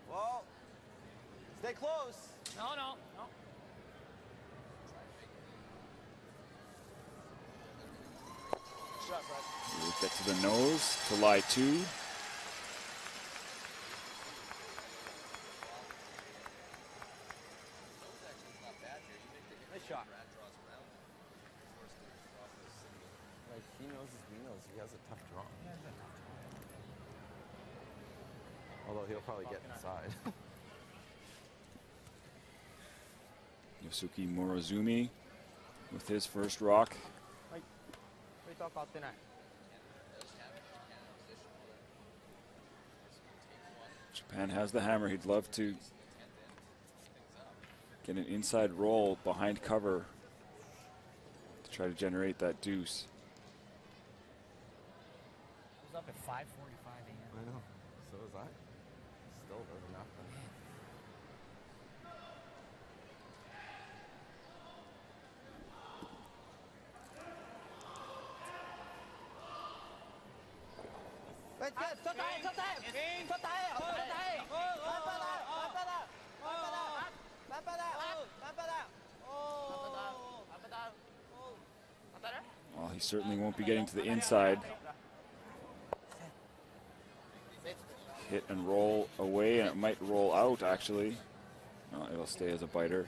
Well, stay close. No. We'll get to the nose to lie 2. Nice shot. Like, he knows his wheels. He has a tough draw. Although he'll probably get inside. Yosuke Morozumi with his first rock. Japan has the hammer. He'd love to get an inside roll behind cover to try to generate that deuce. It was up at 5:45 a.m. I know. So is I. Still doesn't happen. Well, he certainly won't be getting to the inside. Hit and roll away, and it might roll out, actually. No, it'll stay as a biter.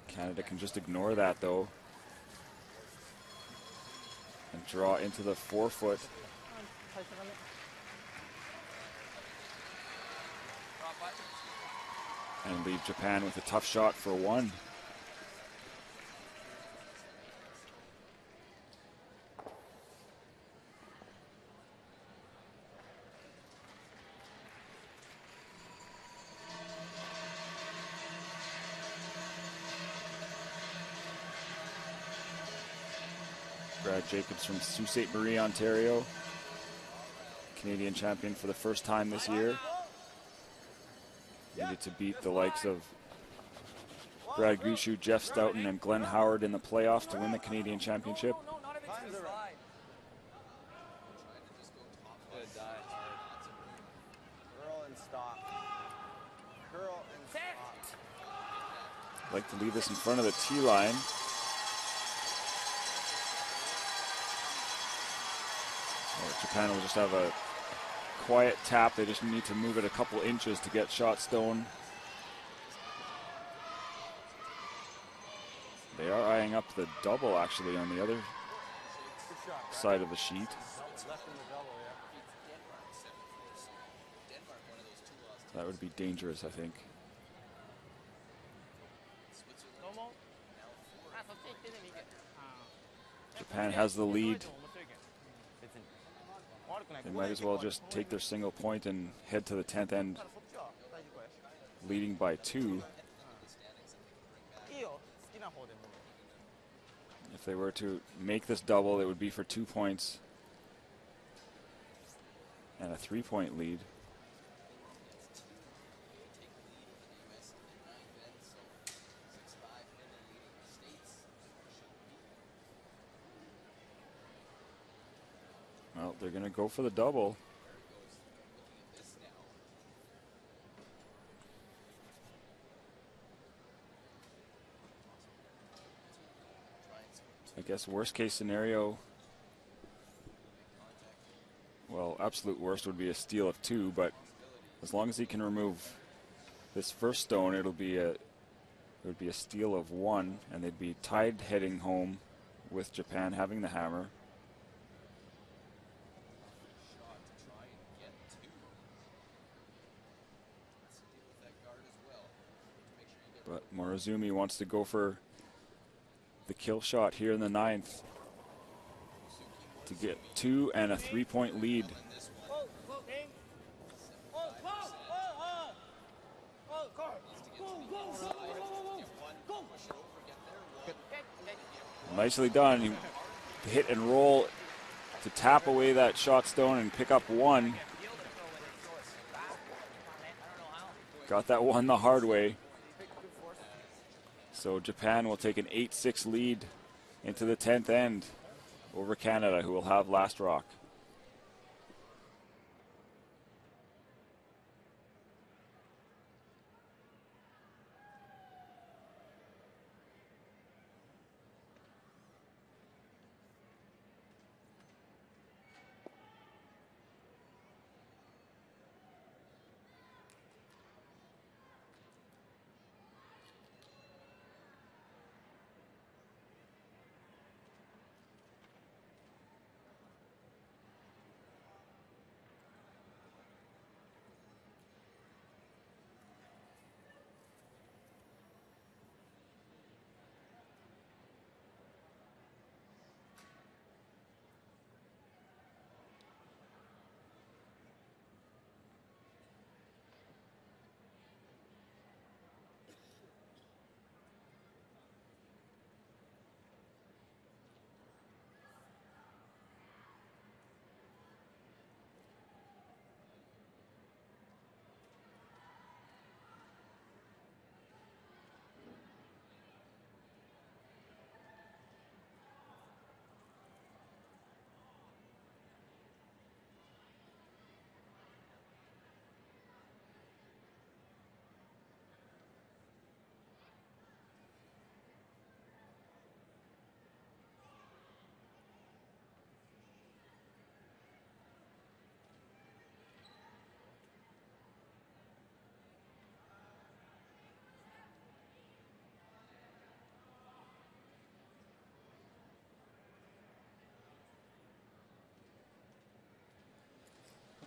Canada can just ignore that, though, and draw into the 4-foot. And leave Japan with a tough shot for 1. Brad Jacobs from Sault Ste. Marie, Ontario. Canadian champion for the first time this year. needed to beat the likes of Brad Gushue, Jeff Stoughton, and Glenn Howard in the playoffs to win the Canadian Championship. I'd like to leave this in front of the tee line. Japan will just have a quiet tap. They just need to move it a couple inches to get shot stone. They are eyeing up the double actually on the other side of the sheet. That would be dangerous, I think. Japan has the lead. They might as well just take their single point and head to the 10th end, leading by 2. If they were to make this double, it would be for 2 points and a 3-point lead. Well, they're going to go for the double. I guess worst case scenario, well, absolute worst would be a steal of 2, but as long as he can remove this first stone, it would be a steal of 1, and they'd be tied heading home with Japan having the hammer. But Morozumi wants to go for the kill shot here in the 9th to get 2 and a 3-point lead. Nicely done. He hit and roll to tap away that shot stone and pick up 1. Got that one the hard way. So Japan will take an 8-6 lead into the 10th end over Canada, who will have last rock.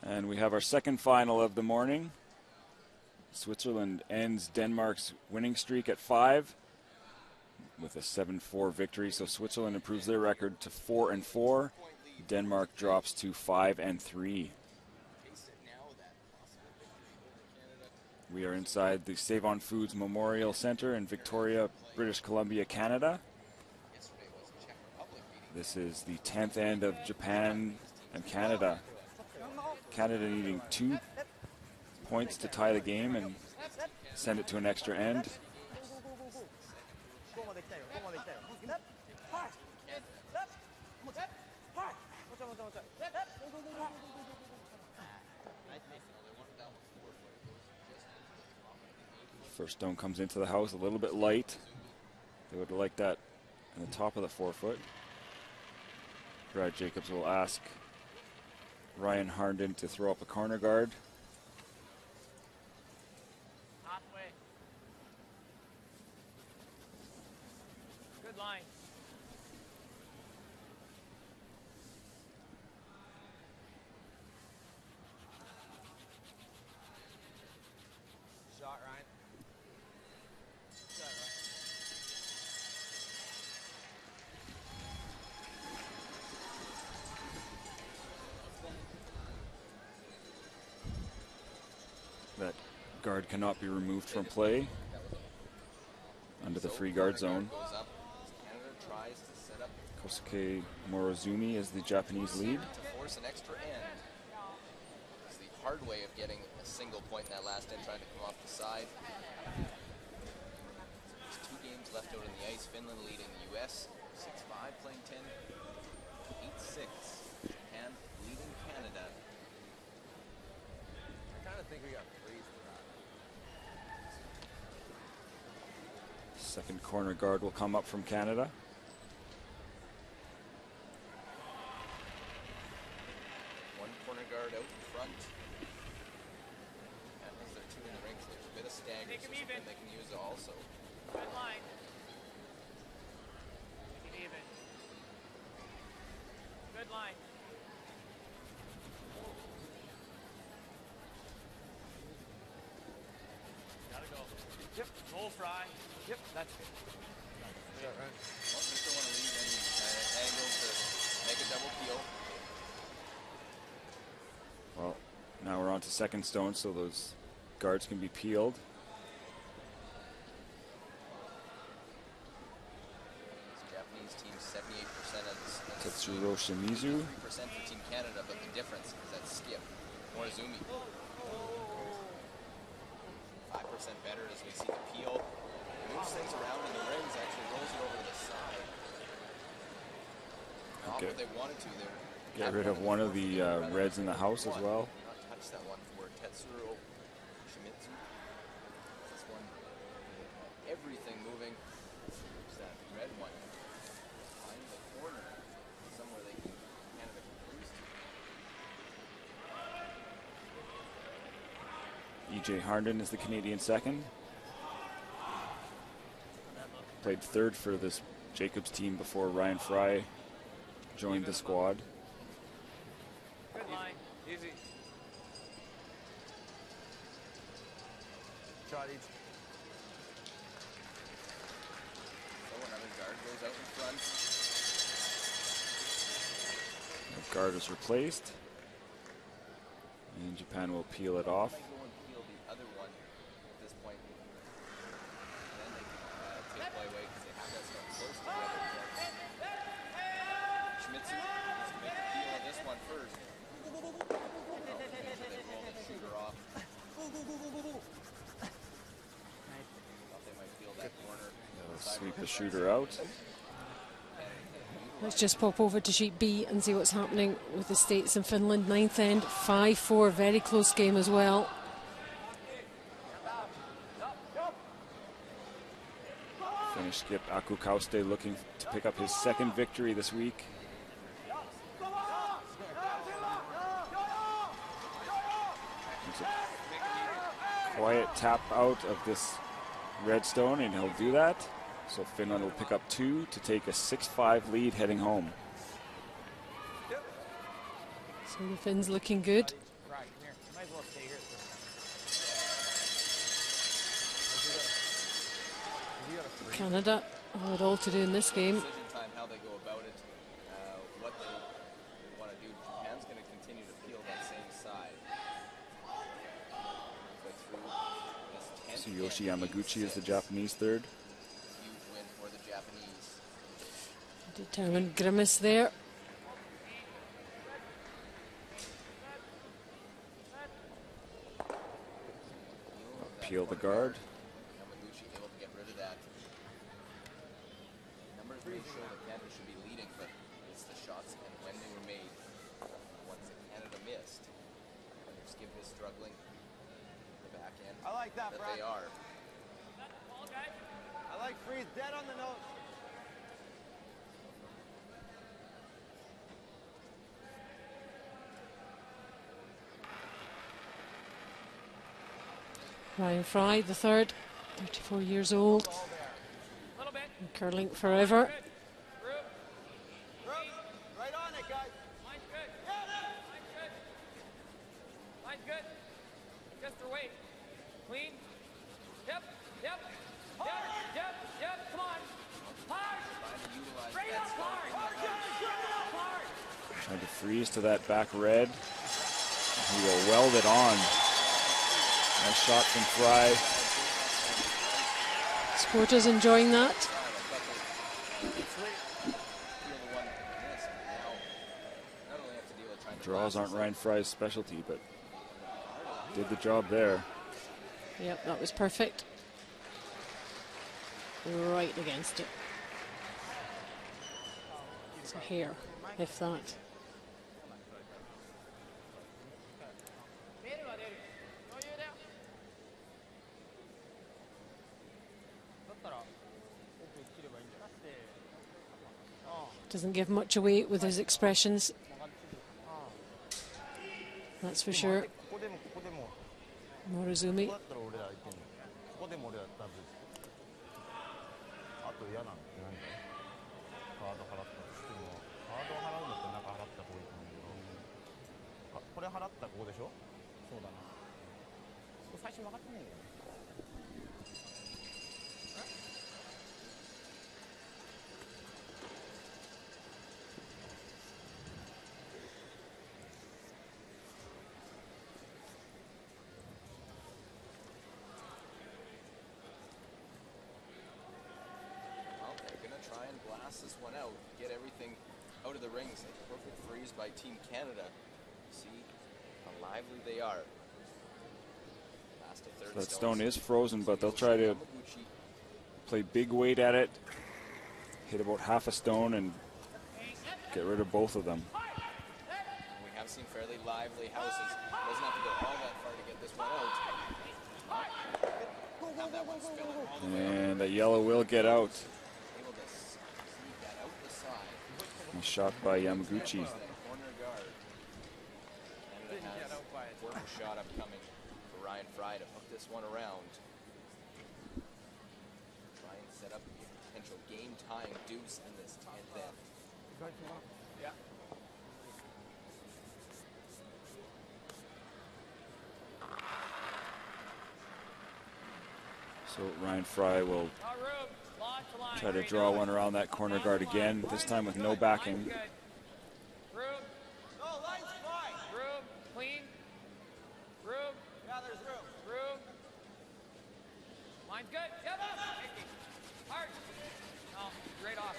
And we have our second final of the morning. Switzerland ends Denmark's winning streak at 5 with a 7-4 victory. So Switzerland improves their record to 4-4. Denmark drops to 5-3. We are inside the Save-On Foods Memorial Center in Victoria, British Columbia, Canada. This is the 10th end of Japan and Canada. Canada needing 2 points to tie the game, and send it to an extra end. First stone comes into the house a little bit light. They would have liked that in the top of the 4 foot. Brad Jacobs will ask Ryan Harnden to throw up a corner guard. Halfway. Good line. Shot, Ryan. Shot, Ryan. That guard cannot be removed from play under the free guard zone. Goes up. Canada tries to set up Kosuke Morozumi is the Japanese lead. to force an extra end. It's the hard way of getting a single point in that last end, trying to come off the side. There's 2 games left out on the ice. Finland leading the U.S. 6-5, playing 10. 8-6. Japan leading Canada. I kind of think we got praised for that. Second corner guard will come up from Canada. One corner guard out in front. And as there are 2 in the ring, so there's a bit of stagger, Make so 'em something even. they can use also. Good line. Make it even. Good line. Gotta go. Yep. Full fry. Yep, that's good. Well, just don't want to leave any angle to make a double peel. Well, now we're on to second stone, so those guards can be peeled. This Japanese team, 78% of Tetsuro Shimizu. 3% for Team Canada, but the difference is that skip. Morozumi. 5% better as we see the peel. Moves things around in the rings, actually rolls it over to the side. Not Okay. what they wanted to. They Get rid of one of the reds in the house as well. Not touch that one for Tetsuro Shimizu. This one, everything moving. There's that red one. Find the corner somewhere they can, Canada can cruise to. E.J. Harnden is the Canadian second. Played third for this Jacobs team before Ryan Fry joined the squad. Good line. Easy. Shot each. So another guard goes out in front. The guard is replaced. And Japan will peel it off. Might go and peel the other one at this point. And then they can take play away because they have that stuff close to the other one. Shimizu needs to make the peel on this one first. They roll the shooter off. Thought they might peel that corner. They'll sweep the shooter out. Let's just pop over to sheet B and see what's happening with the States and Finland. Ninth end, 5-4, very close game as well. Finnish skip Aku Kauste looking to pick up his second victory this week. It's a quiet tap out of this redstone, and he'll do that. So Finland will pick up 2 to take a 6-5 lead heading home. So the Finns looking good. Right, come here. You might as well stay here. Canada have it all to do in this game. Decision time, how they go about it, what they want to do. Japan's going to continue to peel that same side. Go through this 10th Tsuyoshi game, Yamaguchi is the 8-6. Japanese third. Huge win for the Japanese. Determined grimace there. Scale the guard. Yamaguchi able to get rid of that. Numbers may show that Canada should be leading, but it's the shots and when they were made. Ones that Canada missed. When their skip is struggling, the back end. I like that, Brad. They are. I like freeze dead on the nose. Ryan Fry, the third, 34 years old, and curling forever. Right on it, guys. Line's good. Line's good. Line's good. Just for weight. Clean. Yep. Yep. Yep. Yep. Yep. Come on. Hard. Straight up hard. Hard. Trying to freeze to that back red. He will weld it on. Nice shot from Fry. Sporters enjoying that. Draws aren't Ryan Fry's specialty, but did the job there. Yep, that was perfect. Right against it. It's a hair, if that. Doesn't give much away with his expressions. That's for sure. Morozumi. This one out, get everything out of the rings. A perfect freeze by Team Canada. See how lively they are. Last to third That stone is frozen, but they'll try to play big weight at it, hit about half a stone, and get rid of both of them. We have seen fairly lively houses. Doesn't have to go all that far to get this one out. Have that one spilling. And the yellow will get out. Shot by Yamaguchi. Corner guard. Canada has one shot upcoming for Ryan Fry to hook this one around. Try and set up a potential game-tying deuce in this 10th end. Yeah. So Ryan Fry will try to draw one around that corner guard again, this time with no backing. Room. No, line's fine. Room. Clean. Room. Yeah, there's room. Room. Line's good. Yep. Hard. No, straight off.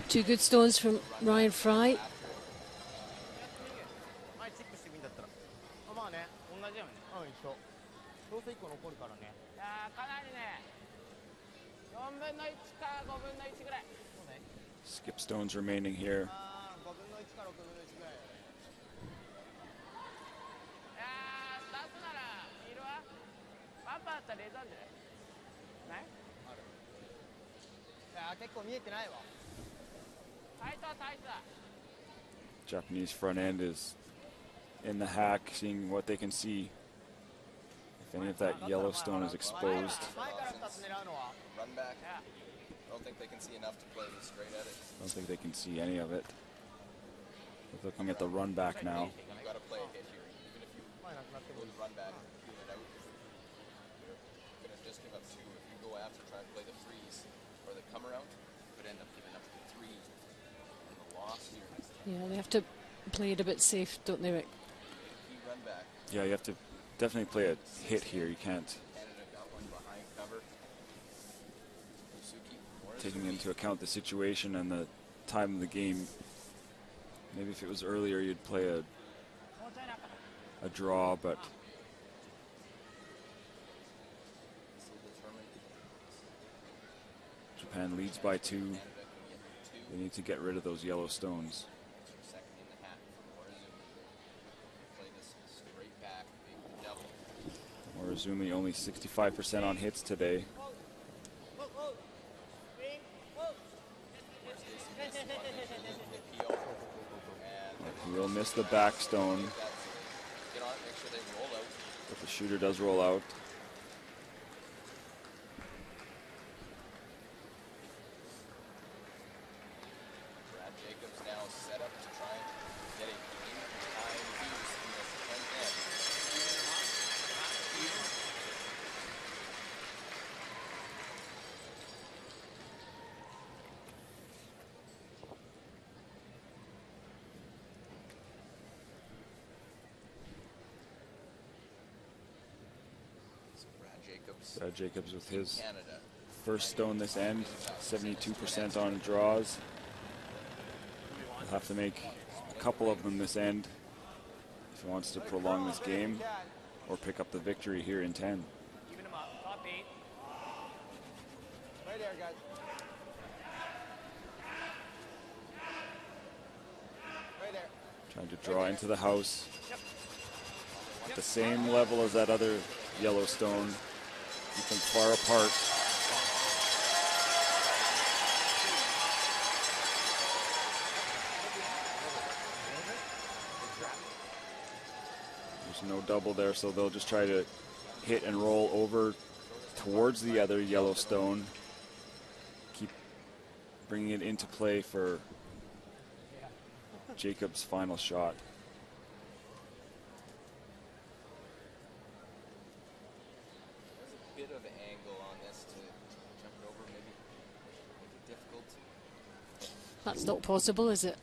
Two good stones from Ryan Fry. Skip stones remaining here. Japanese front end is in the hack, seeing what they can see. If any of that yellow stone is exposed. Run back. I don't think they can see enough to play this straight at it. I don't think they can see any of it. They're looking at the run back now. You got to play a hit here. Even if you go the run back and feel it out, you're going to just give up two. If you go after try and play the freeze or the come around, you could end up giving up the three and the loss here. Yeah, they have to play it a bit safe, don't they, Rick? Run back. Yeah, you have to definitely play a hit here. You can't. Canada got one behind cover. taking into account the situation and the time of the game. Maybe if it was earlier, you'd play a draw, but Japan leads by 2. They need to get rid of those yellow stones. Morizumi only 65% on hits today. He will miss the back stone, but the shooter does roll out. Brad Jacobs now set up to try and get a game-time use in this 10th end. Brad Jacobs with his first stone this end, 72% on draws. He'll have to make a couple of them this end if he wants to prolong this game or pick up the victory here in 10. Even him up. Top 8. Right there, guys. Right there. Trying to draw into the house at the same level as that other yellow stone. Keep them far apart. There's no double there, so they'll just try to hit and roll over towards the other yellow stone. Keep bringing it into play for Jacob's final shot. Bit of an angle on this to jump it over, maybe make it difficult. That's not possible, is it?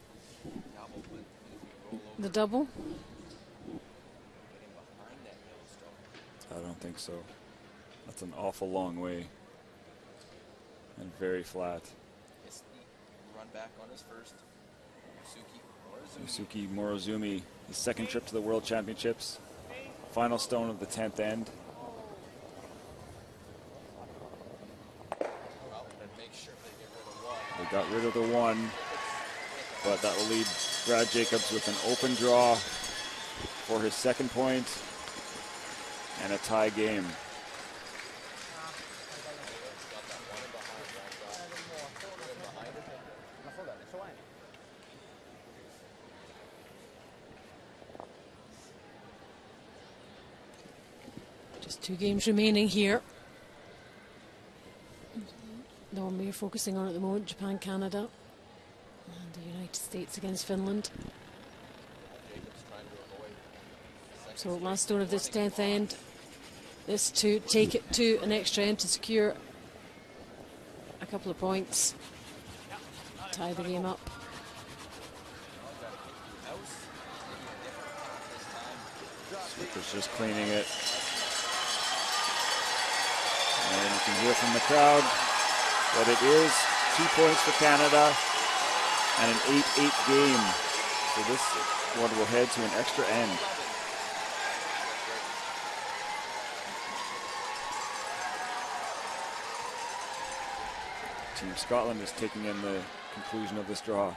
Double, but if you roll over, The double? getting behind that yellow stone. I don't think so. That's an awful long way and very flat. Yes, run back on his first. Yusuke Morozumi. Yusuke Morozumi, his second trip to the World Championships. Final stone of the 10th end. Well, make sure they get rid of one. They got rid of the one, but that will leave Brad Jacobs with an open draw for his second point and a tie game. Just 2 games remaining here. The one we're focusing on at the moment, Japan, Canada, and the United States against Finland. So last stone of this 10th end is to take it to an extra end to secure a couple of points, tie the game up. Swicker's just cleaning it. And you can hear from the crowd that it is 2 points for Canada and an 8-8 game. So this one will head to an extra end. Team Scotland is taking in the conclusion of this draw.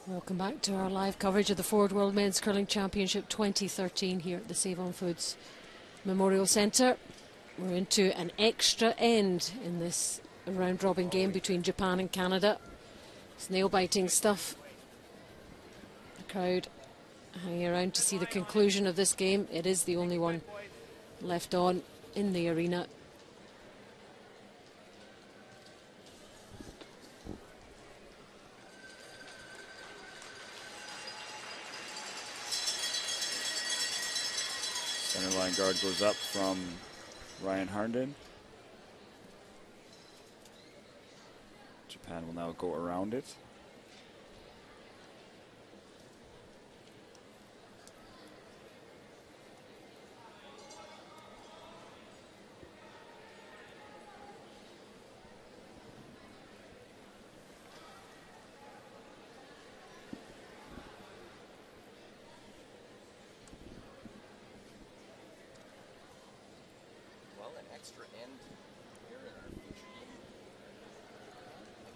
Welcome back to our live coverage of the Ford World Men's Curling Championship 2013 here at the Save On Foods Memorial Centre. We're into an extra end in this round-robin game between Japan and Canada. It's nail-biting stuff. The crowd hanging around to see the conclusion of this game. It is the only one left on in the arena. Center line guard goes up from Ryan Harnden. Japan will now go around it. Extra end here in our future game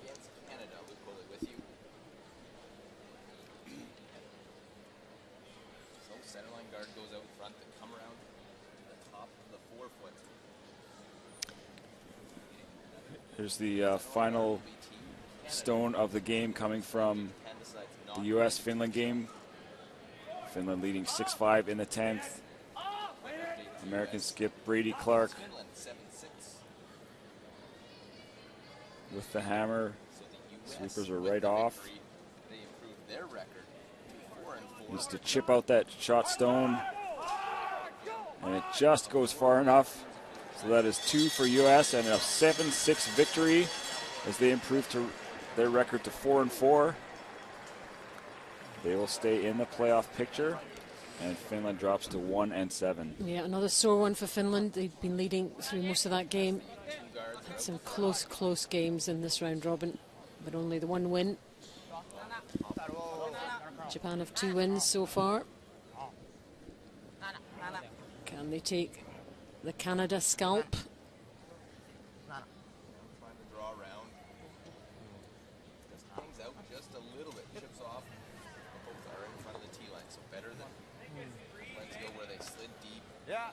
against Canada. Luke Coley with you. So centerline guard goes out front to come around the top of the forefoot. Here's the final stone of the game coming from the U.S.-Finland game. Finland leading 6-5 in the 10th. American skip Brady Clark with the hammer. Sweepers are right off. Needs to chip out that shot stone. And it just goes far enough. So that is 2 for U.S. and a 7-6 victory as they improve to their record to 4-4. They will stay in the playoff picture. And Finland drops to 1-7. Yeah, another sore one for Finland. They've been leading through most of that game. Had some close games in this round robin, but only the one win. Japan have 2 wins so far. Can they take the Canada scalp? Trying to draw around. Just hangs out just a little bit, chips off. Both are in front of the tee line, so better than let's go where they slid deep. Yeah.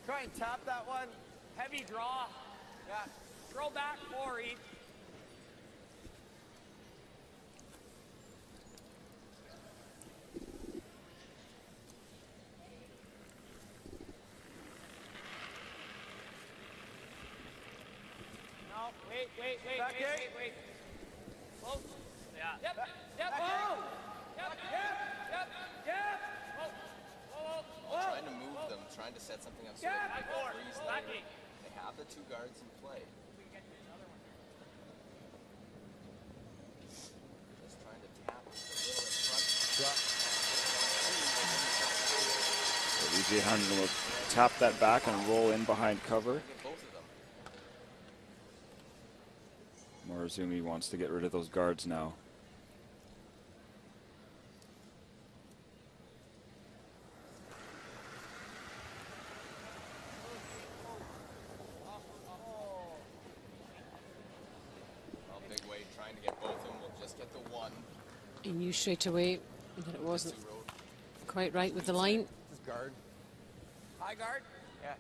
Try and tap that one. Heavy draw. Yeah. Throw back 4 each. No, wait. Close. Yeah. Yep. Oh. Yep. Trying to move them, trying to set something up so they can freeze later. They have the 2 guards in play. Just trying to tap a little in front. So EJ Harnden will tap that back and roll in behind cover. Morozumi wants to get rid of those guards now. He knew straight away that it wasn't quite right with the line. Guard. High guard. Yeah.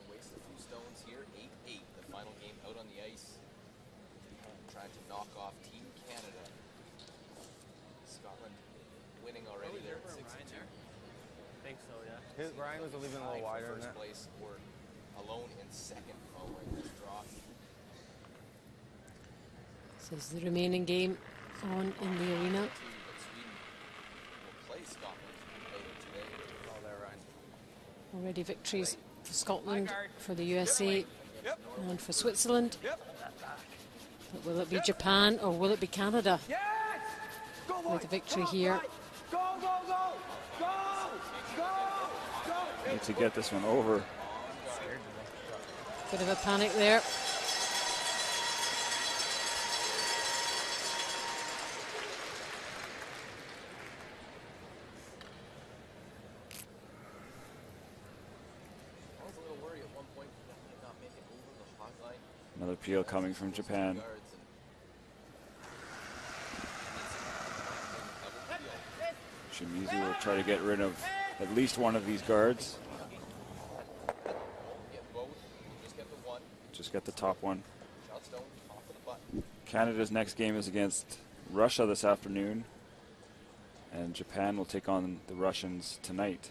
Waste a few stones here. 8-8. The final game out on the ice. Trying to knock off Team Canada. Scotland winning already there at 6-2. I think so, yeah. Ryan was leaving a little wider than that. First place or alone in second following this draw. This is the remaining game on in the arena. Already victories for Scotland, for the USA, and for Switzerland. But will it be Japan or will it be Canada with a victory here? Need to get this one over. Bit of a panic there. Another appeal coming from Japan. Shimizu will try to get rid of at least one of these guards. Get both. Just get the one. Just get the top one. Shot stone off of the button. Canada's next game is against Russia this afternoon, and Japan will take on the Russians tonight.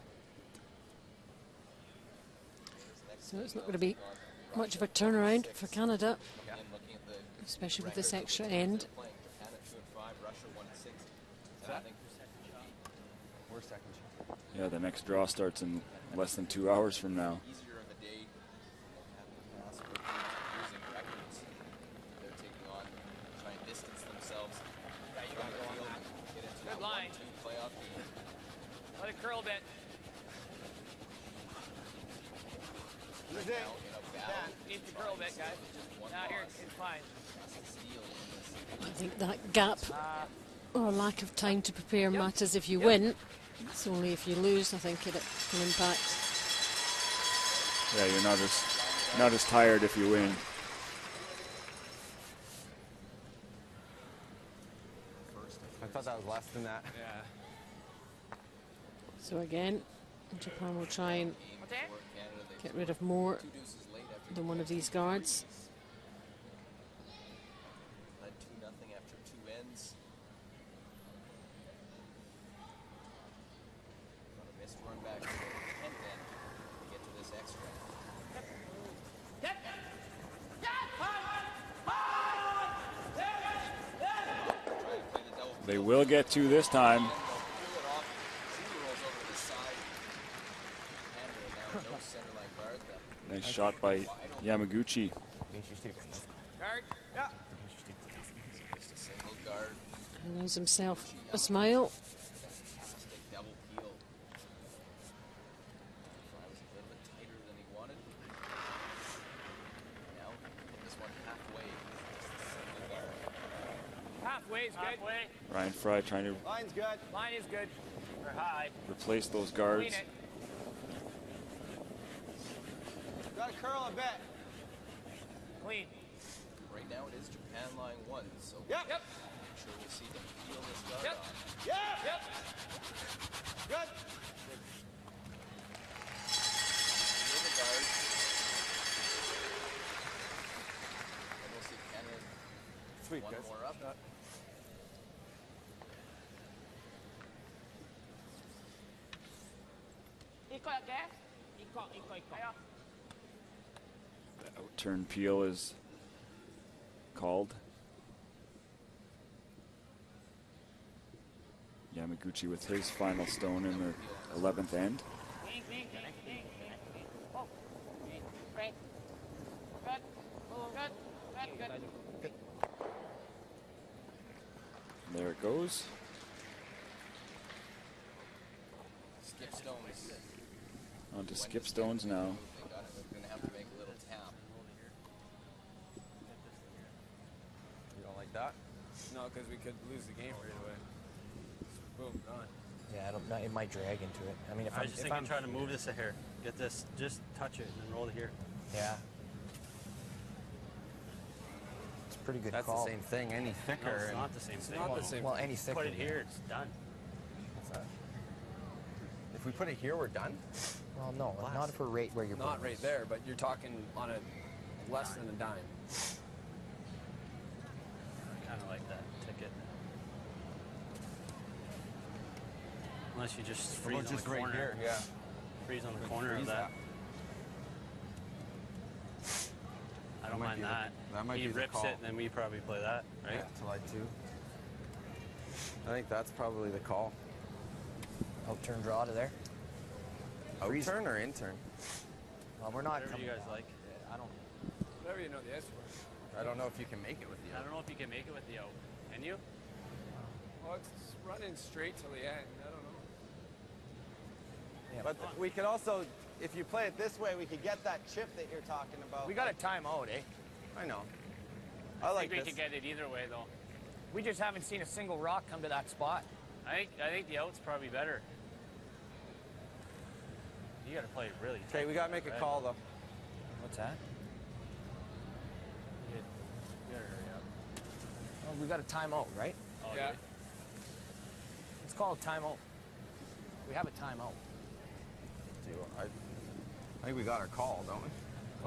So it's not going to be much of a turnaround for Canada, especially with this extra end. Yeah, the next draw starts in less than 2 hours from now. Good line. Let it curl a bit. Needs to curl a bit, guys. Now here, it's fine. I think that gap or lack of time to prepare matters if you win. It's only if you lose, I think, it can impact. Yeah, you're not as tired if you win. I thought that was less than that. Yeah. So again, Japan will try and get rid of more than one of these guards. Led 2-0 after 2 ends. A missed run back to the 10th end to get to this extra. They will get 2 this time. Nice shot by Yamaguchi. Guard. Yeah. Just a single guard. He knows himself a smile. Double peel. Was a little bit tighter than he wanted. Now this one halfway. Single guard. Halfway is good. Halfway. Ryan Fry trying to Line's good. Line is good. Or high. replace those guards. Clean it. Gotta curl a bit. Clean. Right now it is Japan line 1, so Yep. I'm sure we'll see them peel this guard Yep. off. Yep. Yep. Good. Peel the guard. And we'll see Canada Sweet, one guys. more up. Outturn peel is called. Yamaguchi with his final stone in the 11th end. There it goes. Skip stones. On to skip stones now. They got it. They're going to have to make a little tap. You don't like that? No, because we could lose the game right away. Boom, gone. Yeah, it might drag into it. I mean, if I was just thinking, trying to move this a hair. Get this, just touch it and then roll it here. Yeah. It's a pretty good That's call. the same thing. Any No, thicker. it's not the same thing. not the same Well, thing. any thicker. Put it yeah. here, it's done. What's that? If we put it here, we're done. Well, no, not if we're right where you're Not putting right this. there, but you're talking on a less than a dime. I kind of like that ticket. Unless you just freeze on just the right corner. here, yeah. Freeze on the corner of Freeze that. I don't might mind be the- that. that might He be the rips call. it, and then we probably play that, right? Yeah, till I 2. I think that's probably the call. Outturn draw to there. Outturn or intern? Well, we're not. Whatever you guys like. I don't. Whatever you know the answer for. I don't know if you can make it with the I don't know if you can make it with the out. Can you? Well, it's running straight till the end. I don't know. Yeah, But we could also, if you play it this way, we could get that chip that you're talking about. We got a timeout, eh? I know. I I like think we this. could get it either way, though. We just haven't seen a single rock come to that spot. I think the out's probably better. You got to play really tight. Okay, we gotta make a right? call though. What's that? You gotta hurry up. Well, we got a timeout, right? Oh, Yeah. It's called a timeout. We have a timeout. I think we got our call, don't we?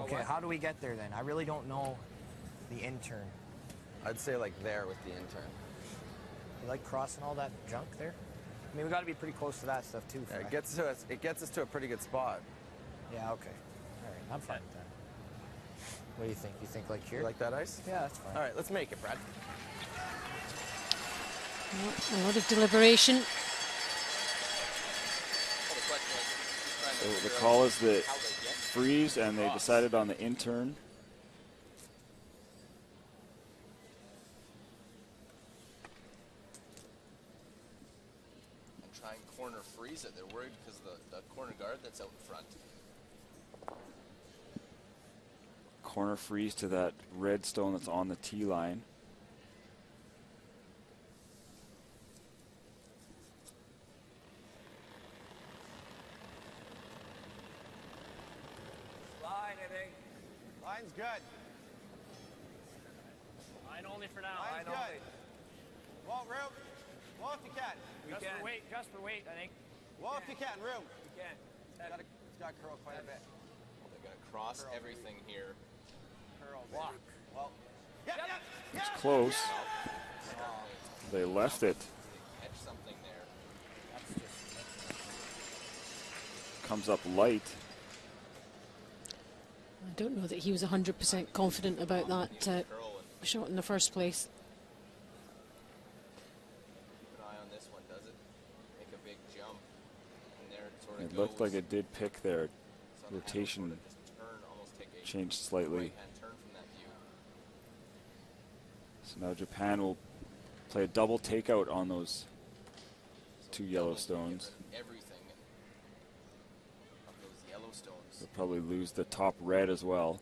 Okay, how do we get there then? I really don't know the intern. I'd say like there with the intern. You like crossing all that junk there? I mean, we got to be pretty close to that stuff too. Yeah, it gets us to a pretty good spot. Yeah. Okay. All right. I'm fine with that. What do you think? You think like here? You like that ice? Yeah, that's fine. All right, let's make it, Brad. Well, a lot of deliberation. So the call is the freeze, and they decided on the intern. And try and corner freeze it. They're worried because the corner guard that's out in front. Corner freeze to that red stone that's on the tee line. Line, I think. Line's good. Line only for now. Line's Line good. only. Walt, room. Walt, if you can. Just for weight, I think. Walt, if you can, room. You can. It's got to curl quite a bit. They're going to cross everything here. Curl. Walk. Well, yeah. It's close. They left it. Catch something there. Comes up light. I don't know that he was 100% confident about that shot in the first place. Keep an eye on this one, does it? Make a big jump. And there it sort of It looked like it did pick there. So Rotation turn, almost take a changed slightly. right-hand turn from that view. So now Japan will play a double takeout on those two yellow stones. Everything of those yellow stones. They'll probably lose the top red as well.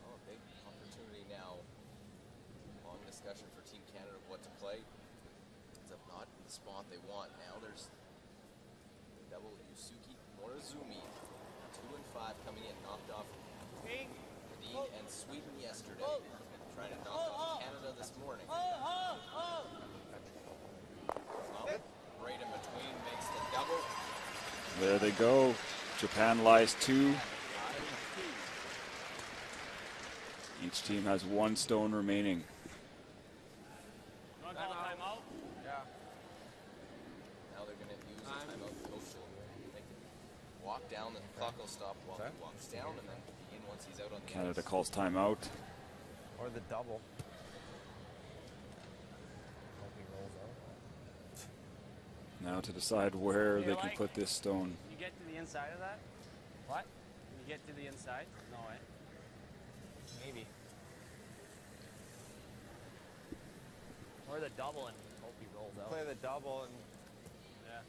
Oh, a big opportunity now. Long discussion for Team Canada of what to play. Ends up not in the spot they want. Now there's double Yusuke Morizumi. 2 and 5 coming in, knocked off Nadine and Sweden yesterday. Trying to knock off Canada this morning. Well, right in between makes the double. There they go. Japan lies 2. Each team has 1 stone remaining. Want to call a timeout? Yeah. Now they're going to use a timeout. Coach will make it walk down. The clock will stop while he walks down, and then begin once he's out on the Canada ice. calls timeout. Or the double. Now to decide where they can put this stone. Can you get to the inside of that? What? Can you get to the inside? No way. Maybe. Or the double and hope he rolls out. Play the double and. Yeah.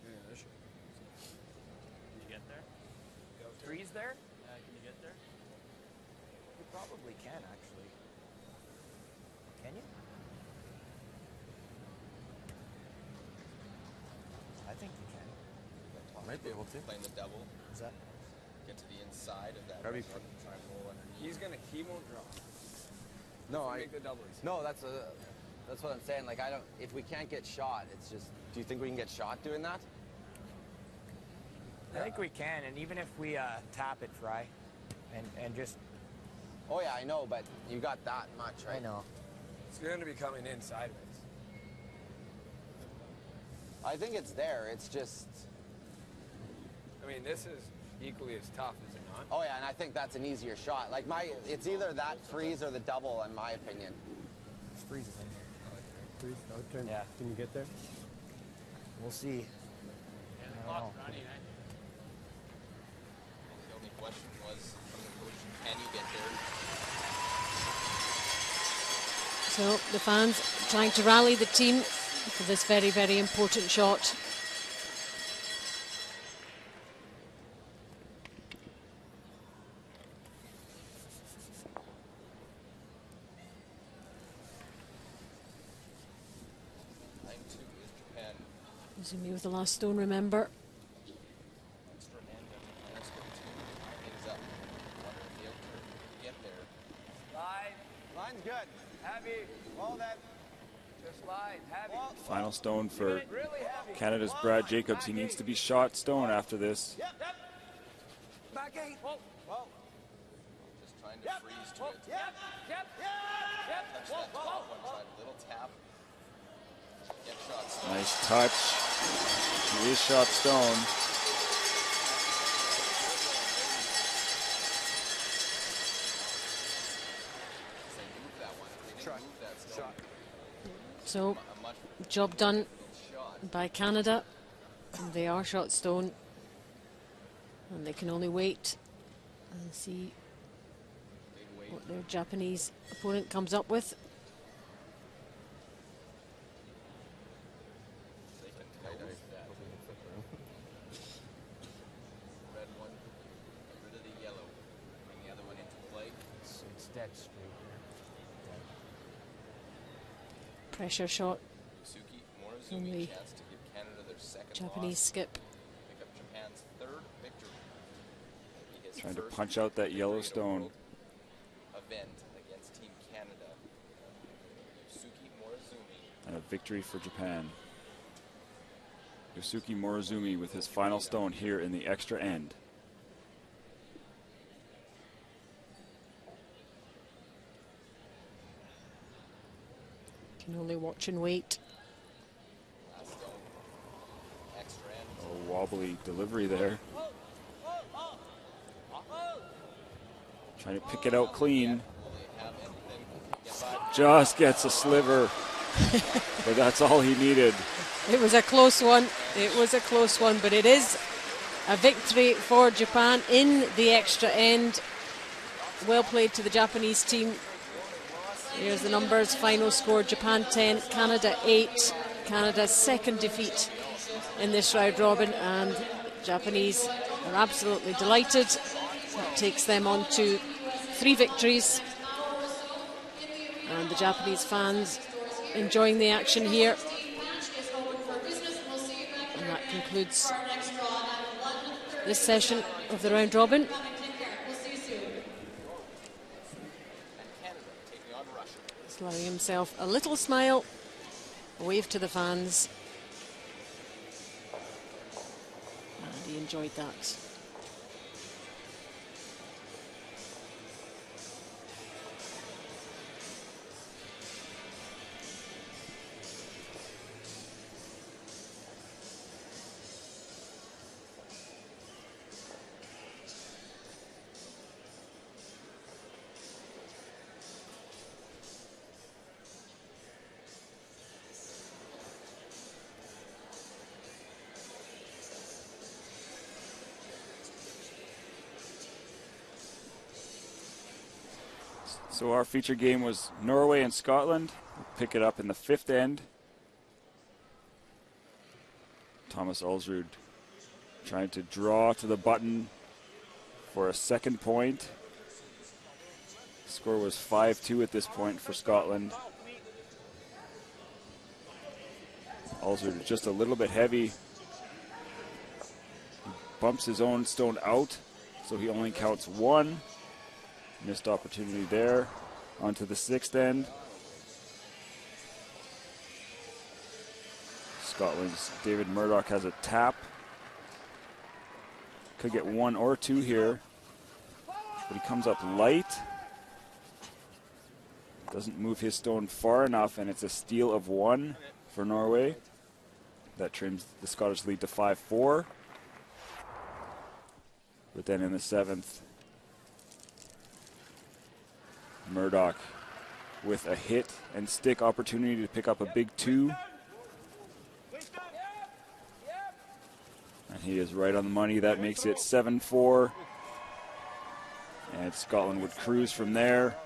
Can you get there? Freeze there? Yeah, can you get there? You probably can actually. Can you? I think you can. Might be able to. Playing the double. Is that? Get to the inside of that. Gotta be Try and roll underneath. He won't draw. No, Make the double. No, that's what I'm saying. Like, I don't. If we can't get shot, it's just. Do you think we can get shot doing that? I think we can, and even if we tap it, Fry, and just. Oh yeah, I know, but you got that much, right? I know. It's going to be coming in sideways. I think it's there. It's just. I mean, this is equally as tough, is it not? Oh yeah, and I think that's an easier shot. Like it's either that freeze or the double, in my opinion. It's freezes in here. Freeze, no turn. Yeah. Can you get there? We'll see. Yeah, the I don't clock's know. running, eh? The only question was from the coach, can you get there? So the fans trying to rally the team for this very, very important shot. Zumi with the last stone, remember. Extra end of the NOR-SCO team. Things up. Wonder if they'll get there. Line. Line's good. Heavy. Well then. Just line. Heavy. Final stone for Really heavy. Canada's Brad Jacobs. He needs to be shot stone after this. Yep. Back 8. Whoa. Whoa. Just trying to freeze to it. Yep. Yep. Yep. Touch that top one. Try a little tap. Get shot stone. Nice touch. He is shot stone. They moved that one. They didn't move that stone. So, A much job done shot. by Canada. And they are shot stone. And they can only wait and see Big weight. what their Japanese opponent comes up with. They can tight ice that. Red one. Get rid of the yellow. Bring the other one into play. It's dead straight here. Pressure shot Yusuke Only Morozumi chance to give Canada their second Japanese loss. skip. Pick up Japan's third victory. Maybe his Trying to first punch out that victory yellow in a stone. world event against Team Canada. Yusuke Morozumi. And a victory for Japan. Yusuke Morozumi with his final stone here in the extra end. Can only watch and wait. Last stone. Extra end. A wobbly delivery there. Trying to pick it out clean. Will they have anything? Get by. Just gets a sliver. But that's all he needed. It was a close one. It was a close one, but it is a victory for Japan in the extra end. Well played to the Japanese team. Here's the numbers. Final score, Japan 10, Canada 8. Canada's second defeat in this round robin, and Japanese are absolutely delighted. That takes them on to 3 victories. And the Japanese fans enjoying the action here. And that concludes this session of the round robin. He's allowing himself a little smile, a wave to the fans. And he enjoyed that. So our feature game was Norway and Scotland. We'll pick it up in the 5th end. Thomas Ulsrud trying to draw to the button for a second point. Score was 5-2 at this point for Scotland. Ulsrud just a little bit heavy. He bumps his own stone out, so he only counts 1. Missed opportunity there. On to the 6th end. Scotland's David Murdoch has a tap. Could get 1 or 2 here. But he comes up light. Doesn't move his stone far enough, and it's a steal of 1 for Norway. That trims the Scottish lead to 5-4. But then in the 7th, Murdoch with a hit and stick opportunity to pick up a big 2. And he is right on the money. That makes it 7-4. And Scotland would cruise from there.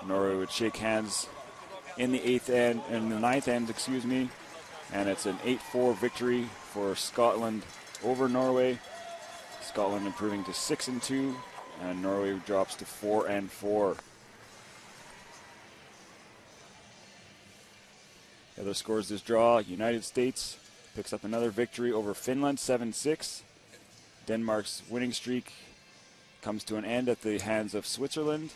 Norway would shake hands in the 8th end, in the 9th end, excuse me. And it's an 8-4 victory for Scotland over Norway. Scotland improving to 6-2, and Norway drops to 4-4. The other scores this draw: United States picks up another victory over Finland, 7-6. Denmark's winning streak comes to an end at the hands of Switzerland.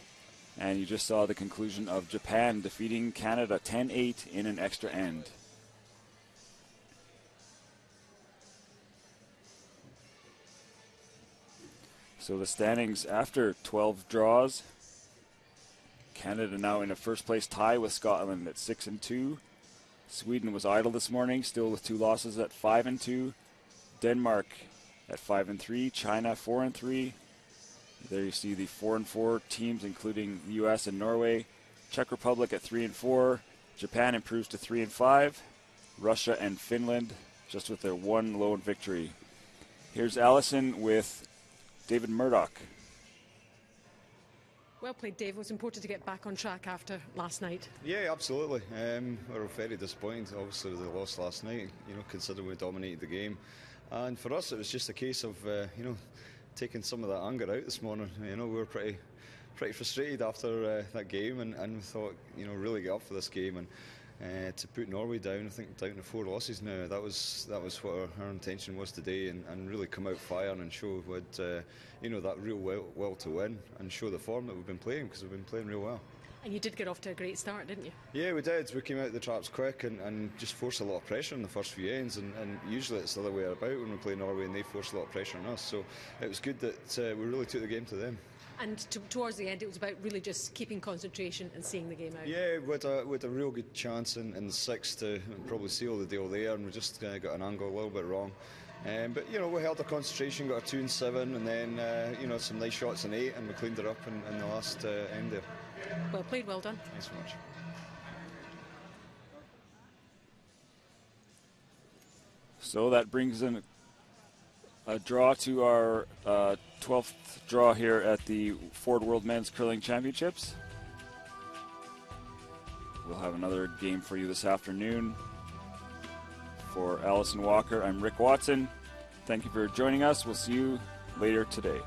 And you just saw the conclusion of Japan defeating Canada 10-8 in an extra end. So the standings after 12 draws: Canada now in a first place tie with Scotland at 6-2. Sweden was idle this morning, still with 2 losses at 5-2. Denmark at 5-3. China 4-3. There you see the 4-4 teams, including the U.S. and Norway. Czech Republic at 3-4. Japan improves to 3-5. Russia and Finland just with their 1 lone victory. Here's Allison with David Murdoch. Well played, Dave. It was important to get back on track after last night. Yeah, absolutely. We were very disappointed, obviously, with the loss last night, considering we dominated the game. And for us, it was just a case of, taking some of that anger out this morning. We were pretty frustrated after that game, and we thought, really get up for this game. And to put Norway down, I think down to 4 losses now, that was what our intention was today, and really come out firing and show what, that real will to win, and show the form that we've been playing, because we've been playing real well. And you did get off to a great start, didn't you? Yeah, we did. We came out the traps quick and just forced a lot of pressure in the first few ends, and usually it's the other way about when we play Norway and they force a lot of pressure on us. So it was good that we really took the game to them. And towards the end, it was about really just keeping concentration and seeing the game out. Yeah, with a real good chance in the 6th to probably seal the deal there, and we just got an angle a little bit wrong. But we held our concentration, got a 2 and 7, and then some nice shots in 8, and we cleaned it up in the last end there. Well played, well done. Thanks so much. So that brings in a draw to our 12th draw here at the Ford World Men's Curling Championships. We'll have another game for you this afternoon. For Allison Walker, I'm Rick Watson. Thank you for joining us. We'll see you later today.